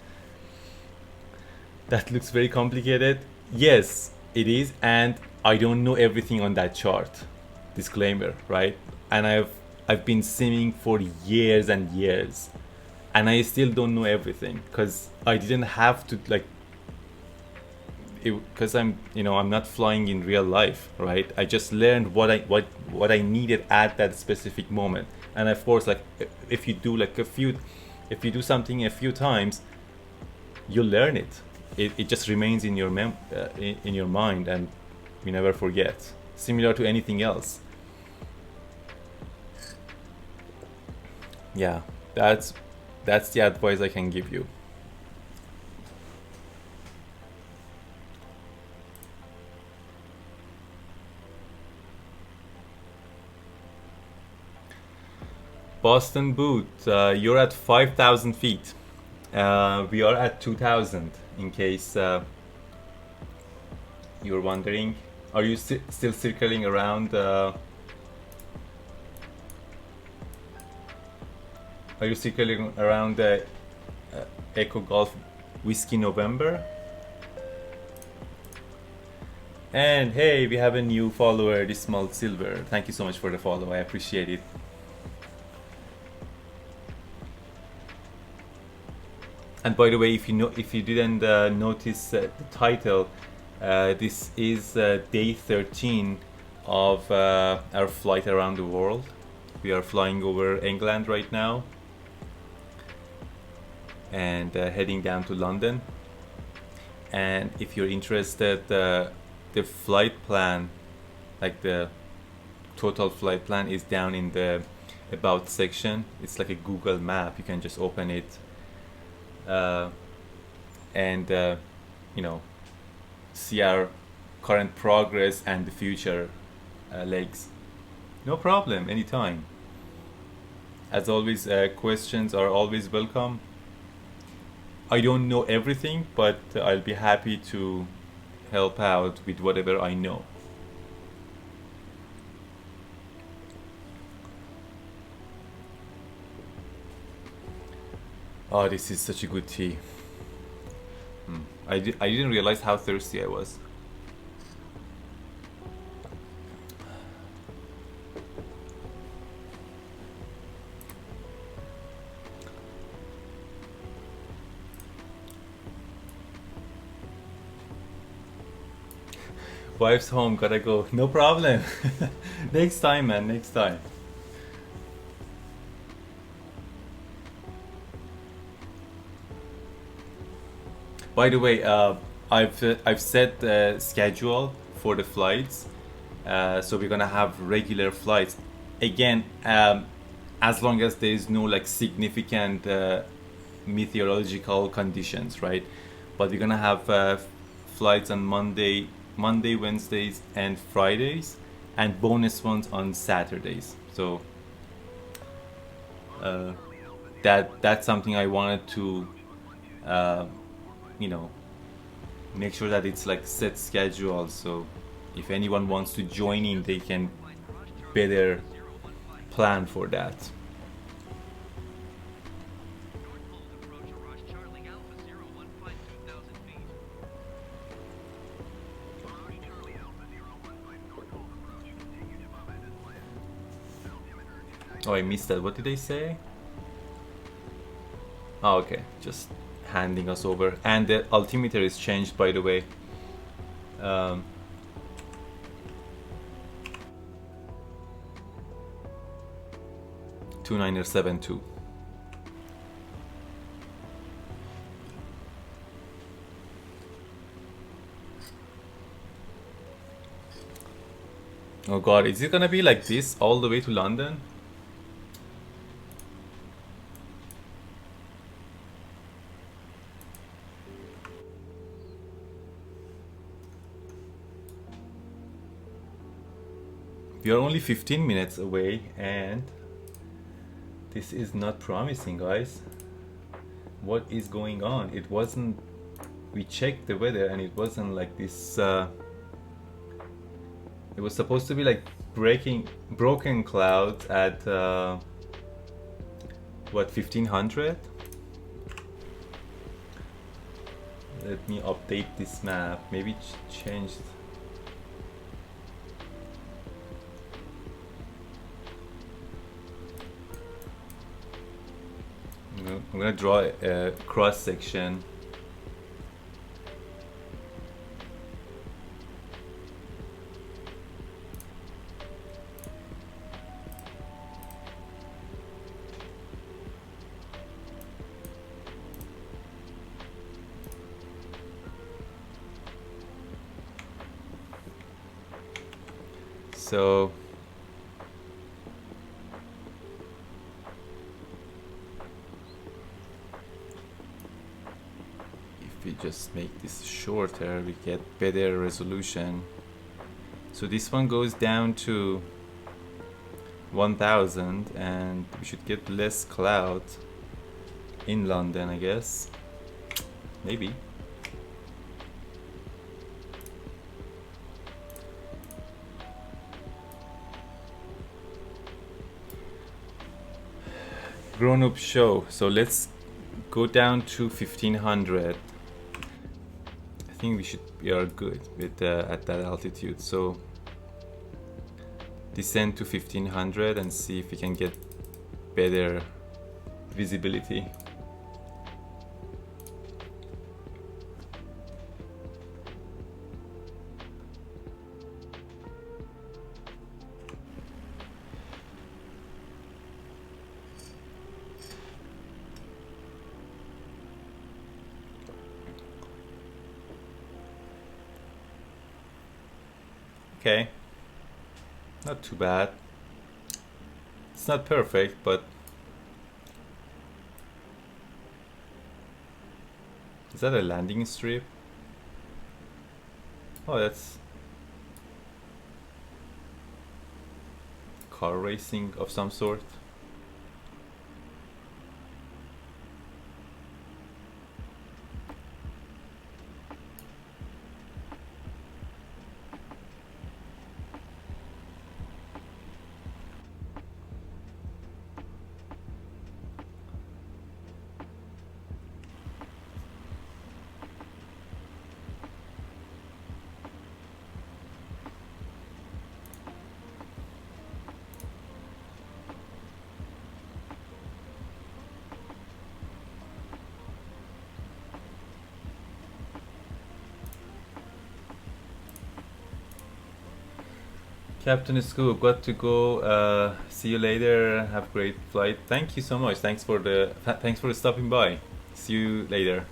That looks very complicated. Yes, it is, and I don't know everything on that chart. Disclaimer, right? And I've been simming for years and years, and I still don't know everything because I didn't have to, like, because I'm not flying in real life, right? I just learned what I needed at that specific moment. And of course, like, if you do something a few times, you learn it. It just remains in your in your mind, and you never forget. Similar to anything else. Yeah, that's the advice I can give you. Boston Boot, you're at 5,000 feet. We are at 2,000, in case you're wondering. Are you still circling around? Are you circling around the Echo Golf Whiskey November? And hey, we have a new follower, this small silver. Thank you so much for the follow. I appreciate it. And by the way, if you didn't notice the title, This is day 13 of our flight around the world. We are flying over England right now and heading down to London. And if you're interested, the flight plan, like the total flight plan, is down in the about section. It's like a Google map. You can just open it and you know, see our current progress and the future legs. No problem, anytime. As always, questions are always welcome. I don't know everything, but I'll be happy to help out with whatever I know. Oh, this is such a good tea. I didn't realize how thirsty I was. Wife's home, gotta go. No problem. Next time, man, next time. By the way, I've set the schedule for the flights, so we're gonna have regular flights again, as long as there is no like significant meteorological conditions, right? But we're gonna have flights on Monday, Wednesdays, and Fridays, and bonus ones on Saturdays. So that's something I wanted to you know, make sure that it's like set schedule, so if anyone wants to join in, they can better plan for that. Oh, I missed that. What did they say? Oh, okay, just handing us over. And the altimeter is changed, by the way. 2972. Oh god, is it gonna be like this all the way to London? We are only 15 minutes away, and this is not promising, guys. What is going on? It wasn't... We checked the weather and it wasn't like this. It was supposed to be like broken clouds at what, 1500? Let me update this map. Maybe it changed. I'm gonna draw a cross section. So if we just make this shorter, we get better resolution. So this one goes down to 1000 and we should get less cloud in London, I guess. Maybe. Grown-up show. So let's go down to 1500. I think we are good with at that altitude. So descend to 1500 and see if we can get better visibility. Okay, not too bad. It's not perfect, but is that a landing strip? Oh, that's car racing of some sort. Captain Scoop, got to go. See you later. Have a great flight. Thank you so much. Thanks for stopping by. See you later.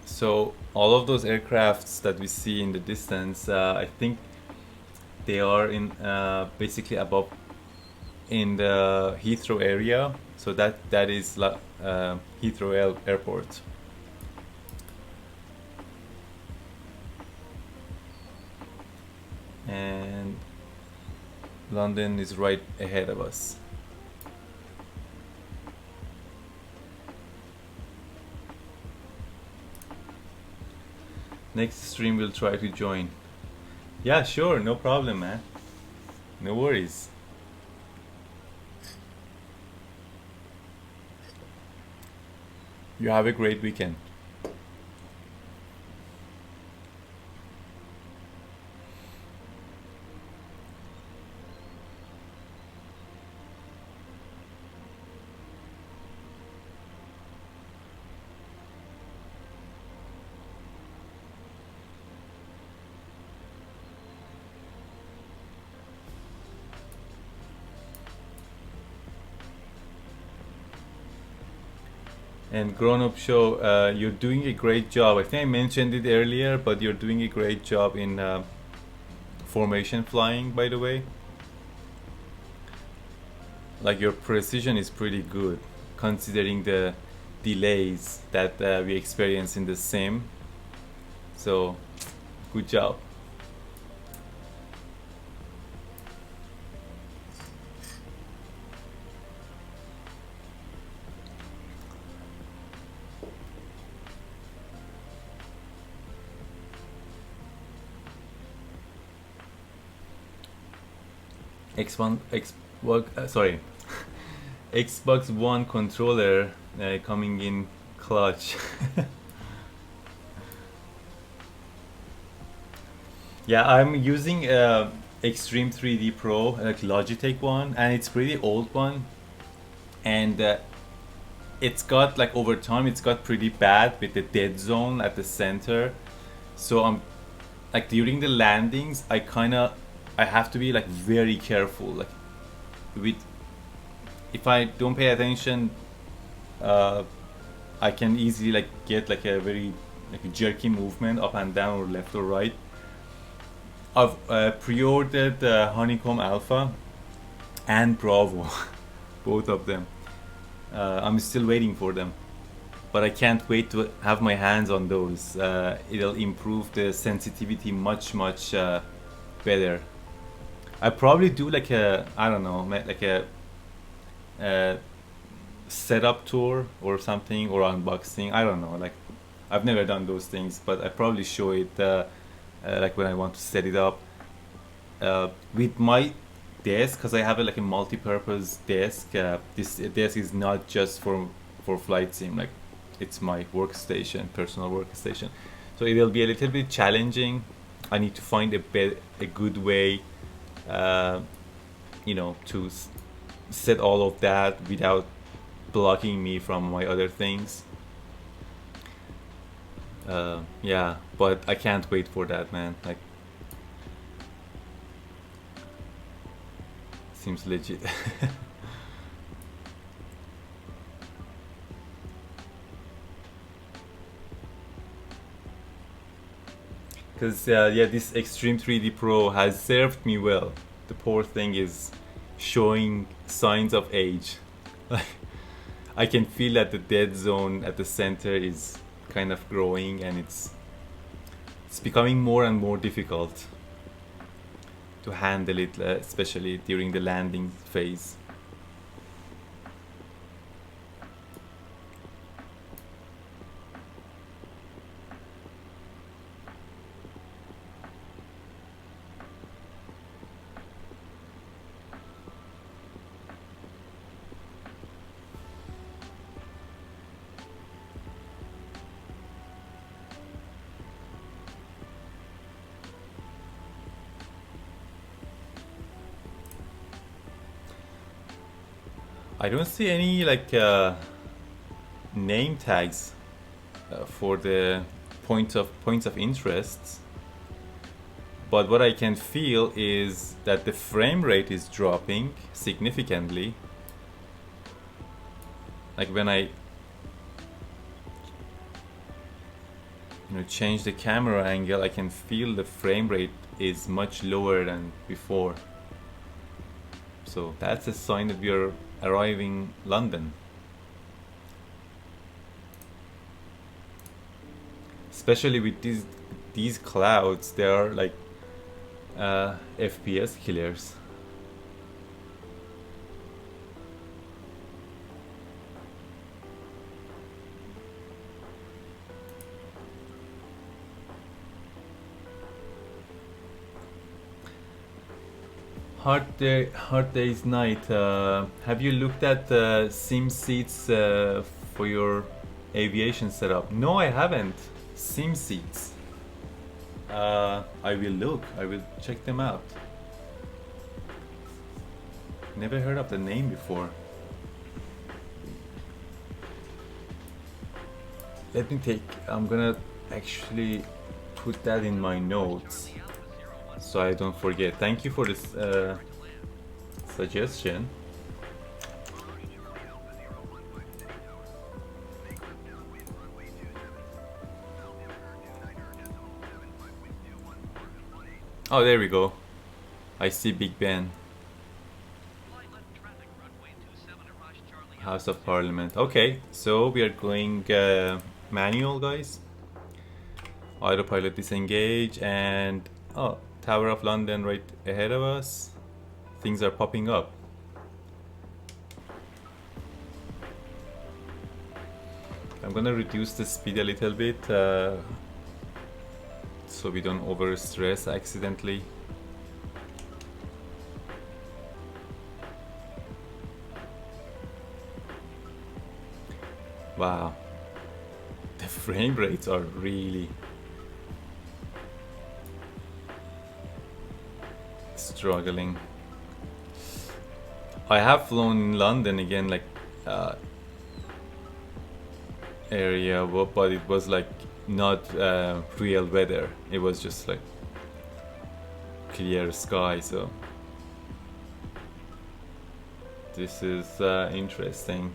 So all of those aircrafts that we see in the distance, I think they are in basically above in the Heathrow area. So that is Heathrow Airport. And London is right ahead of us. Next stream we'll try to join. Yeah, sure, no problem, man. No worries. You have a great weekend. And Grown Up Show, you're doing a great job. I think I mentioned it earlier, but you're doing a great job in formation flying, by the way. Like your precision is pretty good, considering the delays that we experience in the sim. So, good job. Xbox One controller coming in clutch. Yeah, I'm using Extreme 3D Pro, like Logitech one, and it's pretty old one, and it's got like over time it's got pretty bad with the dead zone at the center. So I'm like during the landings, I have to be like very careful, like with if I don't pay attention, I can easily like get like a very like a jerky movement up and down or left or right. I've pre-ordered Honeycomb Alpha and Bravo, both of them. I'm still waiting for them, but I can't wait to have my hands on those. It'll improve the sensitivity much better. I probably do like a, I don't know, like a setup tour or something, or unboxing. I don't know, like I've never done those things, but I probably show it like when I want to set it up with my desk, because I have like a multi-purpose desk. This desk is not just for flight sim, like it's my workstation, personal workstation. So it'll be a little bit challenging I need to find a good way, you know, to set all of that without blocking me from my other things. Yeah, but I can't wait for that, man. Like, seems legit. Because yeah, this Extreme 3D Pro has served me well. The poor thing is showing signs of age. I can feel that the dead zone at the center is kind of growing, and it's becoming more and more difficult to handle it, especially during the landing phase. I don't see any like name tags for the points of interest, but what I can feel is that the frame rate is dropping significantly. Like when I change the camera angle, I can feel the frame rate is much lower than before. So that's a sign that we are arriving London. Especially with these clouds, they are like FPS killers. Hard day's night. Have you looked at the sim seats for your aviation setup? No, I haven't. Sim seats. I will look. I will check them out. Never heard of the name before. Let me take. I'm gonna actually put that in my notes, so I don't forget. Thank you for this suggestion. Oh, there we go. I see Big Ben. House of Parliament. Okay, so we are going manual, guys. Autopilot disengage, and oh, Tower of London right ahead of us. Things are popping up. I'm gonna reduce the speed a little bit so we don't over stress accidentally. Wow, the frame rates are really struggling. I have flown in London again, like area, but it was like not real weather. It was just like clear sky, so this is interesting.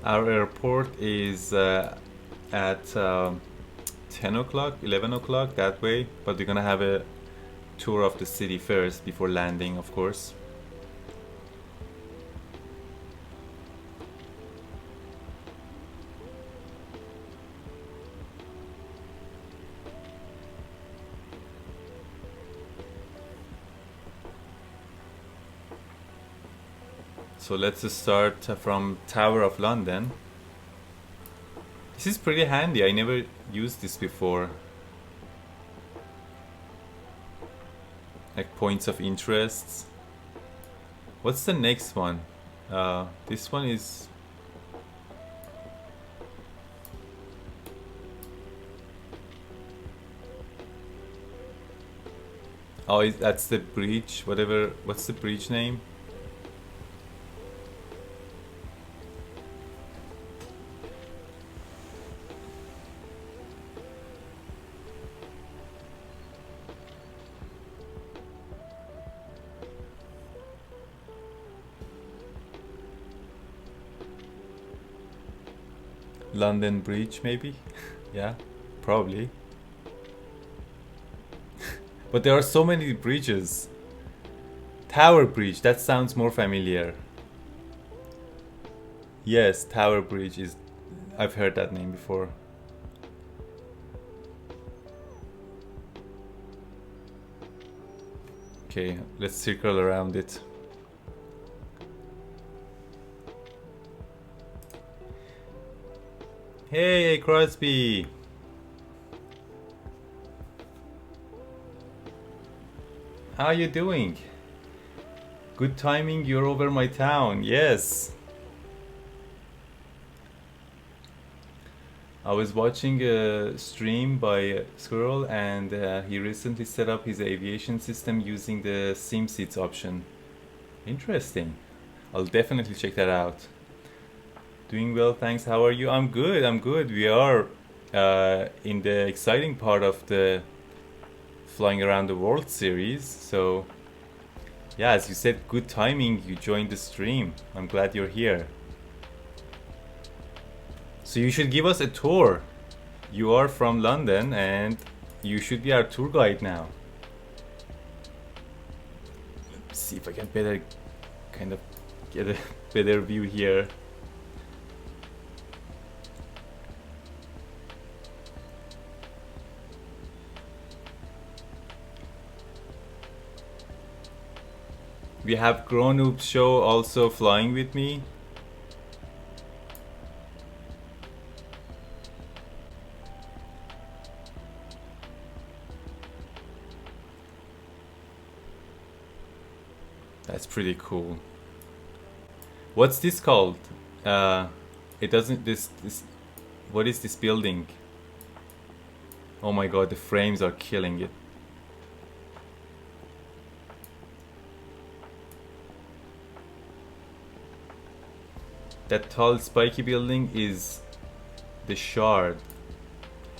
Our airport is at 10 o'clock, 11 o'clock, that way, but we're gonna have a tour of the city first before landing, of course. So let's start from Tower of London. This is pretty handy. I never used this before. Like points of interest. What's the next one? This one is... Oh, that's the bridge, whatever. What's the bridge name? London Bridge, maybe? Yeah, probably. But there are so many bridges. Tower Bridge, that sounds more familiar. Yes, Tower Bridge is... I've heard that name before. Okay, let's circle around it. Hey, Crosby! How are you doing? Good timing, you're over my town, yes! I was watching a stream by Squirrel and he recently set up his aviation system using the SimSeats option. Interesting. I'll definitely check that out. Doing well, thanks. How are you? I'm good, I'm good. We are in the exciting part of the Flying Around the World series. So, yeah, as you said, good timing. You joined the stream. I'm glad you're here. So you should give us a tour. You are from London and you should be our tour guide now. Let's see if I can better kind of get a better view here. We have Grown-Up Show also flying with me. That's pretty cool. What's this called? It doesn't... This... What is this building? Oh my god, the frames are killing it. That tall spiky building is the Shard.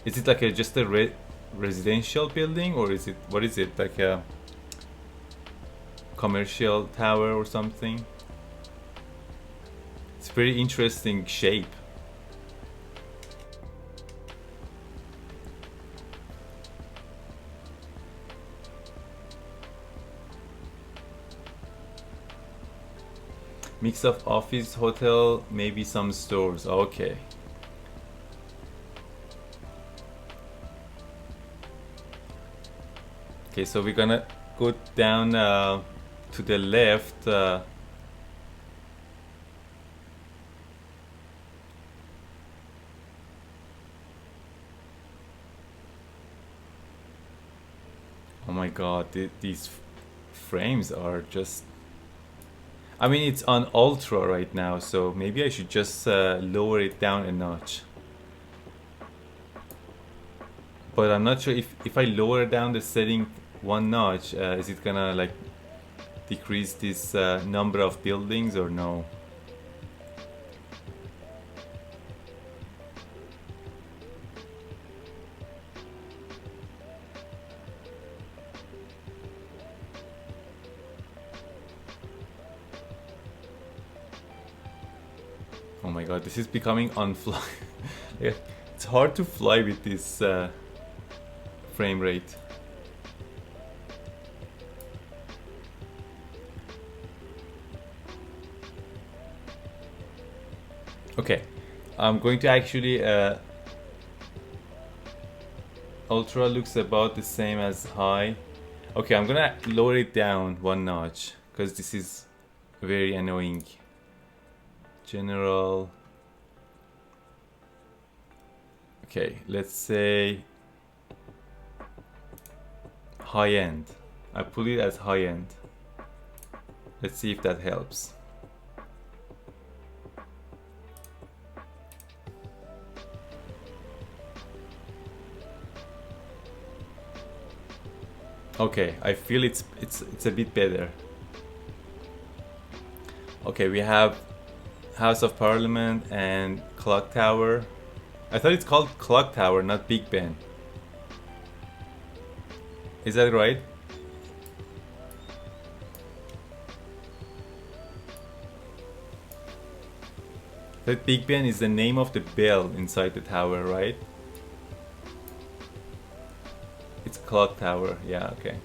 Is it like just a residential building, or is it, what is it, like a commercial tower or something? It's a very interesting shape. Mix of office, hotel, maybe some stores. Okay. Okay, so we're gonna go down to the left. Oh my god, these frames are just... I mean, it's on ultra right now, so maybe I should just lower it down a notch. But I'm not sure if I lower down the setting one notch, is it gonna like decrease this number of buildings or no? Oh my god, this is becoming unfly. It's hard to fly with this frame rate. Okay, I'm going to actually ultra looks about the same as high. Okay, I'm gonna lower it down one notch because this is very annoying. General. Okay, let's say high end. I put it as high end. Let's see if that helps. Okay, I feel it's a bit better. Okay, we have House of Parliament and Clock Tower. I thought it's called Clock Tower, not Big Ben. Is that right? That Big Ben is the name of the bell inside the tower, right? It's Clock Tower, yeah, okay.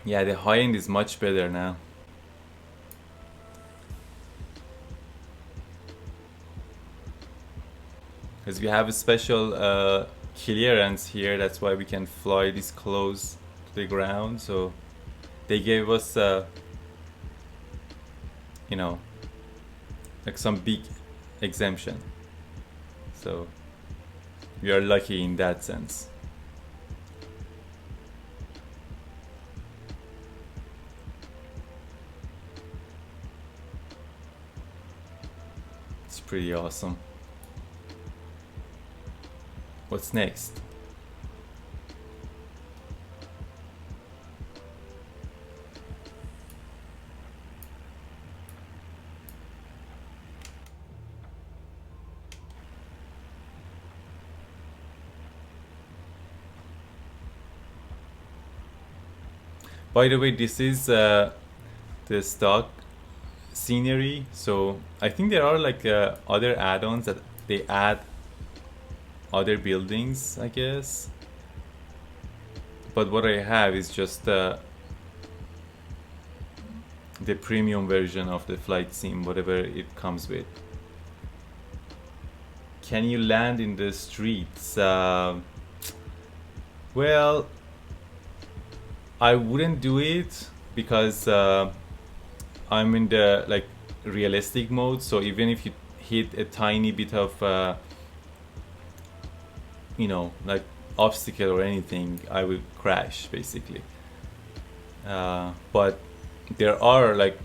Yeah, the high end is much better now. Because we have a special clearance here, that's why we can fly this close to the ground. So they gave us, you know, like some big exemption. So we are lucky in that sense. It's pretty awesome. What's next? By the way, this is the stock scenery. So I think there are like other add-ons that they add other buildings, I guess. But what I have is just the premium version of the flight sim, whatever it comes with. Can you land in the streets? Well, I wouldn't do it because I'm in the like realistic mode. So even if you hit a tiny bit of you know, like obstacle or anything, I will crash basically. But there are like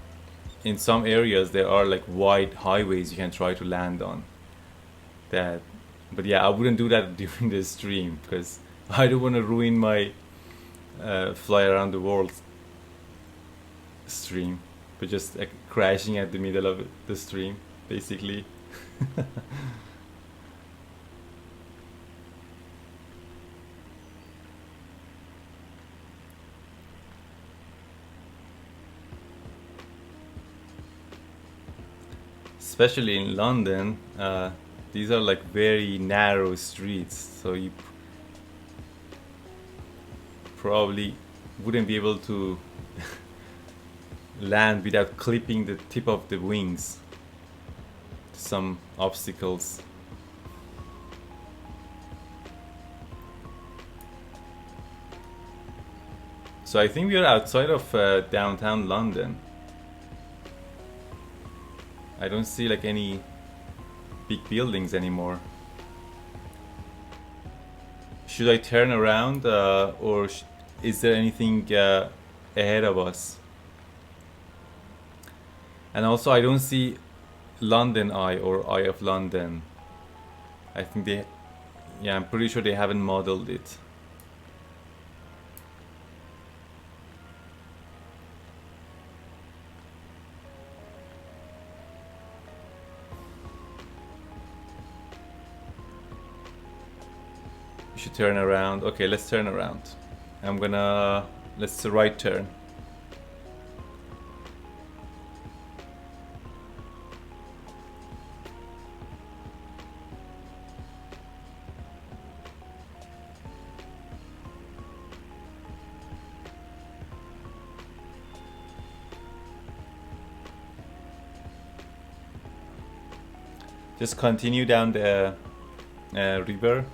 in some areas there are like wide highways you can try to land on. That, but yeah, I wouldn't do that during the stream because I don't want to ruin my fly around the world stream, but just like crashing at the middle of the stream basically. Especially in London, these are like very narrow streets, so you probably wouldn't be able to land without clipping the tip of the wings to some obstacles. So I think we are outside of downtown London. I don't see like any big buildings anymore. Should I turn around or is there anything ahead of us? And also I don't see London Eye or Eye of London. I think they, yeah, I'm pretty sure they haven't modeled it. Should turn around. Okay, let's turn around. Let's right turn. Just continue down the river.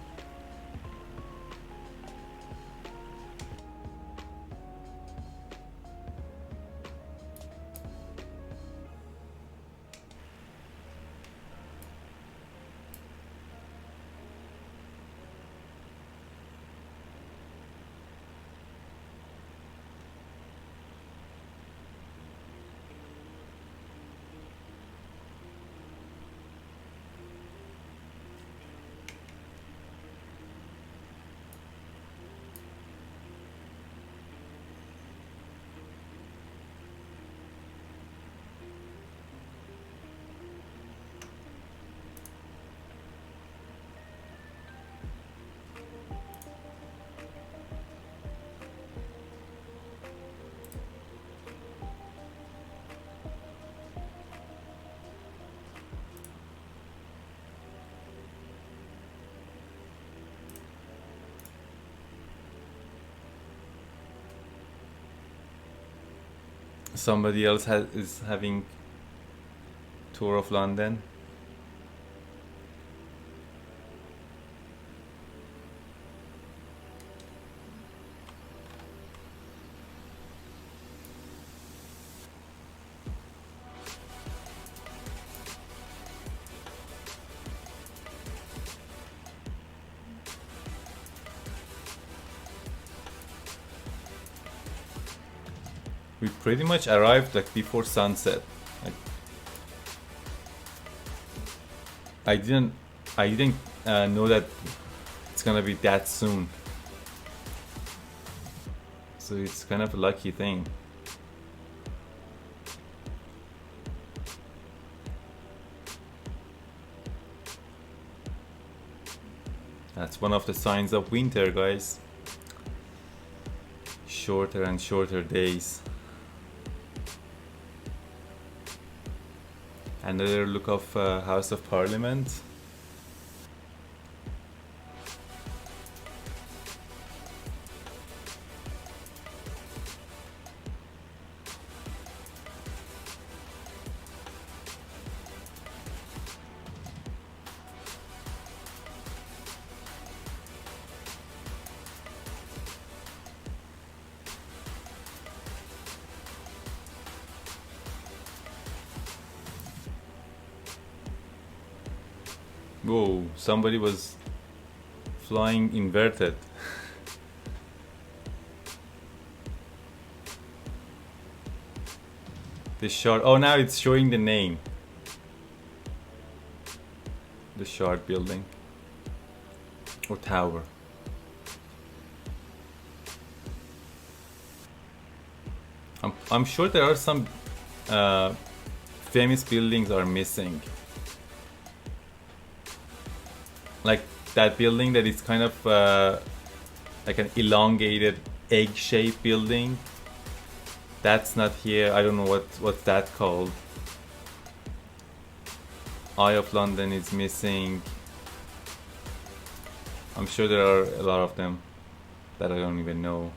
Somebody else is having tour of London. We pretty much arrived like before sunset. Like, I didn't know that it's gonna be that soon. So it's kind of a lucky thing. That's one of the signs of winter, guys. Shorter and shorter days. Another look of House of Parliament. Whoa, somebody was flying inverted. The shard, oh, now it's showing the name. The shard building or tower. I'm sure there are some famous buildings are missing. Like that building that is kind of like an elongated egg-shaped building. That's not here. I don't know what's that called. Eye of London is missing. I'm sure there are a lot of them that I don't even know.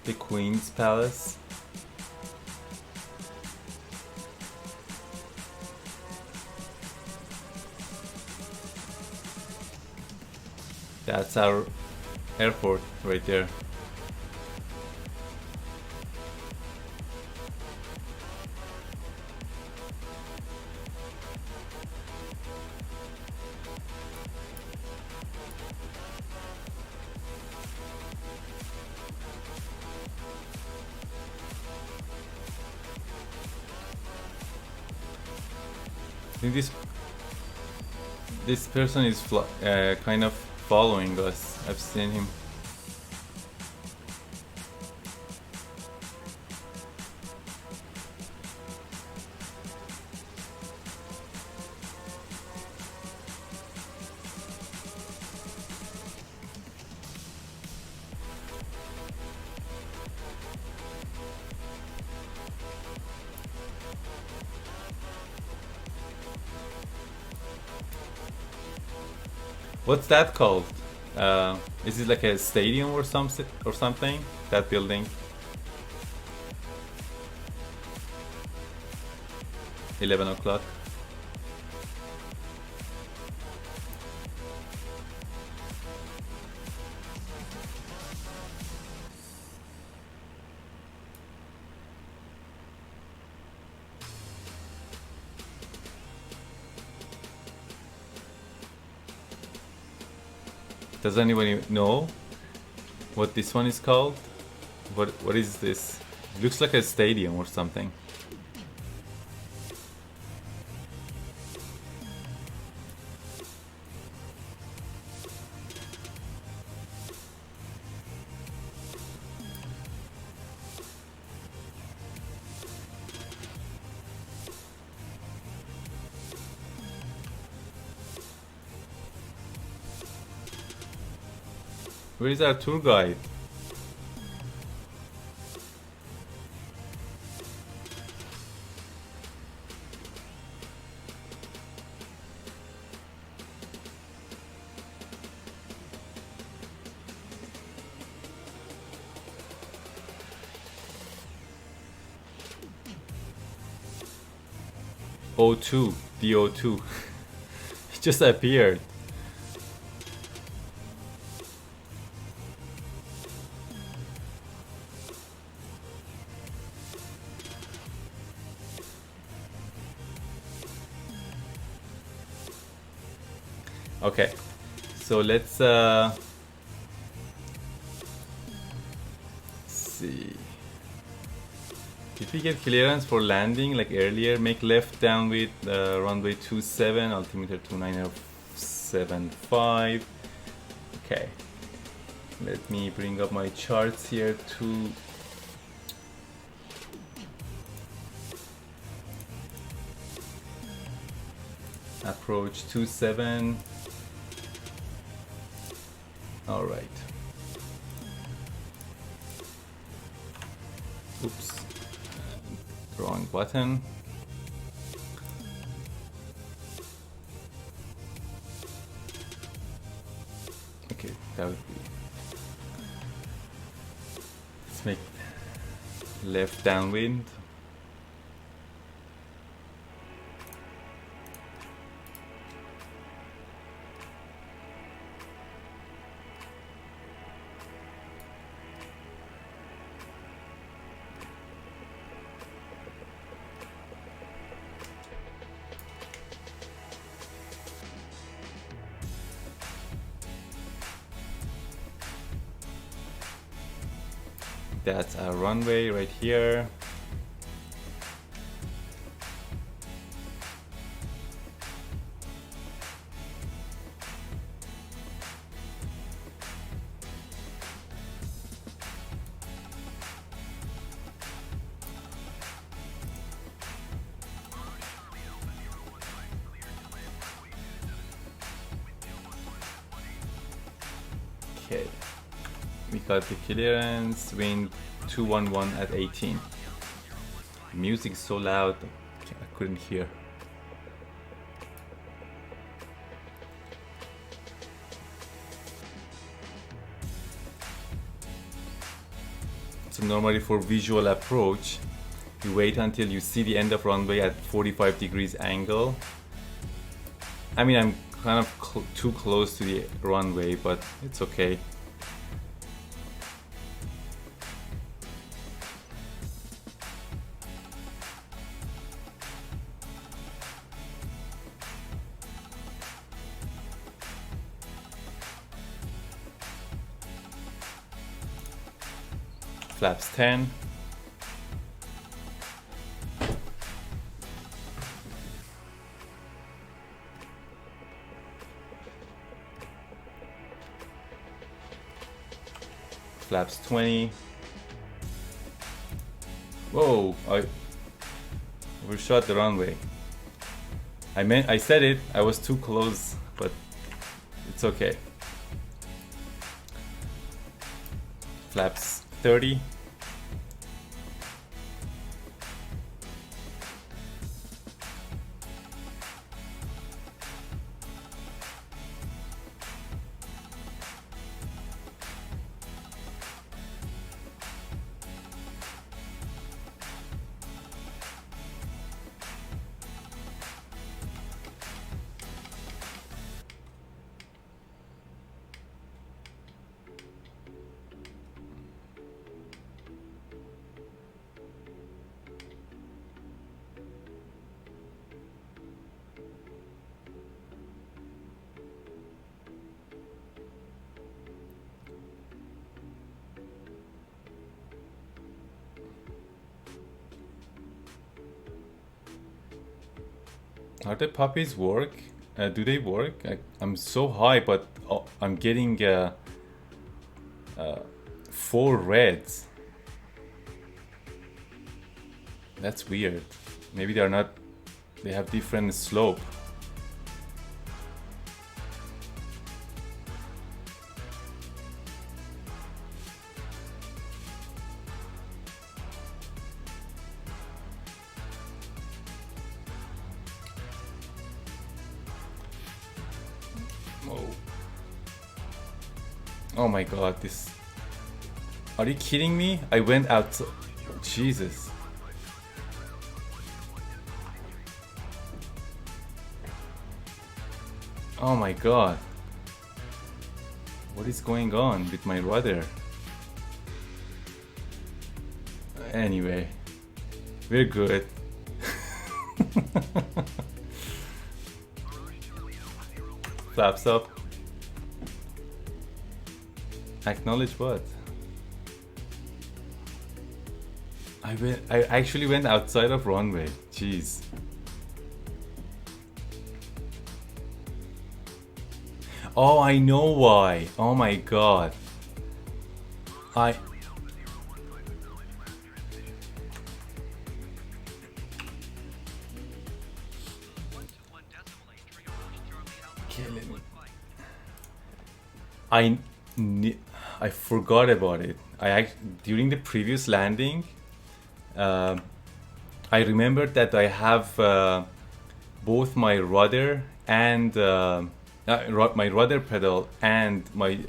The Queen's Palace. That's our airport right there. think this person is kind of following us. I've seen him. What's that called? Is it like a stadium or something? That building? 11 o'clock. Does anybody know what this one is called? What is this? It looks like a stadium or something. Where is our tour guide? O2, the O2. It just appeared. Okay, so let's see. Did we get clearance for landing like earlier? Make left downwind runway 27, altimeter 2975. Okay, let me bring up my charts here to approach 27. All right. Oops. Wrong button. Okay, that would be. Let's make left downwind. That's our runway right here. Okay. We got the clearance, wind 211 at 18. Music's so loud, I couldn't hear. So normally for visual approach, you wait until you see the end of runway at 45 degrees angle. I mean, I'm kind of too close to the runway, but it's okay. Flaps 10. flaps 20. Whoa, I overshot the runway. I said it, I was too close, but it's okay. Flaps 30. Are the puppies work? Do they work? I'm so high, but I'm getting 4 reds. That's weird. Maybe they're not. They have different slope. Oh my god, this... Are you kidding me? I went out... Jesus. Oh my god. What is going on with my rudder? Anyway, we're good. Flaps up. Acknowledge what? I actually went outside of runway. Jeez. Oh, I know why. Oh my god. Okay, I forgot about it. During the previous landing, I remembered that I have both my rudder and my rudder pedal and my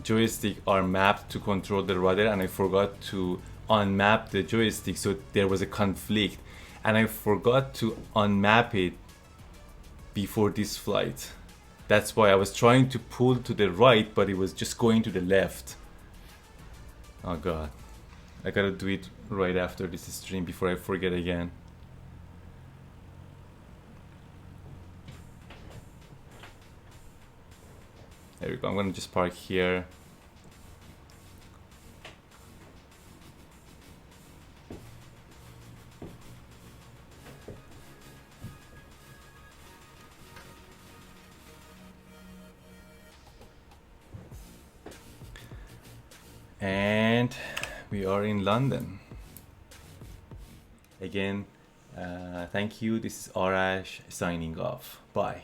joystick are mapped to control the rudder, and I forgot to unmap the joystick, so there was a conflict, and I forgot to unmap it before this flight. That's why I was trying to pull to the right, but it was just going to the left. Oh god. I gotta do it right after this stream before I forget again. There we go. I'm gonna just park here. And we are in London. Again, thank you. This is Arash signing off. Bye.